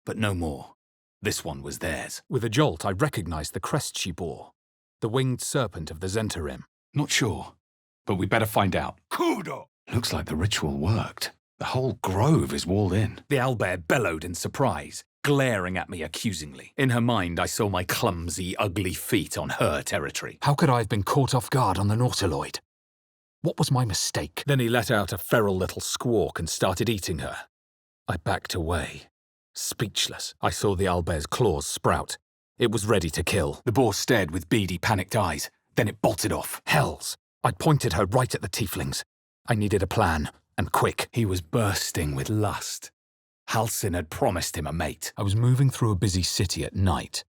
But no more. This one was theirs. With a jolt, I recognized the crest she bore. The winged serpent of the Zentarim. Not sure, but we better find out. Kudo! Looks like the ritual worked. The whole grove is walled in. The owlbear bellowed in surprise, glaring at me accusingly. In her mind, I saw my clumsy, ugly feet on her territory. How could I have been caught off guard on the Nautiloid? What was my mistake? Then he let out a feral little squawk and started eating her. I backed away. Speechless, I saw the owlbear's claws sprout. It was ready to kill. The boar stared with beady, panicked eyes. Then it bolted off. Hells! I pointed her right at the tieflings. I needed a plan. And quick. He was bursting with lust. Halsin had promised him a mate. I was moving through a busy city at night,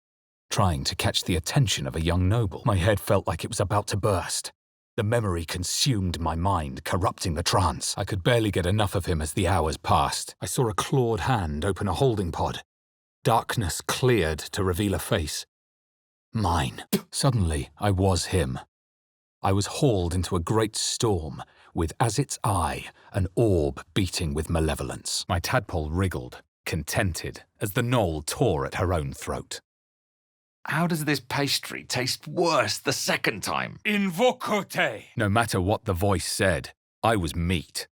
trying to catch the attention of a young noble. My head felt like it was about to burst. The memory consumed my mind, corrupting the trance. I could barely get enough of him as the hours passed. I saw a clawed hand open a holding pod. Darkness cleared to reveal a face. Mine. Suddenly, I was him. I was hauled into a great storm, with as its eye an orb beating with malevolence. My tadpole wriggled, contented, as the gnoll tore at her own throat. How does this pastry taste worse the second time? Invoco te! No matter what the voice said, I was meat.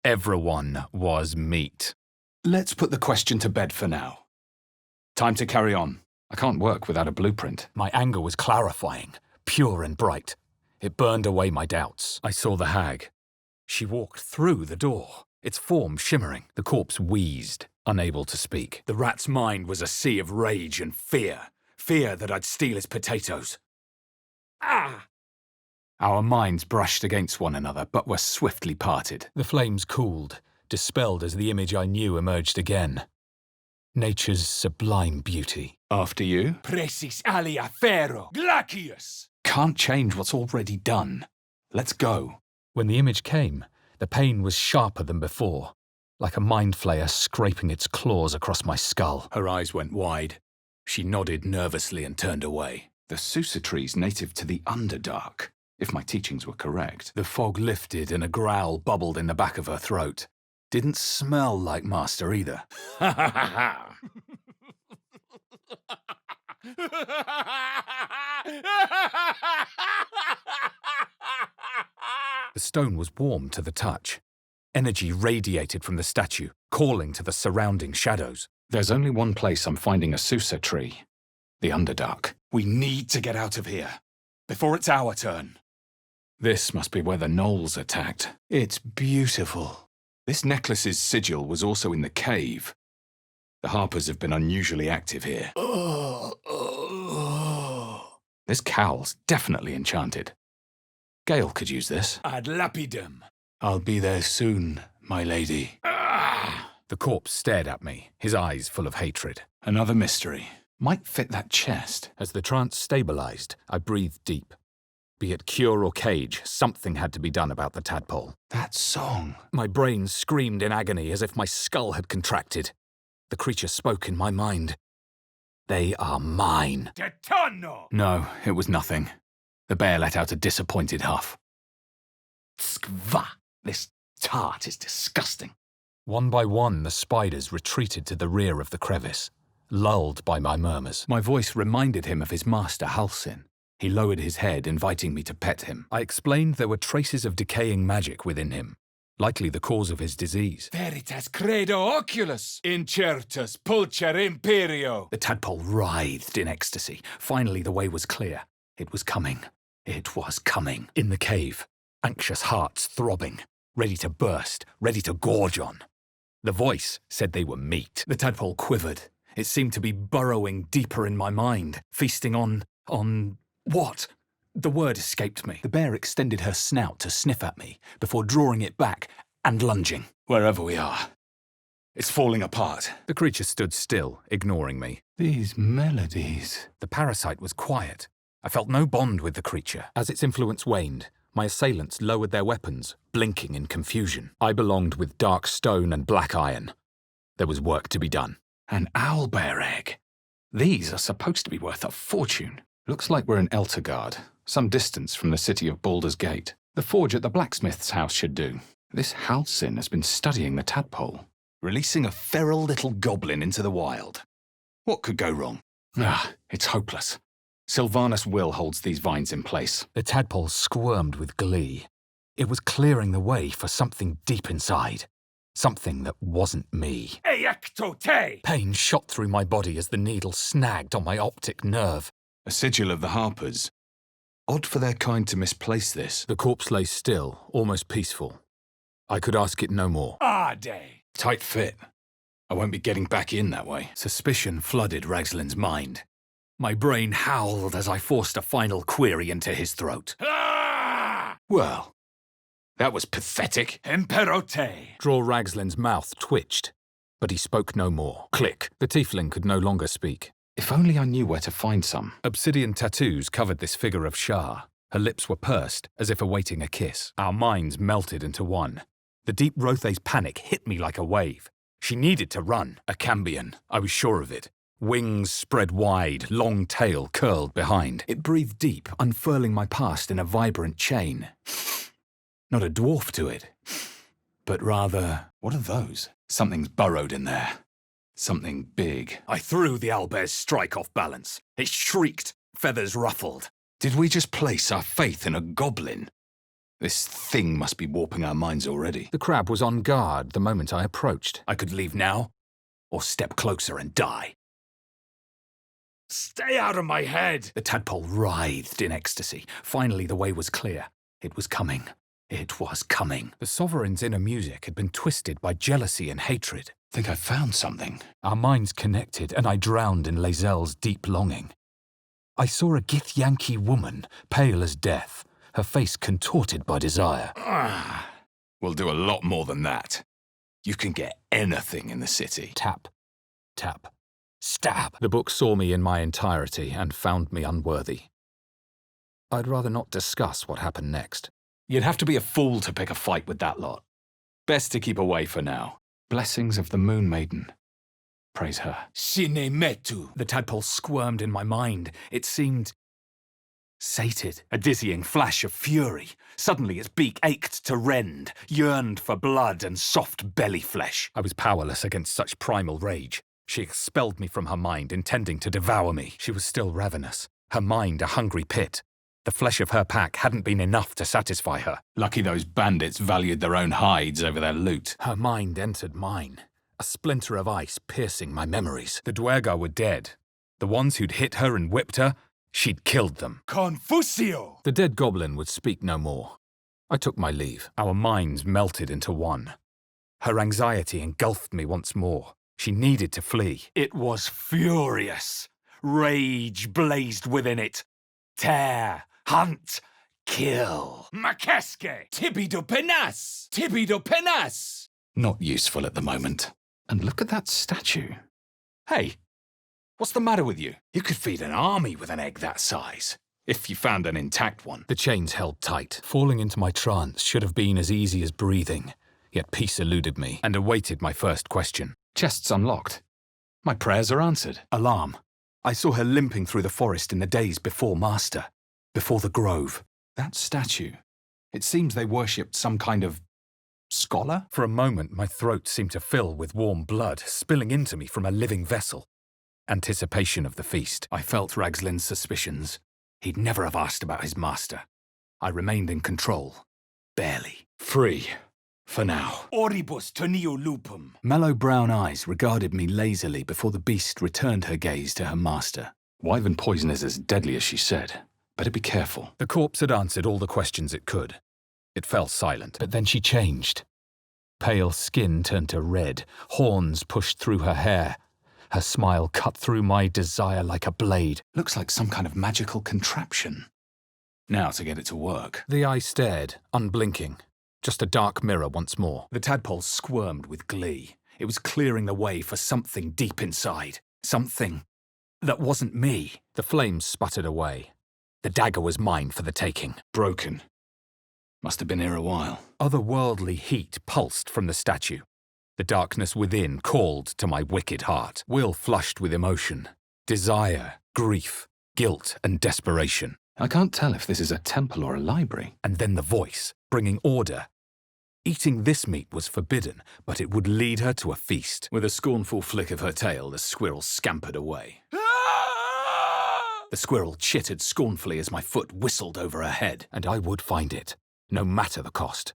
Everyone was meat. Let's put the question to bed for now. Time to carry on. I can't work without a blueprint. My anger was clarifying, pure and bright. It burned away my doubts. I saw the hag. She walked through the door, its form shimmering. The corpse wheezed, unable to speak. The rat's mind was a sea of rage and fear. Fear that I'd steal his potatoes. Ah! Our minds brushed against one another, but were swiftly parted. The flames cooled, dispelled as the image I knew emerged again. Nature's sublime beauty. After you? Precis alia ferro. Glacius! Can't change what's already done. Let's go. When the image came, the pain was sharper than before, like a mind flayer scraping its claws across my skull. Her eyes went wide. She nodded nervously and turned away. The Susa tree's native to the Underdark, if my teachings were correct. The fog lifted and a growl bubbled in the back of her throat. Didn't smell like Master either. Ha ha ha ha! The stone was warm to the touch. Energy radiated from the statue, calling to the surrounding shadows. There's only one place I'm finding a Susa tree. The Underdark. We need to get out of here, before it's our turn. This must be where the gnolls attacked. It's beautiful. This necklace's sigil was also in the cave. The Harpers have been unusually active here. This cowl's definitely enchanted. Gale could use this. Ad lapidem. I'll be there soon, my lady. The corpse stared at me, his eyes full of hatred. Another mystery. Might fit that chest. As the trance stabilized, I breathed deep. Be it cure or cage, something had to be done about the tadpole. That song. My brain screamed in agony as if my skull had contracted. The creature spoke in my mind. They are mine. Tetanno! No, it was nothing. The bear let out a disappointed huff. Skva! This tart is disgusting. One by one, the spiders retreated to the rear of the crevice, lulled by my murmurs. My voice reminded him of his master, Halsin. He lowered his head, inviting me to pet him. I explained there were traces of decaying magic within him, likely the cause of his disease. Veritas credo oculus, incertus pulcher imperio. The tadpole writhed in ecstasy. Finally, the way was clear. It was coming. It was coming. In the cave, anxious hearts throbbing, ready to burst, ready to gorge on. The voice said they were meat. The tadpole quivered. It seemed to be burrowing deeper in my mind, feasting on what? The word escaped me. The bear extended her snout to sniff at me, before drawing it back and lunging. Wherever we are, it's falling apart. The creature stood still, ignoring me. These melodies. The parasite was quiet. I felt no bond with the creature. As its influence waned, my assailants lowered their weapons, blinking in confusion. I belonged with dark stone and black iron. There was work to be done. An owlbear egg. These are supposed to be worth a fortune. Looks like we're in Eltergard, some distance from the city of Baldur's Gate. The forge at the blacksmith's house should do. This Halsin has been studying the tadpole, releasing a feral little goblin into the wild. What could go wrong? It's hopeless. Sylvanus Will holds these vines in place. The tadpole squirmed with glee. It was clearing the way for something deep inside. Something that wasn't me. Eectote! Pain shot through my body as the needle snagged on my optic nerve. A sigil of the Harpers. Odd for their kind to misplace this. The corpse lay still, almost peaceful. I could ask it no more. Ade! Tight fit. I won't be getting back in that way. Suspicion flooded Ragslin's mind. My brain howled as I forced a final query into his throat. Ah! Well, that was pathetic. Imperote! Draw Ragslin's mouth twitched, but he spoke no more. Click. The tiefling could no longer speak. If only I knew where to find some. Obsidian tattoos covered this figure of Shah. Her lips were pursed, as if awaiting a kiss. Our minds melted into one. The deep Rothe's panic hit me like a wave. She needed to run. A Cambion. I was sure of it. Wings spread wide, long tail curled behind. It breathed deep, unfurling my past in a vibrant chain. Not a dwarf to it, but rather... What are those? Something's burrowed in there. Something big. I threw the owlbear's strike off balance. It shrieked, feathers ruffled. Did we just place our faith in a goblin? This thing must be warping our minds already. The crab was on guard the moment I approached. I could leave now, or step closer and die. Stay out of my head! The tadpole writhed in ecstasy. Finally, the way was clear. It was coming. It was coming. The Sovereign's inner music had been twisted by jealousy and hatred. Think I found something. Our minds connected, and I drowned in Lae'zel's deep longing. I saw a Githyanki woman, pale as death, her face contorted by desire. We'll do a lot more than that. You can get anything in the city. Tap, tap, stab. The book saw me in my entirety and found me unworthy. I'd rather not discuss what happened next. You'd have to be a fool to pick a fight with that lot. Best to keep away for now. Blessings of the Moon Maiden. Praise her. Sine metu. The tadpole squirmed in my mind. It seemed sated. A dizzying flash of fury. Suddenly its beak ached to rend, yearned for blood and soft belly flesh. I was powerless against such primal rage. She expelled me from her mind, intending to devour me. She was still ravenous, her mind a hungry pit. The flesh of her pack hadn't been enough to satisfy her. Lucky those bandits valued their own hides over their loot. Her mind entered mine, a splinter of ice piercing my memories. The Dwergar were dead. The ones who'd hit her and whipped her, she'd killed them. Confusio. The dead goblin would speak no more. I took my leave. Our minds melted into one. Her anxiety engulfed me once more. She needed to flee. It was furious. Rage blazed within it. Tear, hunt, kill. Makeske. Tibido penas. Tibido penas. Not useful at the moment. And look at that statue. Hey, what's the matter with you? You could feed an army with an egg that size, if you found an intact one. The chains held tight. Falling into my trance should have been as easy as breathing, yet peace eluded me and awaited my first question. Chest's unlocked. My prayers are answered. Alarm. I saw her limping through the forest in the days before Master, before the grove. That statue. It seems they worshipped some kind of scholar? For a moment, my throat seemed to fill with warm blood, spilling into me from a living vessel. Anticipation of the feast. I felt Ragslin's suspicions. He'd never have asked about his master. I remained in control. Barely. Free. For now. Oribus tonio lupum. Mellow brown eyes regarded me lazily before the beast returned her gaze to her master. Wyvern poison is as deadly as she said. Better be careful. The corpse had answered all the questions it could. It fell silent, but then she changed. Pale skin turned to red, horns pushed through her hair. Her smile cut through my desire like a blade. Looks like some kind of magical contraption. Now to get it to work. The eye stared, unblinking. Just a dark mirror once more. The tadpole squirmed with glee. It was clearing the way for something deep inside. Something that wasn't me. The flames sputtered away. The dagger was mine for the taking. Broken. Must have been here a while. Otherworldly heat pulsed from the statue. The darkness within called to my wicked heart. Will flushed with emotion. Desire, grief, guilt, and desperation. I can't tell if this is a temple or a library. And then the voice, bringing order. Eating this meat was forbidden, but it would lead her to a feast. With a scornful flick of her tail, the squirrel scampered away. The squirrel chittered scornfully as my foot whistled over her head, and I would find it, no matter the cost.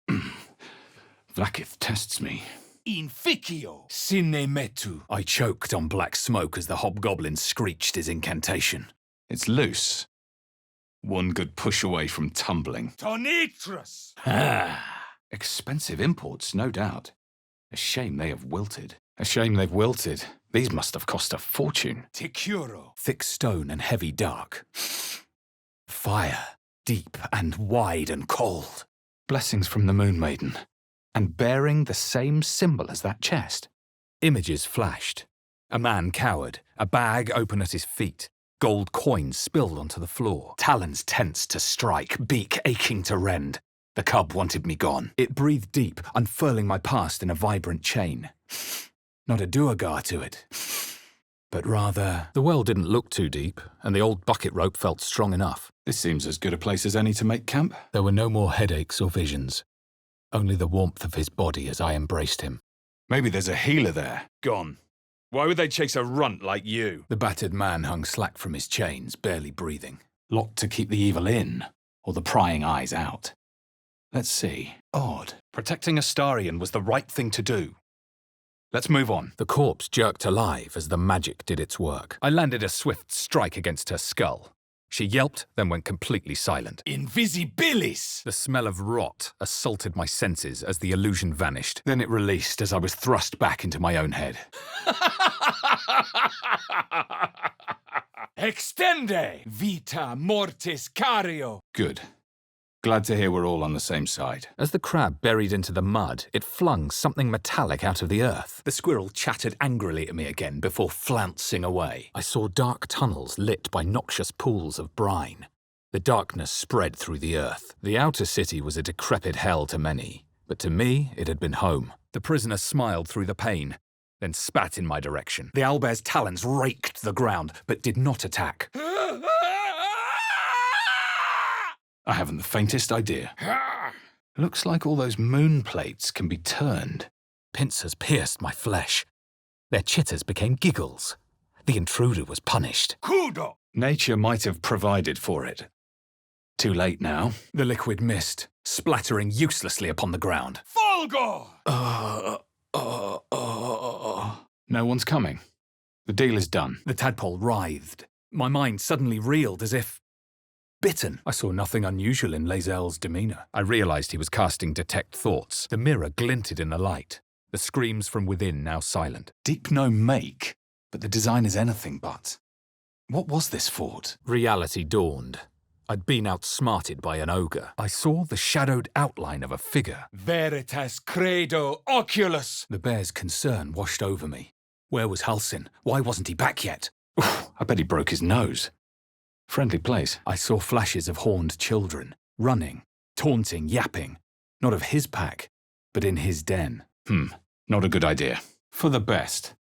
Vlakith tests me. Inficio. Sine metu. I choked on black smoke as the hobgoblin screeched his incantation. It's loose. One good push away from tumbling. Tonitrus. Expensive imports, no doubt. A shame they have wilted. A shame they've wilted. These must have cost a fortune. Ticuro. Thick stone and heavy dark. Fire, deep and wide and cold. Blessings from the Moon Maiden. And bearing the same symbol as that chest. Images flashed. A man cowered, a bag open at his feet. Gold coins spilled onto the floor. Talons tense to strike, beak aching to rend. The cub wanted me gone. It breathed deep, unfurling my past in a vibrant chain. Not a duergar to it, but rather... The well didn't look too deep, and the old bucket rope felt strong enough. This seems as good a place as any to make camp. There were no more headaches or visions. Only the warmth of his body as I embraced him. Maybe there's a healer there. Gone. Why would they chase a runt like you? The battered man hung slack from his chains, barely breathing. Locked to keep the evil in, or the prying eyes out. Let's see. Odd. Protecting Astarion was the right thing to do. Let's move on. The corpse jerked alive as the magic did its work. I landed a swift strike against her skull. She yelped, then went completely silent. Invisibilis! The smell of rot assaulted my senses as the illusion vanished. Then it released as I was thrust back into my own head. Extende! Vita mortis cario! Good. Glad to hear we're all on the same side. As the crab buried into the mud, it flung something metallic out of the earth. The squirrel chattered angrily at me again before flouncing away. I saw dark tunnels lit by noxious pools of brine. The darkness spread through the earth. The outer city was a decrepit hell to many, but to me it had been home. The prisoner smiled through the pain, then spat in my direction. The owlbear's talons raked the ground, but did not attack. I haven't the faintest idea. Looks like all those moon plates can be turned. Pincers pierced my flesh. Their chitters became giggles. The intruder was punished. Kudo! Nature might have provided for it. Too late now. The liquid mist, splattering uselessly upon the ground. Folgo! No one's coming. The deal is done. The tadpole writhed. My mind suddenly reeled as if bitten. I saw nothing unusual in Lae'zel's demeanour. I realised he was casting detect thoughts. The mirror glinted in the light. The screams from within now silent. Deep no make, but the design is anything but. What was this fort? Reality dawned. I'd been outsmarted by an ogre. I saw the shadowed outline of a figure. Veritas credo oculus! The bear's concern washed over me. Where was Halsin? Why wasn't he back yet? I bet he broke his nose. Friendly place. I saw flashes of horned children, running, taunting, yapping. Not of his pack, but in his den. Not a good idea. For the best,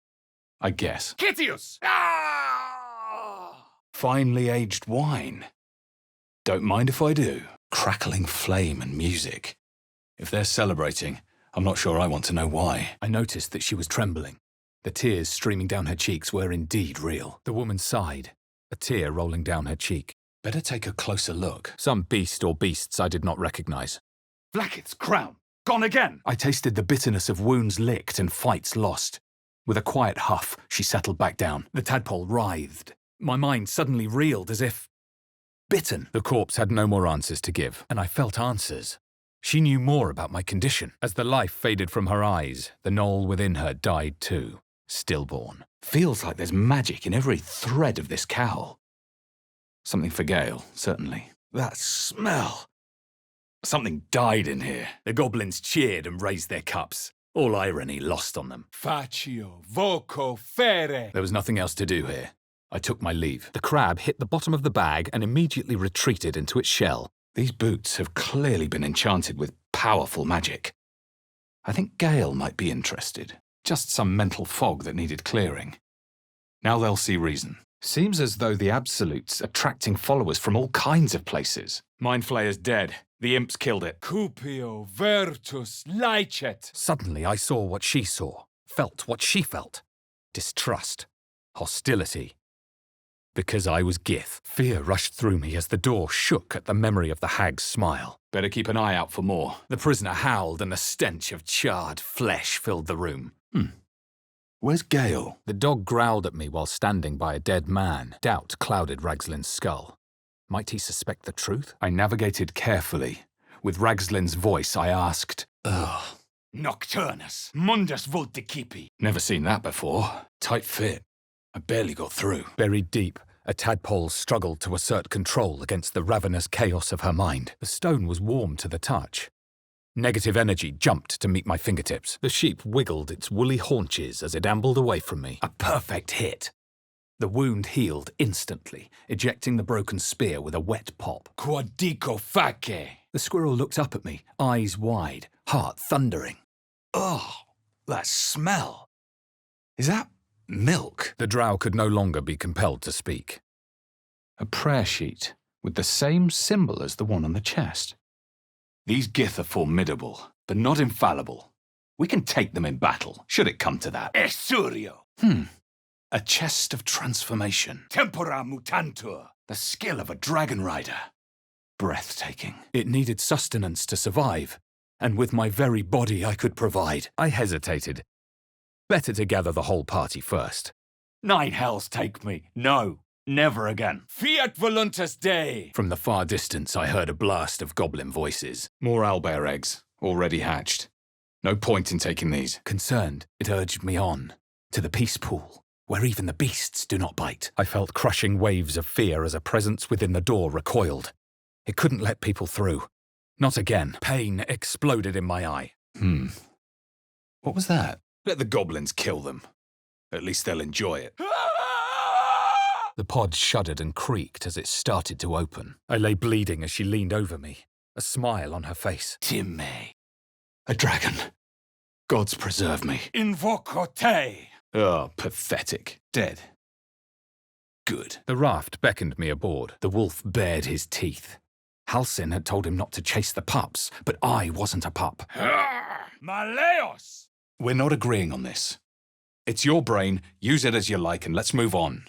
I guess. Kitius! Finely aged wine. Don't mind if I do. Crackling flame and music. If they're celebrating, I'm not sure I want to know why. I noticed that she was trembling. The tears streaming down her cheeks were indeed real. The woman sighed, a tear rolling down her cheek. Better take a closer look. Some beast or beasts I did not recognize. Blacket's crown! Gone again! I tasted the bitterness of wounds licked and fights lost. With a quiet huff, she settled back down. The tadpole writhed. My mind suddenly reeled as if bitten. The corpse had no more answers to give, and I felt answers. She knew more about my condition. As the life faded from her eyes, the knoll within her died too, stillborn. Feels like there's magic in every thread of this cowl. Something for Gale, certainly. That smell! Something died in here. The goblins cheered and raised their cups, all irony lost on them. Facio voco fere! There was nothing else to do here. I took my leave. The crab hit the bottom of the bag and immediately retreated into its shell. These boots have clearly been enchanted with powerful magic. I think Gale might be interested. Just some mental fog that needed clearing. Now they'll see reason. Seems as though the Absolute's attracting followers from all kinds of places. Mind Flayer's dead. The imps killed it. Cupio virtus licet! Suddenly I saw what she saw, felt what she felt. Distrust. Hostility. Because I was Gith, fear rushed through me as the door shook at the memory of the hag's smile. Better keep an eye out for more. The prisoner howled and the stench of charred flesh filled the room. Where's Gale? The dog growled at me while standing by a dead man. Doubt clouded Ragslin's skull. Might he suspect the truth? I navigated carefully. With Ragslin's voice, I asked, "Ugh." Nocturnus, mundus vulticipi. Never seen that before. Tight fit. I barely got through. Buried deep, a tadpole struggled to assert control against the ravenous chaos of her mind. The stone was warm to the touch. Negative energy jumped to meet my fingertips. The sheep wiggled its woolly haunches as it ambled away from me. A perfect hit. The wound healed instantly, ejecting the broken spear with a wet pop. Quadico face! The squirrel looked up at me, eyes wide, heart thundering. Oh, that smell. Is that milk? The drow could no longer be compelled to speak. A prayer sheet with the same symbol as the one on the chest. These Gith are formidable, but not infallible. We can take them in battle, should it come to that. Essurio! A chest of transformation. Tempora mutantur! The skill of a dragon rider. Breathtaking. It needed sustenance to survive, and with my very body I could provide. I hesitated. Better to gather the whole party first. 9 hells take me. No, never again. Fiat voluntas Dei! From the far distance I heard a blast of goblin voices. More owlbear eggs, already hatched. No point in taking these. Concerned, it urged me on, to the peace pool, where even the beasts do not bite. I felt crushing waves of fear as a presence within the door recoiled. It couldn't let people through. Not again. Pain exploded in my eye. What was that? Let the goblins kill them. At least they'll enjoy it. The pod shuddered and creaked as it started to open. I lay bleeding as she leaned over me, a smile on her face. Timme. A dragon. Gods preserve me. Invoco te! Oh, pathetic. Dead. Good. The raft beckoned me aboard. The wolf bared his teeth. Halsin had told him not to chase the pups, but I wasn't a pup. Maleos! We're not agreeing on this. It's your brain, use it as you like, and let's move on.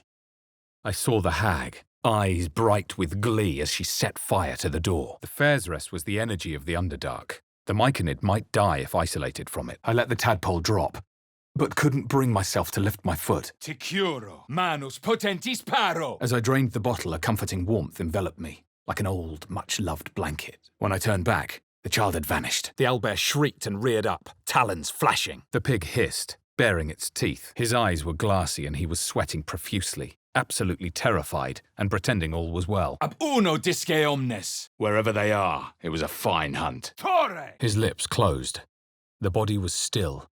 I saw the hag, eyes bright with glee as she set fire to the door. The fair's rest was the energy of the Underdark. The myconid might die if isolated from it. I let the tadpole drop, but couldn't bring myself to lift my foot. Te curo, manus potentis paro! As I drained the bottle, a comforting warmth enveloped me, like an old, much-loved blanket. When I turned back, the child had vanished. The owlbear shrieked and reared up, talons flashing. The pig hissed, baring its teeth. His eyes were glassy and he was sweating profusely, absolutely terrified and pretending all was well. Ab uno disce omnes! Wherever they are, it was a fine hunt. Torre! His lips closed. The body was still.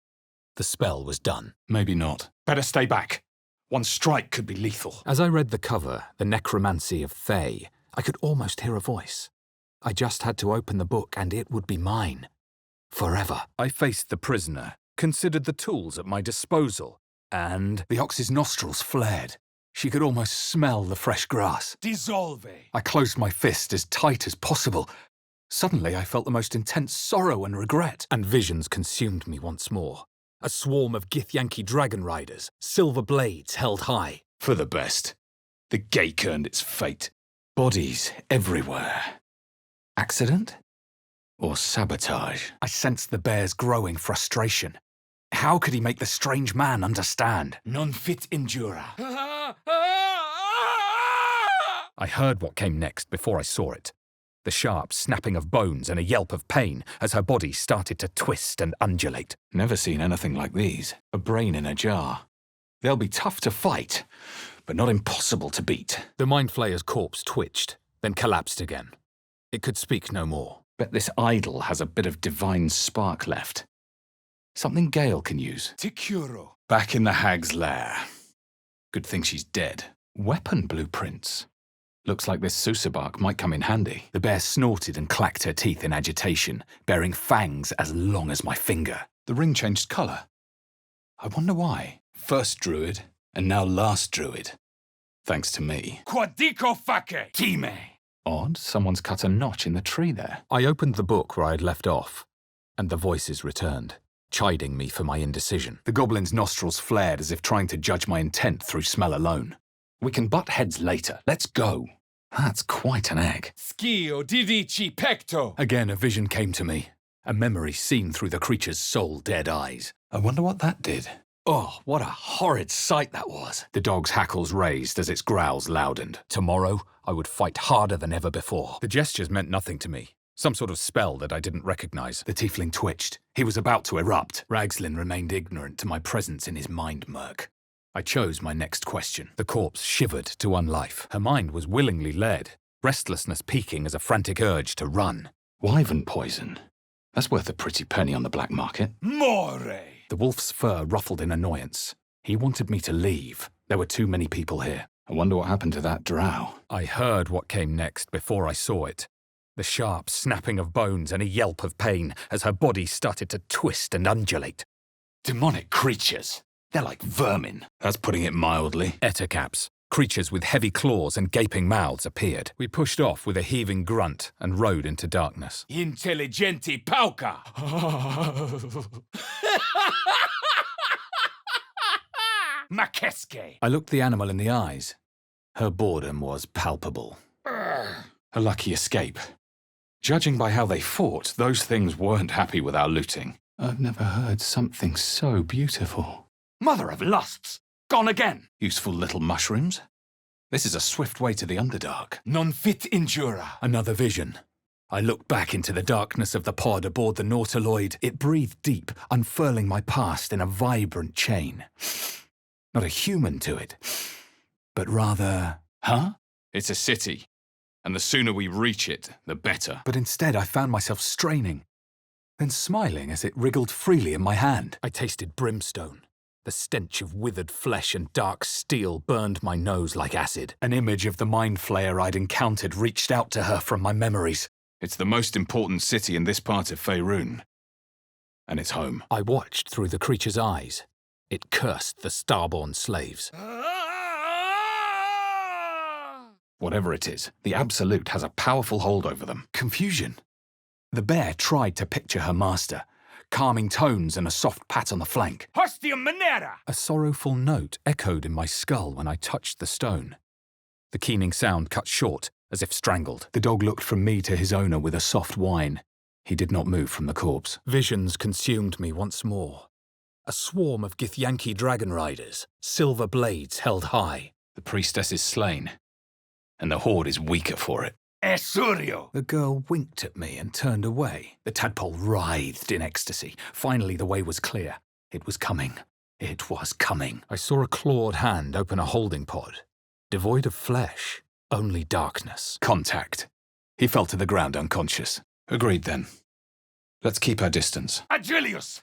The spell was done. Maybe not. Better stay back. One strike could be lethal. As I read the cover, The Necromancy of Thay, I could almost hear a voice. I just had to open the book and it would be mine. Forever. I faced the prisoner, considered the tools at my disposal, and the ox's nostrils flared. She could almost smell the fresh grass. Dissolve! I closed my fist as tight as possible. Suddenly I felt the most intense sorrow and regret, and visions consumed me once more. A swarm of Githyanki dragon riders, silver blades held high. For the best. The gate earned its fate. Bodies everywhere. Accident? Or sabotage? I sensed the bear's growing frustration. How could he make the strange man understand? Non fit injura. I heard what came next before I saw it. The sharp snapping of bones and a yelp of pain as her body started to twist and undulate. Never seen anything like these. A brain in a jar. They'll be tough to fight, but not impossible to beat. The Mind Flayer's corpse twitched, then collapsed again. It could speak no more. Bet this idol has a bit of divine spark left. Something Gale can use. Te curo. Back in the hag's lair. Good thing she's dead. Weapon blueprints. Looks like this Susabark might come in handy. The bear snorted and clacked her teeth in agitation, bearing fangs as long as my finger. The ring changed colour. I wonder why. First druid, and now last druid. Thanks to me. Quadico face! Time! Odd, someone's cut a notch in the tree there. I opened the book where I'd left off, and the voices returned, chiding me for my indecision. The goblin's nostrils flared as if trying to judge my intent through smell alone. We can butt heads later. Let's go. That's quite an egg. Schio didici pecto! Again, a vision came to me, a memory seen through the creature's soul-dead eyes. I wonder what that did. Oh, what a horrid sight that was. The dog's hackles raised as its growls loudened. Tomorrow, I would fight harder than ever before. The gestures meant nothing to me. Some sort of spell that I didn't recognize. The tiefling twitched. He was about to erupt. Ragslin remained ignorant to my presence in his mind murk. I chose my next question. The corpse shivered to unlife. Her mind was willingly led, restlessness peaking as a frantic urge to run. Wyvern poison. That's worth a pretty penny on the black market. More! The wolf's fur ruffled in annoyance. He wanted me to leave. There were too many people here. I wonder what happened to that drow. I heard what came next before I saw it. The sharp snapping of bones and a yelp of pain as her body started to twist and undulate. Demonic creatures. They're like vermin. That's putting it mildly. Ettercaps, creatures with heavy claws and gaping mouths appeared. We pushed off with a heaving grunt and rode into darkness. Intelligenti pauca! Makeske! I looked the animal in the eyes. Her boredom was palpable. A lucky escape. Judging by how they fought, those things weren't happy with our looting. I've never heard something so beautiful. Mother of lusts! Gone again! Useful little mushrooms. This is a swift way to the Underdark. Non fit injura. Another vision. I looked back into the darkness of the pod aboard the Nautiloid. It breathed deep, unfurling my past in a vibrant chain. Not a human to it, but rather... Huh? It's a city, and the sooner we reach it, the better. But instead I found myself straining, then smiling as it wriggled freely in my hand. I tasted brimstone. The stench of withered flesh and dark steel burned my nose like acid. An image of the mind flayer I'd encountered reached out to her from my memories. It's the most important city in this part of Faerun. And it's home. I watched through the creature's eyes. It cursed the starborn slaves. Whatever it is, the Absolute has a powerful hold over them. Confusion. The bear tried to picture her master, calming tones and a soft pat on the flank. Hostia manera! A sorrowful note echoed in my skull when I touched the stone. The keening sound cut short, as if strangled. The dog looked from me to his owner with a soft whine. He did not move from the corpse. Visions consumed me once more. A swarm of Githyanki dragon riders, silver blades held high. The priestess is slain, and the horde is weaker for it. Esurio! The girl winked at me and turned away. The tadpole writhed in ecstasy. Finally, the way was clear. It was coming. It was coming. I saw a clawed hand open a holding pod. Devoid of flesh, only darkness. Contact. He fell to the ground unconscious. Agreed then. Let's keep our distance. Agilius!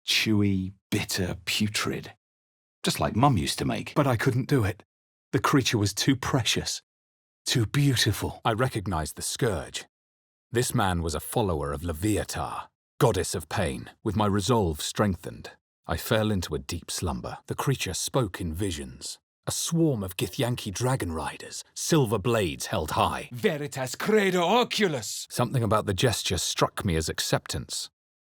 Chewy, bitter, putrid. Just like Mum used to make. But I couldn't do it. The creature was too precious. Too beautiful. I recognized the scourge. This man was a follower of Leviatar, goddess of pain. With my resolve strengthened, I fell into a deep slumber. The creature spoke in visions. A swarm of Githyanki dragon riders, silver blades held high. Veritas credo oculus! Something about the gesture struck me as acceptance.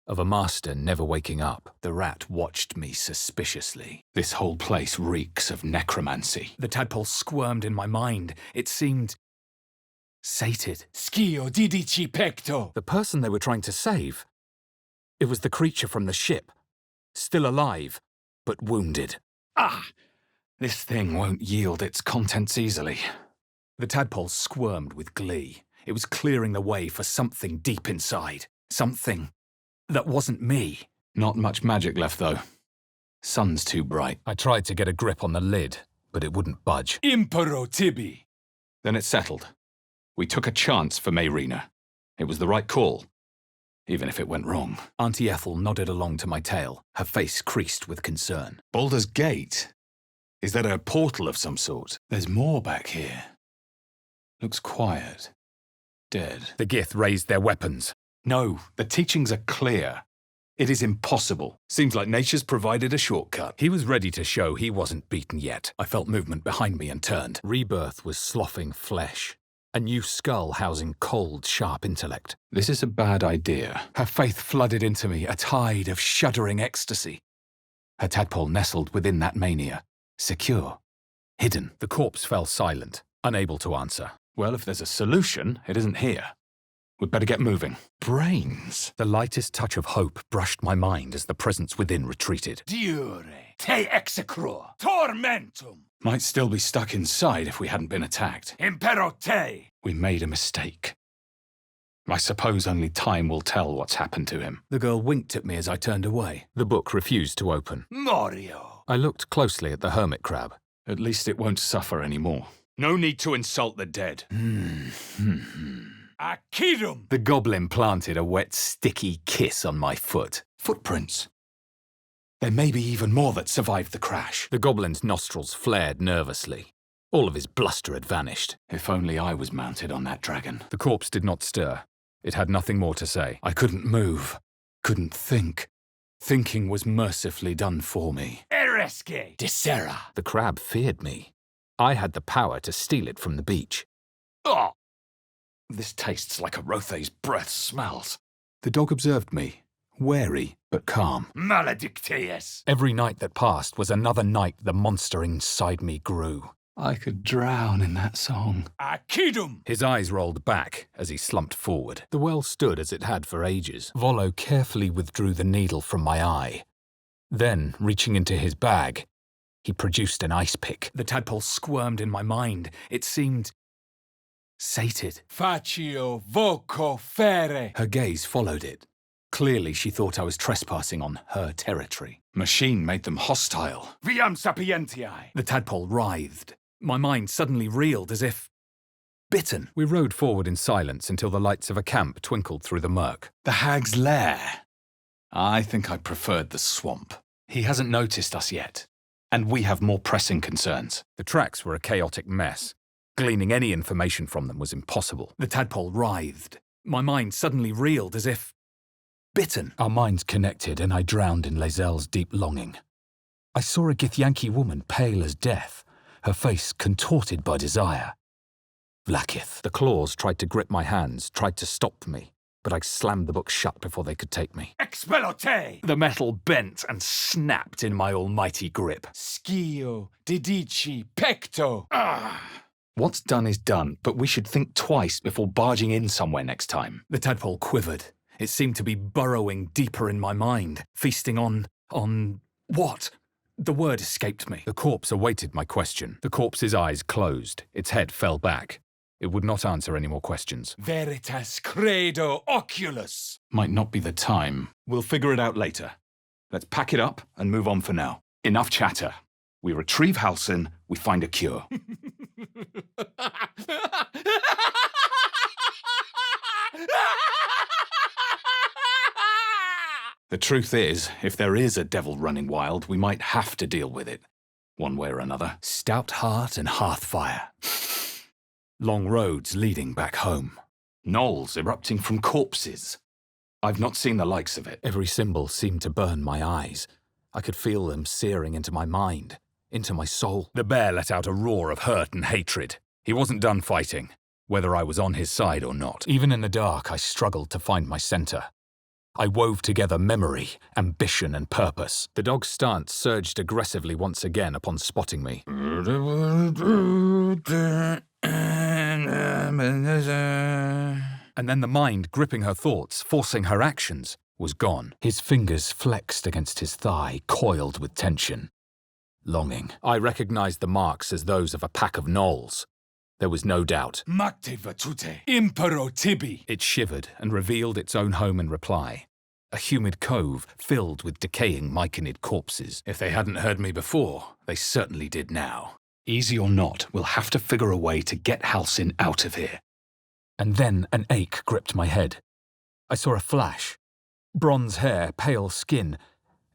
Of a master never waking up. The rat watched me suspiciously. This whole place reeks of necromancy. The tadpole squirmed in my mind. It seemed... sated. Schio didici pecto! The person they were trying to save. It was the creature from the ship. Still alive, but wounded. Ah! This thing won't yield its contents easily. The tadpole squirmed with glee. It was clearing the way for something deep inside. Something that wasn't me. Not much magic left, though. Sun's too bright. I tried to get a grip on the lid, but it wouldn't budge. Impero tibi! Then it settled. We took a chance for Mayrina. It was the right call, even if it went wrong. Auntie Ethel nodded along to my tail, her face creased with concern. Baldur's Gate? Is that a portal of some sort? There's more back here. Looks quiet. Dead. The Gith raised their weapons. No, the teachings are clear. It is impossible. Seems like nature's provided a shortcut. He was ready to show he wasn't beaten yet. I felt movement behind me and turned. Rebirth was sloughing flesh. A new skull housing cold, sharp intellect. This is a bad idea. Her faith flooded into me, a tide of shuddering ecstasy. Her tadpole nestled within that mania. Secure. Hidden. The corpse fell silent, unable to answer. Well, if there's a solution, it isn't here. We'd better get moving. Brains. The lightest touch of hope brushed my mind as the presence within retreated. Diure, te execro, tormentum! Might still be stuck inside if we hadn't been attacked. Impero te! We made a mistake. I suppose only time will tell what's happened to him. The girl winked at me as I turned away. The book refused to open. Morio! I looked closely at the hermit crab. At least it won't suffer anymore. No need to insult the dead. Accidum! The goblin planted a wet, sticky kiss on my foot. Footprints. There may be even more that survived the crash. The goblin's nostrils flared nervously. All of his bluster had vanished. If only I was mounted on that dragon. The corpse did not stir. It had nothing more to say. I couldn't move. Couldn't think. Thinking was mercifully done for me. Eresque! Dissera! The crab feared me. I had the power to steal it from the beach. Oh! This tastes like a Rothe's breath smells. The dog observed me, wary but calm. Maledicteus! Every night that passed was another night the monster inside me grew. I could drown in that song. Accidum! His eyes rolled back as he slumped forward. The well stood as it had for ages. Volo carefully withdrew the needle from my eye. Then, reaching into his bag, he produced an ice pick. The tadpole squirmed in my mind. It seemed sated. Facio voco fere! Her gaze followed it. Clearly she thought I was trespassing on her territory. Machine made them hostile. Viam sapientiae. The tadpole writhed. My mind suddenly reeled as if bitten. We rode forward in silence until the lights of a camp twinkled through the murk. The hag's lair. I think I preferred the swamp. He hasn't noticed us yet, and we have more pressing concerns. The tracks were a chaotic mess. Gleaning any information from them was impossible. The tadpole writhed. My mind suddenly reeled as if bitten. Our minds connected, and I drowned in Lae'zel's deep longing. I saw a Githyanki woman pale as death, her face contorted by desire. Vlaakith. The claws tried to grip my hands, tried to stop me, but I slammed the book shut before they could take me. Expelote. The metal bent and snapped in my almighty grip. Schio, didici, pecto. What's done is done, but we should think twice before barging in somewhere next time. The tadpole quivered. It seemed to be burrowing deeper in my mind, feasting on what? The word escaped me. The corpse awaited my question. The corpse's eyes closed. Its head fell back. It would not answer any more questions. Veritas credo oculus. Might not be the time. We'll figure it out later. Let's pack it up and move on for now. Enough chatter. We retrieve Halsin, we find a cure. The truth is, if there is a devil running wild, we might have to deal with it, one way or another. Stout heart and hearth fire. Long roads leading back home. Gnolls erupting from corpses. I've not seen the likes of it. Every symbol seemed to burn my eyes. I could feel them searing into my mind, into my soul. The bear let out a roar of hurt and hatred. He wasn't done fighting, whether I was on his side or not. Even in the dark, I struggled to find my center. I wove together memory, ambition, and purpose. The dog's stance surged aggressively once again upon spotting me. And then the mind, gripping her thoughts, forcing her actions, was gone. His fingers flexed against his thigh, coiled with tension. Longing. I recognized the marks as those of a pack of gnolls. There was no doubt. Macte vatute, impero tibi. It shivered and revealed its own home in reply. A humid cove filled with decaying myconid corpses. If they hadn't heard me before, they certainly did now. Easy or not, we'll have to figure a way to get Halsin out of here. And then an ache gripped my head. I saw a flash. Bronze hair, pale skin,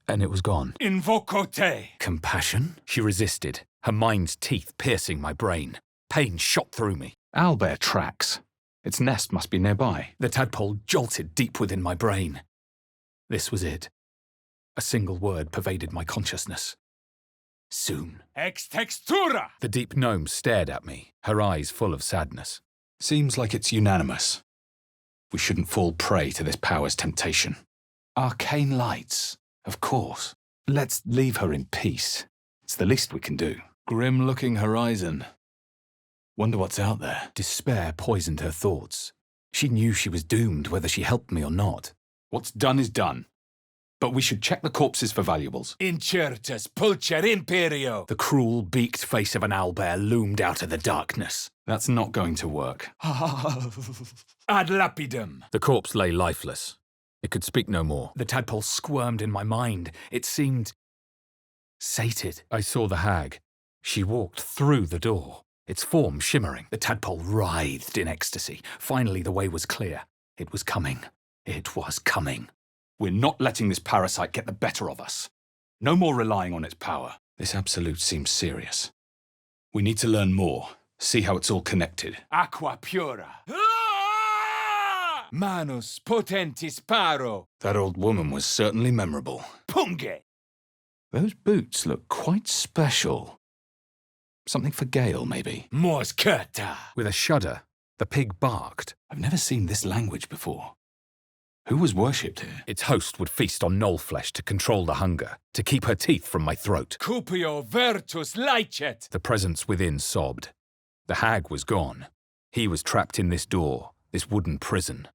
and it was gone. Invoco te. Compassion? She resisted, her mind's teeth piercing my brain. Pain shot through me. Owlbear tracks. Its nest must be nearby. The tadpole jolted deep within my brain. This was it. A single word pervaded my consciousness. Soon. Ex textura. The deep gnome stared at me, her eyes full of sadness. Seems like it's unanimous. We shouldn't fall prey to this power's temptation. Arcane lights, of course. Let's leave her in peace. It's the least we can do. Grim-looking horizon. Wonder what's out there. Despair poisoned her thoughts. She knew she was doomed whether she helped me or not. What's done is done. But we should check the corpses for valuables. Incertus pulcher imperio. The cruel, beaked face of an owlbear loomed out of the darkness. That's not going to work. Ad lapidem. The corpse lay lifeless. It could speak no more. The tadpole squirmed in my mind. It seemed sated. I saw the hag. She walked through the door, its form shimmering. The tadpole writhed in ecstasy. Finally, the way was clear. It was coming. It was coming. We're not letting this parasite get the better of us. No more relying on its power. This absolute seems serious. We need to learn more, see how it's all connected. Aqua pura. Manus potentis paro. That old woman was certainly memorable. Punge. Those boots look quite special. Something for Gale, maybe. Moscata. With a shudder, the pig barked. I've never seen this language before. Who was worshipped here? Its host would feast on gnoll flesh to control the hunger, to keep her teeth from my throat. Cupio virtus licet. The presence within sobbed. The hag was gone. He was trapped in this door, this wooden prison,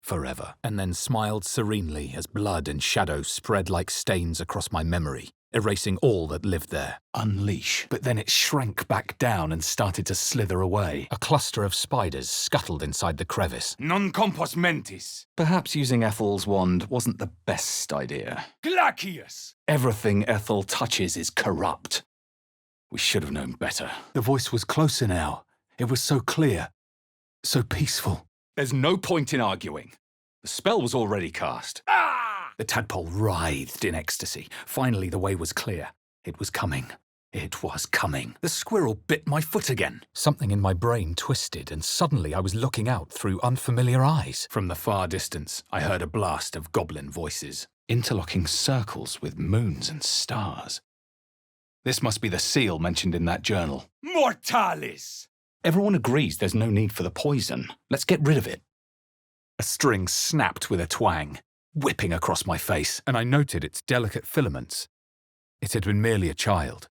forever. And then smiled serenely as blood and shadow spread like stains across my memory, erasing all that lived there. Unleash. But then it shrank back down and started to slither away. A cluster of spiders scuttled inside the crevice. Non compos mentis. Perhaps using Ethel's wand wasn't the best idea. Glacius. Everything Ethel touches is corrupt. We should have known better. The voice was closer now. It was so clear. So peaceful. There's no point in arguing. The spell was already cast. Ah! The tadpole writhed in ecstasy. Finally, the way was clear. It was coming. It was coming. The squirrel bit my foot again. Something in my brain twisted, and suddenly I was looking out through unfamiliar eyes. From the far distance, I heard a blast of goblin voices, interlocking circles with moons and stars. This must be the seal mentioned in that journal. Mortalis. Everyone agrees there's no need for the poison. Let's get rid of it. A string snapped with a twang, whipping across my face. And I noted its delicate filaments. It had been merely a child.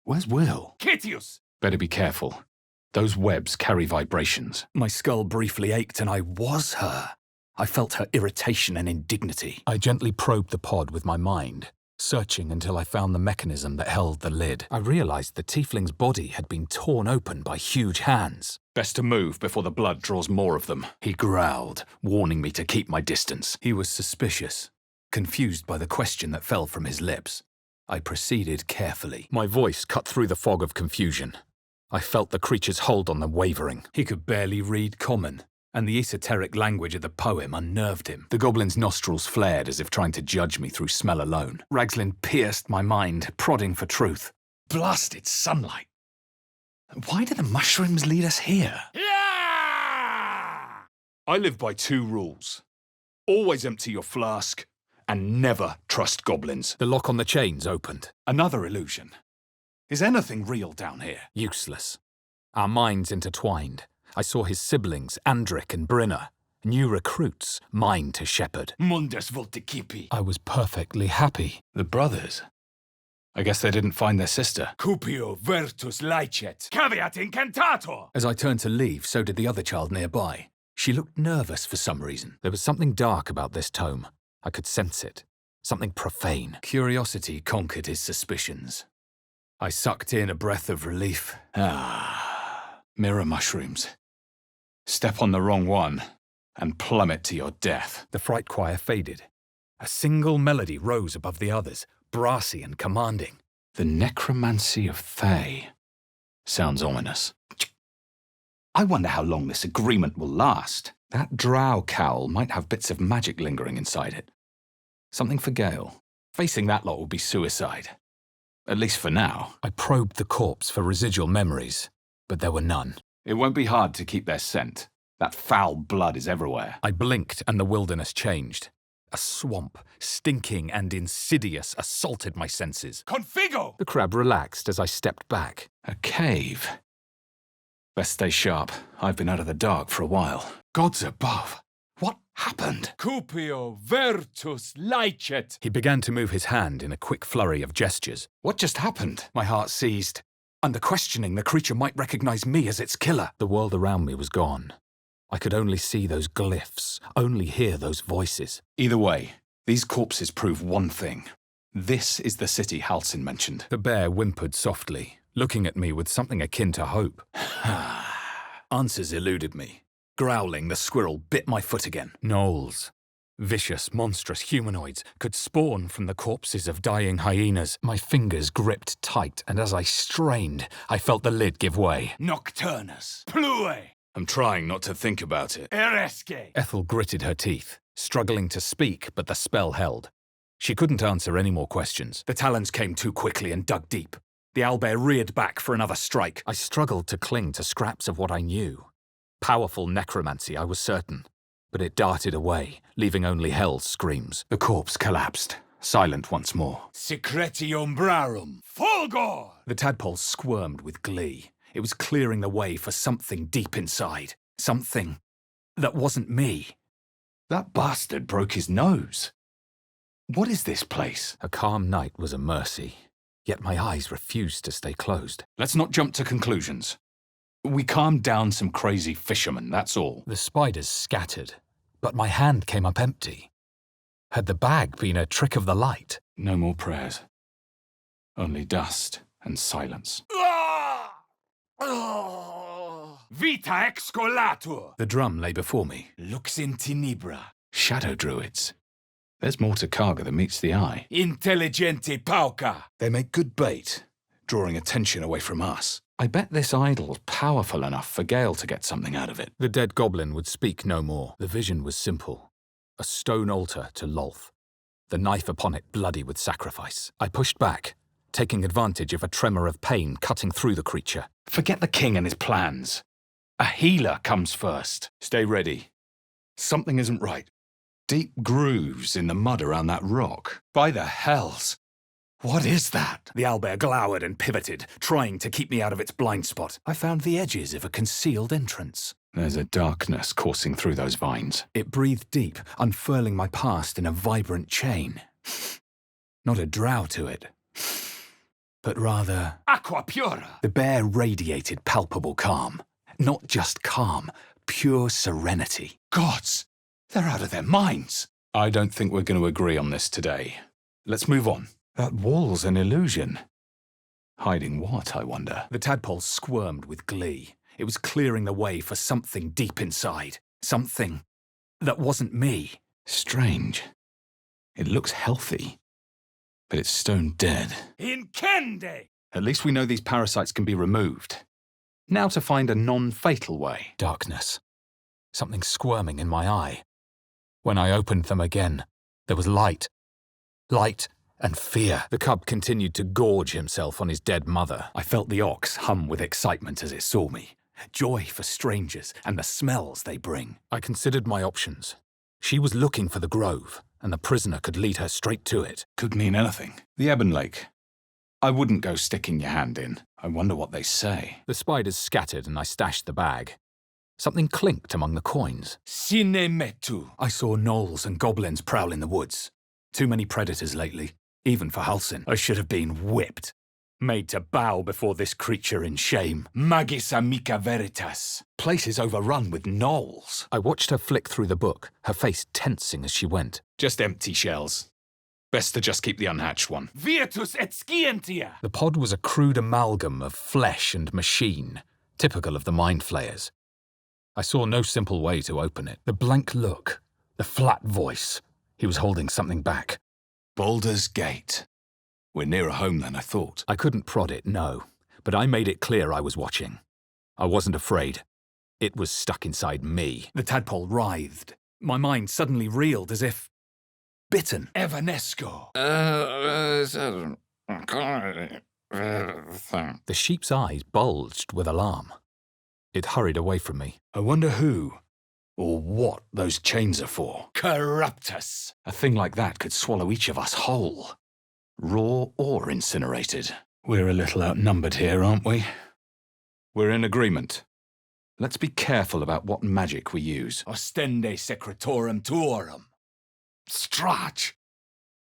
Where's Will? Kitius. Better be careful. Those webs carry vibrations. My skull briefly ached and I was her. I felt her irritation and indignity. I gently probed the pod with my mind, searching until I found the mechanism that held the lid. I realized the tiefling's body had been torn open by huge hands. Best to move before the blood draws more of them. He growled, warning me to keep my distance. He was suspicious, confused by the question that fell from his lips. I proceeded carefully. My voice cut through the fog of confusion. I felt the creature's hold on them wavering. He could barely read common, and the esoteric language of the poem unnerved him. The goblin's nostrils flared as if trying to judge me through smell alone. Ragslin pierced my mind, prodding for truth. Blasted sunlight. Why do the mushrooms lead us here? Yeah! I live by 2 rules. Always empty your flask, and never trust goblins. The lock on the chains opened. Another illusion. Is anything real down here? Useless. Our minds intertwined. I saw his siblings, Andric and Brynna, new recruits, mine to shepherd. Mundus vulticipi. I was perfectly happy. The brothers. I guess they didn't find their sister. Cupio vertus licet. Caveat incantator. As I turned to leave, so did the other child nearby. She looked nervous for some reason. There was something dark about this tome. I could sense it. Something profane. Curiosity conquered his suspicions. I sucked in a breath of relief. Mirror mushrooms. Step on the wrong one, and plummet to your death. The fright choir faded. A single melody rose above the others, brassy and commanding. The necromancy of Thay. Sounds ominous. I wonder how long this agreement will last. That drow cowl might have bits of magic lingering inside it. Something for Gale. Facing that lot will be suicide. At least for now. I probed the corpse for residual memories, but there were none. It won't be hard to keep their scent. That foul blood is everywhere. I blinked and the wilderness changed. A swamp, stinking and insidious, assaulted my senses. Configo! The crab relaxed as I stepped back. A cave. Best stay sharp. I've been out of the dark for a while. Gods above. What happened? Cupio vertus licet. He began to move his hand in a quick flurry of gestures. What just happened? My heart seized. Under questioning, the creature might recognize me as its killer. The world around me was gone. I could only see those glyphs, only hear those voices. Either way, these corpses prove one thing. This is the city Halsin mentioned. The bear whimpered softly, looking at me with something akin to hope. Answers eluded me. Growling, the squirrel bit my foot again. Gnolls. Vicious, monstrous humanoids could spawn from the corpses of dying hyenas. My fingers gripped tight, and as I strained, I felt the lid give way. Nocturnus. Plue. I'm trying not to think about it. Eresque. Ethel gritted her teeth, struggling to speak, but the spell held. She couldn't answer any more questions. The talons came too quickly and dug deep. The owlbear reared back for another strike. I struggled to cling to scraps of what I knew. Powerful necromancy, I was certain. But it darted away, leaving only hell's screams. The corpse collapsed, silent once more. Secreti umbrarum. Fulgor! The tadpole squirmed with glee. It was clearing the way for something deep inside. Something that wasn't me. That bastard broke his nose. What is this place? A calm night was a mercy, yet my eyes refused to stay closed. Let's not jump to conclusions. We calmed down some crazy fishermen, that's all. The spiders scattered, but my hand came up empty. Had the bag been a trick of the light? No more prayers. Only dust and silence. Vita excolatur! The drum lay before me. Lux in tenebra. Shadow druids. There's more to Karga than meets the eye. Intelligente pauca. They make good bait, drawing attention away from us. I bet this idol's powerful enough for Gale to get something out of it. The dead goblin would speak no more. The vision was simple. A stone altar to Lolth, the knife upon it bloody with sacrifice. I pushed back, taking advantage of a tremor of pain cutting through the creature. Forget the king and his plans. A healer comes first. Stay ready. Something isn't right. Deep grooves in the mud around that rock. By the hells! What is that? The owlbear glowered and pivoted, trying to keep me out of its blind spot. I found the edges of a concealed entrance. There's a darkness coursing through those vines. It breathed deep, unfurling my past in a vibrant chain. Not a drow to it, but rather... Aqua pura. The bear radiated palpable calm. Not just calm, pure serenity. Gods! They're out of their minds! I don't think we're going to agree on this today. Let's move on. That wall's an illusion. Hiding what, I wonder? The tadpole squirmed with glee. It was clearing the way for something deep inside. Something that wasn't me. Strange. It looks healthy, but it's stone dead. Incende! At least we know these parasites can be removed. Now to find a non-fatal way. Darkness. Something squirming in my eye. When I opened them again, there was light. Light and fear. The cub continued to gorge himself on his dead mother. I felt the ox hum with excitement as it saw me. Joy for strangers and the smells they bring. I considered my options. She was looking for the grove, and the prisoner could lead her straight to it. Could mean anything. The Ebon Lake. I wouldn't go sticking your hand in. I wonder what they say. The spiders scattered and I stashed the bag. Something clinked among the coins. Sine metu. I saw gnolls and goblins prowl in the woods. Too many predators lately, even for Halsin. I should have been whipped. Made to bow before this creature in shame. Magis amica veritas. Place is overrun with gnolls. I watched her flick through the book, her face tensing as she went. Just empty shells. Best to just keep the unhatched one. Virtus et scientia. The pod was a crude amalgam of flesh and machine, typical of the mind flayers. I saw no simple way to open it. The blank look, the flat voice. He was holding something back. Baldur's Gate. We're nearer home than I thought. I couldn't prod it, no, but I made it clear I was watching. I wasn't afraid. It was stuck inside me. The tadpole writhed. My mind suddenly reeled as if... bitten. Evanesco. The sheep's eyes bulged with alarm. It hurried away from me. I wonder who or what those chains are for. Corruptus. A thing like that could swallow each of us whole. Raw or incinerated. We're a little outnumbered here, aren't we? We're in agreement. Let's be careful about what magic we use. Ostende secretorum tuorum. Strach!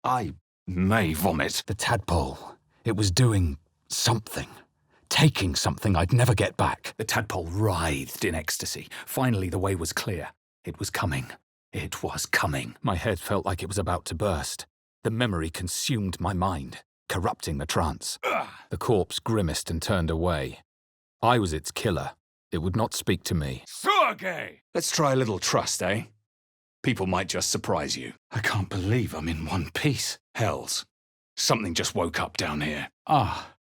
I may vomit. The tadpole. It was doing something. Taking something I'd never get back. The tadpole writhed in ecstasy. Finally, the way was clear. It was coming. It was coming. My head felt like it was about to burst. The memory consumed my mind, corrupting the trance. The corpse grimaced and turned away. I was its killer. It would not speak to me. Surge! Let's try a little trust, eh? People might just surprise you. I can't believe I'm in one piece. Hells. Something just woke up down here. Ah,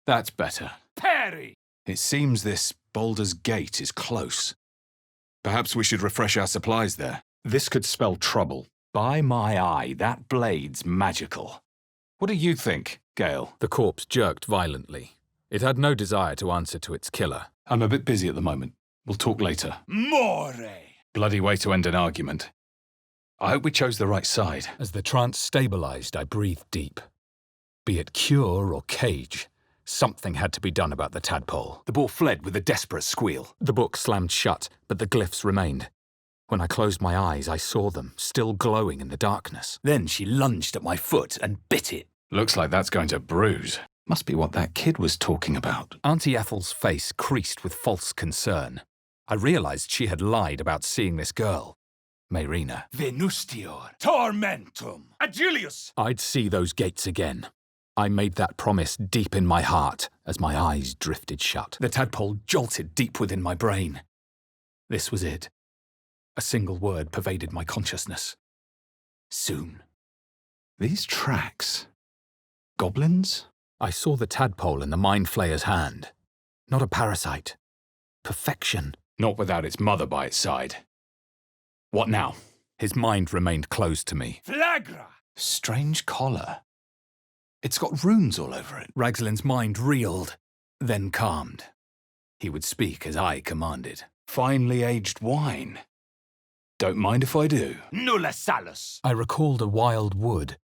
that's better. Perry! It seems this Baldur's Gate is close. Perhaps we should refresh our supplies there. This could spell trouble. By my eye, that blade's magical. What do you think, Gale? The corpse jerked violently. It had no desire to answer to its killer. I'm a bit busy at the moment. We'll talk later. More! Bloody way to end an argument. I hope we chose the right side. As the trance stabilized, I breathed deep. Be it cure or cage, something had to be done about the tadpole. The boar fled with a desperate squeal. The book slammed shut, but the glyphs remained. When I closed my eyes, I saw them, still glowing in the darkness. Then she lunged at my foot and bit it. Looks like that's going to bruise. Must be what that kid was talking about. Auntie Ethel's face creased with false concern. I realized she had lied about seeing this girl. Mayrina. Venustior. Tormentum. Agilius. I'd see those gates again. I made that promise deep in my heart as my eyes drifted shut. The tadpole jolted deep within my brain. This was it. A single word pervaded my consciousness. Soon. These tracks. Goblins? I saw the tadpole in the mind flayer's hand. Not a parasite. Perfection. Not without its mother by its side. What now? His mind remained closed to me. Flagra. Strange collar. It's got runes all over it. Ragslin's mind reeled, then calmed. He would speak as I commanded. Finely aged wine. Don't mind if I do. Nulla salus. I recalled a wild wood,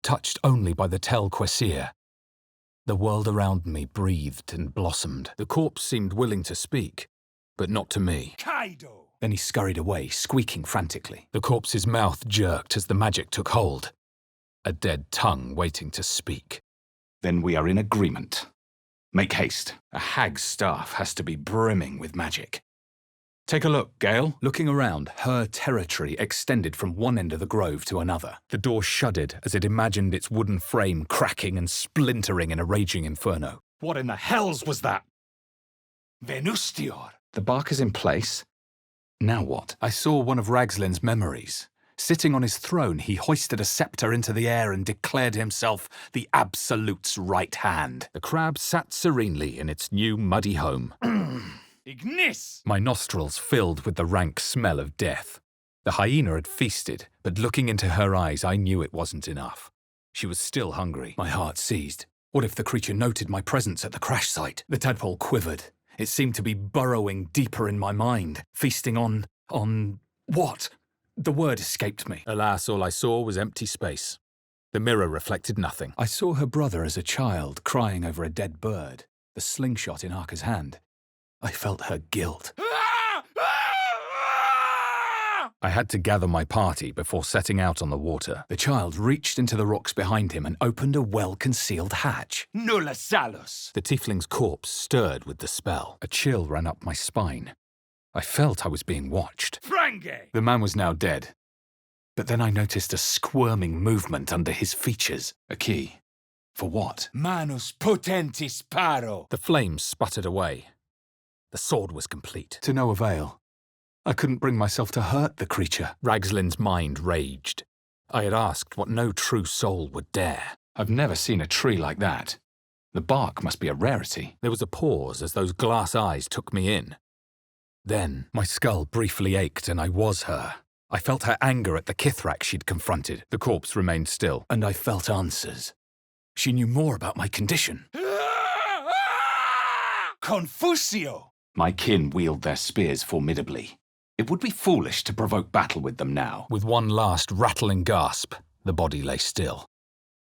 touched only by the Tel Quasir. The world around me breathed and blossomed. The corpse seemed willing to speak, but not to me. Kaido. Then he scurried away, squeaking frantically. The corpse's mouth jerked as the magic took hold. A dead tongue waiting to speak. Then we are in agreement. Make haste. A hag's staff has to be brimming with magic. Take a look, Gale. Looking around, her territory extended from one end of the grove to another. The door shuddered as it imagined its wooden frame cracking and splintering in a raging inferno. What in the hells was that? Venustior. The bark is in place. Now what? I saw one of Ragslin's memories. Sitting on his throne, he hoisted a scepter into the air and declared himself the Absolute's right hand. The crab sat serenely in its new muddy home. Ignis. My nostrils filled with the rank smell of death. The hyena had feasted, but looking into her eyes, I knew it wasn't enough. She was still hungry. My heart seized. What if the creature noted my presence at the crash site? The tadpole quivered. It seemed to be burrowing deeper in my mind, feasting on what? The word escaped me. Alas, all I saw was empty space. The mirror reflected nothing. I saw her brother as a child, crying over a dead bird, the slingshot in Arka's hand. I felt her guilt. I had to gather my party before setting out on the water. The child reached into the rocks behind him and opened a well-concealed hatch. Nulla salus. The tiefling's corpse stirred with the spell. A chill ran up my spine. I felt I was being watched. Frange. The man was now dead. But then I noticed a squirming movement under his features. A key. For what? Manus potentis paro. The flames sputtered away. The sword was complete. To no avail. I couldn't bring myself to hurt the creature. Ragslin's mind raged. I had asked what no true soul would dare. I've never seen a tree like that. The bark must be a rarity. There was a pause as those glass eyes took me in. Then my skull briefly ached and I was her. I felt her anger at the Kithrak she'd confronted. The corpse remained still, and I felt answers. She knew more about my condition. Confusio. My kin wield their spears formidably. It would be foolish to provoke battle with them now. With one last rattling gasp, the body lay still.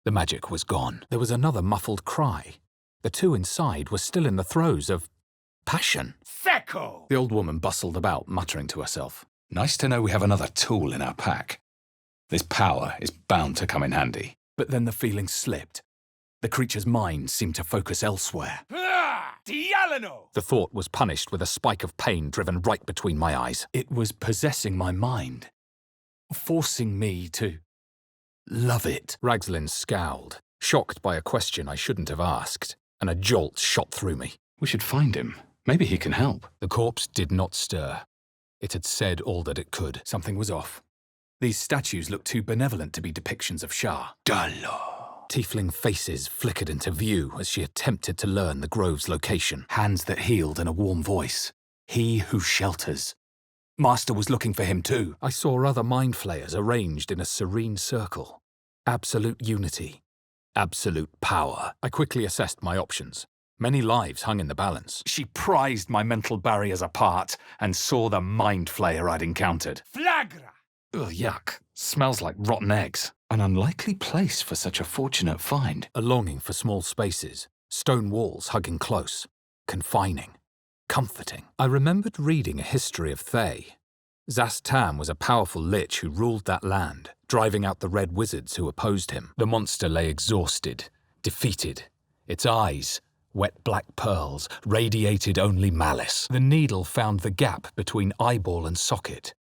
The magic was gone. There was another muffled cry. The two inside were still in the throes of passion. Seco. The old woman bustled about, muttering to herself. Nice to know we have another tool in our pack. This power is bound to come in handy. But then the feeling slipped. The creature's mind seemed to focus elsewhere. Dialano. The thought was punished with a spike of pain driven right between my eyes. It was possessing my mind, forcing me to love it. Ragslin scowled, shocked by a question I shouldn't have asked, and a jolt shot through me. We should find him. Maybe he can help. The corpse did not stir. It had said all that it could. Something was off. These statues looked too benevolent to be depictions of Shah. Dallo. Tiefling faces flickered into view as she attempted to learn the grove's location. Hands that healed and a warm voice. He who shelters. Master was looking for him too. I saw other mind flayers arranged in a serene circle. Absolute unity. Absolute power. I quickly assessed my options. Many lives hung in the balance. She prized my mental barriers apart and saw the mind flayer I'd encountered. Flagra. Ugh, yuck. Smells like rotten eggs. An unlikely place for such a fortunate find. A longing for small spaces, stone walls hugging close, confining, comforting. I remembered reading a history of Thay. Zastam was a powerful lich who ruled that land, driving out the red wizards who opposed him. The monster lay exhausted, defeated. Its eyes, wet black pearls, radiated only malice. The needle found the gap between eyeball and socket.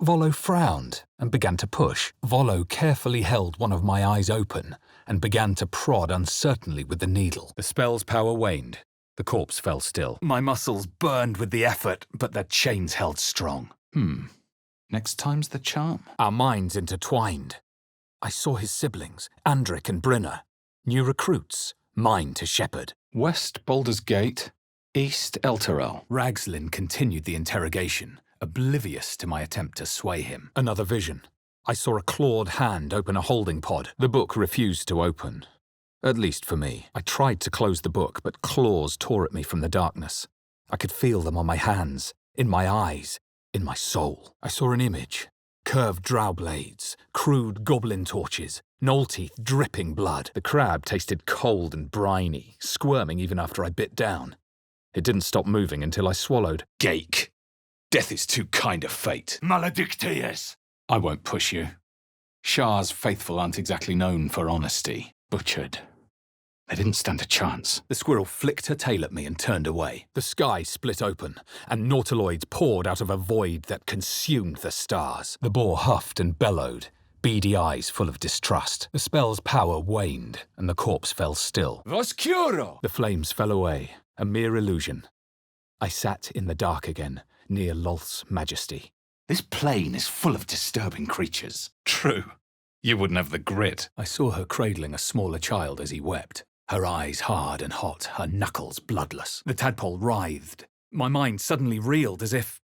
Volo frowned and began to push. Volo carefully held one of my eyes open and began to prod uncertainly with the needle. The spell's power waned. The corpse fell still. My muscles burned with the effort, but the chains held strong. Next time's the charm? Our minds intertwined. I saw his siblings, Andric and Brynner. New recruits, mine to shepherd. West Baldur's Gate, East Elturel. Ragslin continued the interrogation, oblivious to my attempt to sway him. Another vision. I saw a clawed hand open a holding pod. The book refused to open. At least for me. I tried to close the book, but claws tore at me from the darkness. I could feel them on my hands, in my eyes, in my soul. I saw an image. Curved drow blades, crude goblin torches, gnoll teeth dripping blood. The crab tasted cold and briny, squirming even after I bit down. It didn't stop moving until I swallowed. Gake. Death is too kind of fate. Maledicteus! I won't push you. Shah's faithful aren't exactly known for honesty. Butchered. They didn't stand a chance. The squirrel flicked her tail at me and turned away. The sky split open, and nautiloids poured out of a void that consumed the stars. The boar huffed and bellowed, beady eyes full of distrust. The spell's power waned, and the corpse fell still. Voscuro! The flames fell away, a mere illusion. I sat in the dark again, near Lolth's majesty. This plane is full of disturbing creatures. True. You wouldn't have the grit. I saw her cradling a smaller child as he wept. Her eyes hard and hot, her knuckles bloodless. The tadpole writhed. My mind suddenly reeled as if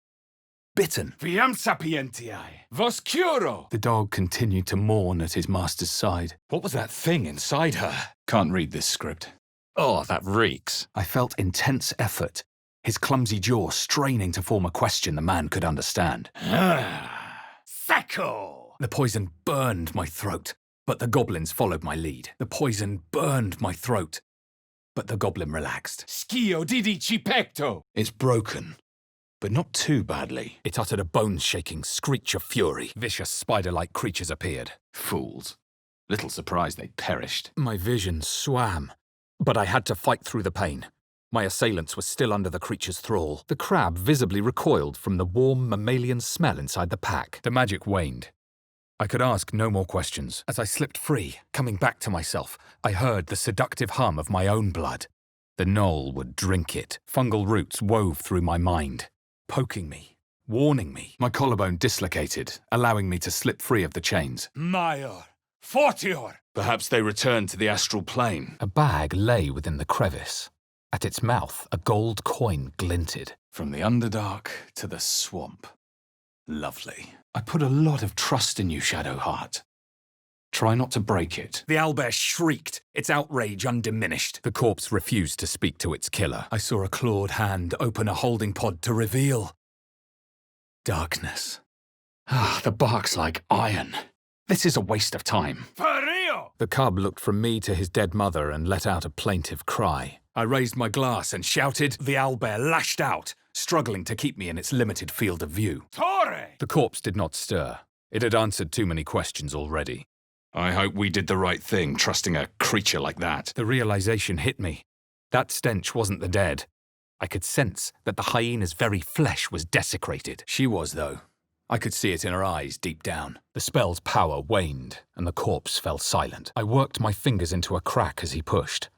bitten. Viam sapientiae! Voscuro! The dog continued to mourn at his master's side. What was that thing inside her? Can't read this script. Oh, that reeks. I felt intense effort, his clumsy jaw straining to form a question the man could understand. Sacco! The poison burned my throat, but the goblins followed my lead. The poison burned my throat, but the goblin relaxed. Schio didi cipecto! It's broken, but not too badly. It uttered a bone-shaking screech of fury. Vicious spider-like creatures appeared. Fools. Little surprised they perished. My vision swam, but I had to fight through the pain. My assailants were still under the creature's thrall. The crab visibly recoiled from the warm mammalian smell inside the pack. The magic waned. I could ask no more questions. As I slipped free, coming back to myself, I heard the seductive hum of my own blood. The gnoll would drink it. Fungal roots wove through my mind, poking me, warning me. My collarbone dislocated, allowing me to slip free of the chains. Maior! Fortior! Perhaps they returned to the astral plane. A bag lay within the crevice. At its mouth, a gold coin glinted. From the Underdark to the swamp. Lovely. I put a lot of trust in you, Shadowheart. Try not to break it. The owlbear shrieked, its outrage undiminished. The corpse refused to speak to its killer. I saw a clawed hand open a holding pod to reveal darkness. The bark's like iron. This is a waste of time. Perio! The cub looked from me to his dead mother and let out a plaintive cry. I raised my glass and shouted. The owlbear lashed out, struggling to keep me in its limited field of view. Torre! The corpse did not stir. It had answered too many questions already. I hope we did the right thing, trusting a creature like that. The realization hit me. That stench wasn't the dead. I could sense that the hyena's very flesh was desecrated. She was, though. I could see it in her eyes deep down. The spell's power waned, and the corpse fell silent. I worked my fingers into a crack as he pushed.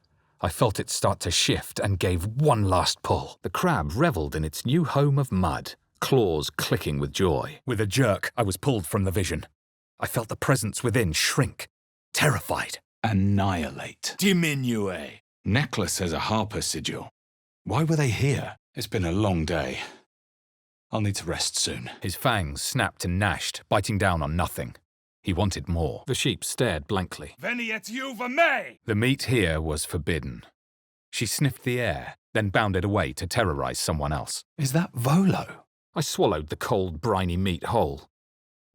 I felt it start to shift and gave one last pull. The crab reveled in its new home of mud, claws clicking with joy. With a jerk, I was pulled from the vision. I felt the presence within shrink, terrified. Annihilate. Diminue. Necklace has a harper sigil. Why were they here? It's been a long day. I'll need to rest soon. His fangs snapped and gnashed, biting down on nothing. He wanted more. The sheep stared blankly. Veniet juva me! The meat here was forbidden. She sniffed the air, then bounded away to terrorize someone else. Is that Volo? I swallowed the cold, briny meat whole.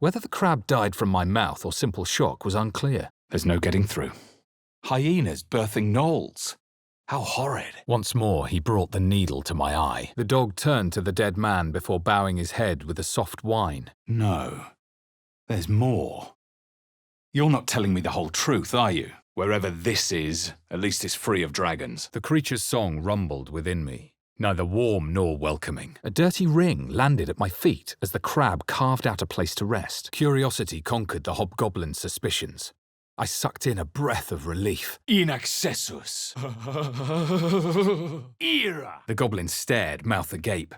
Whether the crab died from my mouth or simple shock was unclear. There's no getting through. Hyenas birthing gnolls. How horrid. Once more, he brought the needle to my eye. The dog turned to the dead man before bowing his head with a soft whine. No. There's more. You're not telling me the whole truth, are you? Wherever this is, at least it's free of dragons. The creature's song rumbled within me, neither warm nor welcoming. A dirty ring landed at my feet as the crab carved out a place to rest. Curiosity conquered the hobgoblin's suspicions. I sucked in a breath of relief. In accessus. Ira. The goblin stared, mouth agape.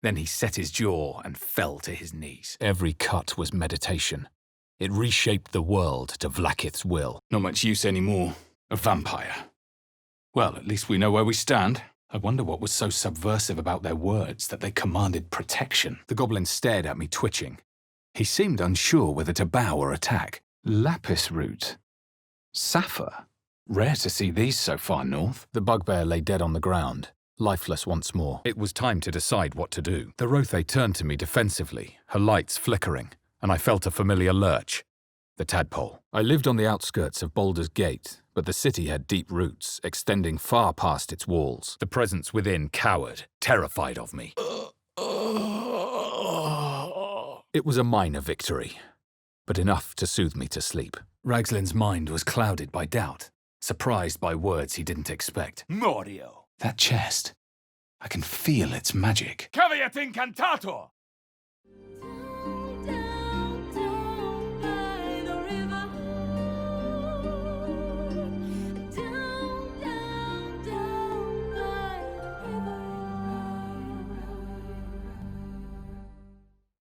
Then he set his jaw and fell to his knees. Every cut was meditation. It reshaped the world to Vlaakith's will. Not much use anymore. A vampire. Well, at least we know where we stand. I wonder what was so subversive about their words that they commanded protection. The goblin stared at me, twitching. He seemed unsure whether to bow or attack. Lapis root. Sapphire. Rare to see these so far north. The bugbear lay dead on the ground, lifeless once more. It was time to decide what to do. The Rothe turned to me defensively, her lights flickering, and I felt a familiar lurch. The tadpole. I lived on the outskirts of Baldur's Gate, but the city had deep roots, extending far past its walls. The presence within cowered, terrified of me. It was a minor victory, but enough to soothe me to sleep. Ragslin's mind was clouded by doubt, surprised by words he didn't expect. Morio. That chest. I can feel its magic. Caveat incantator.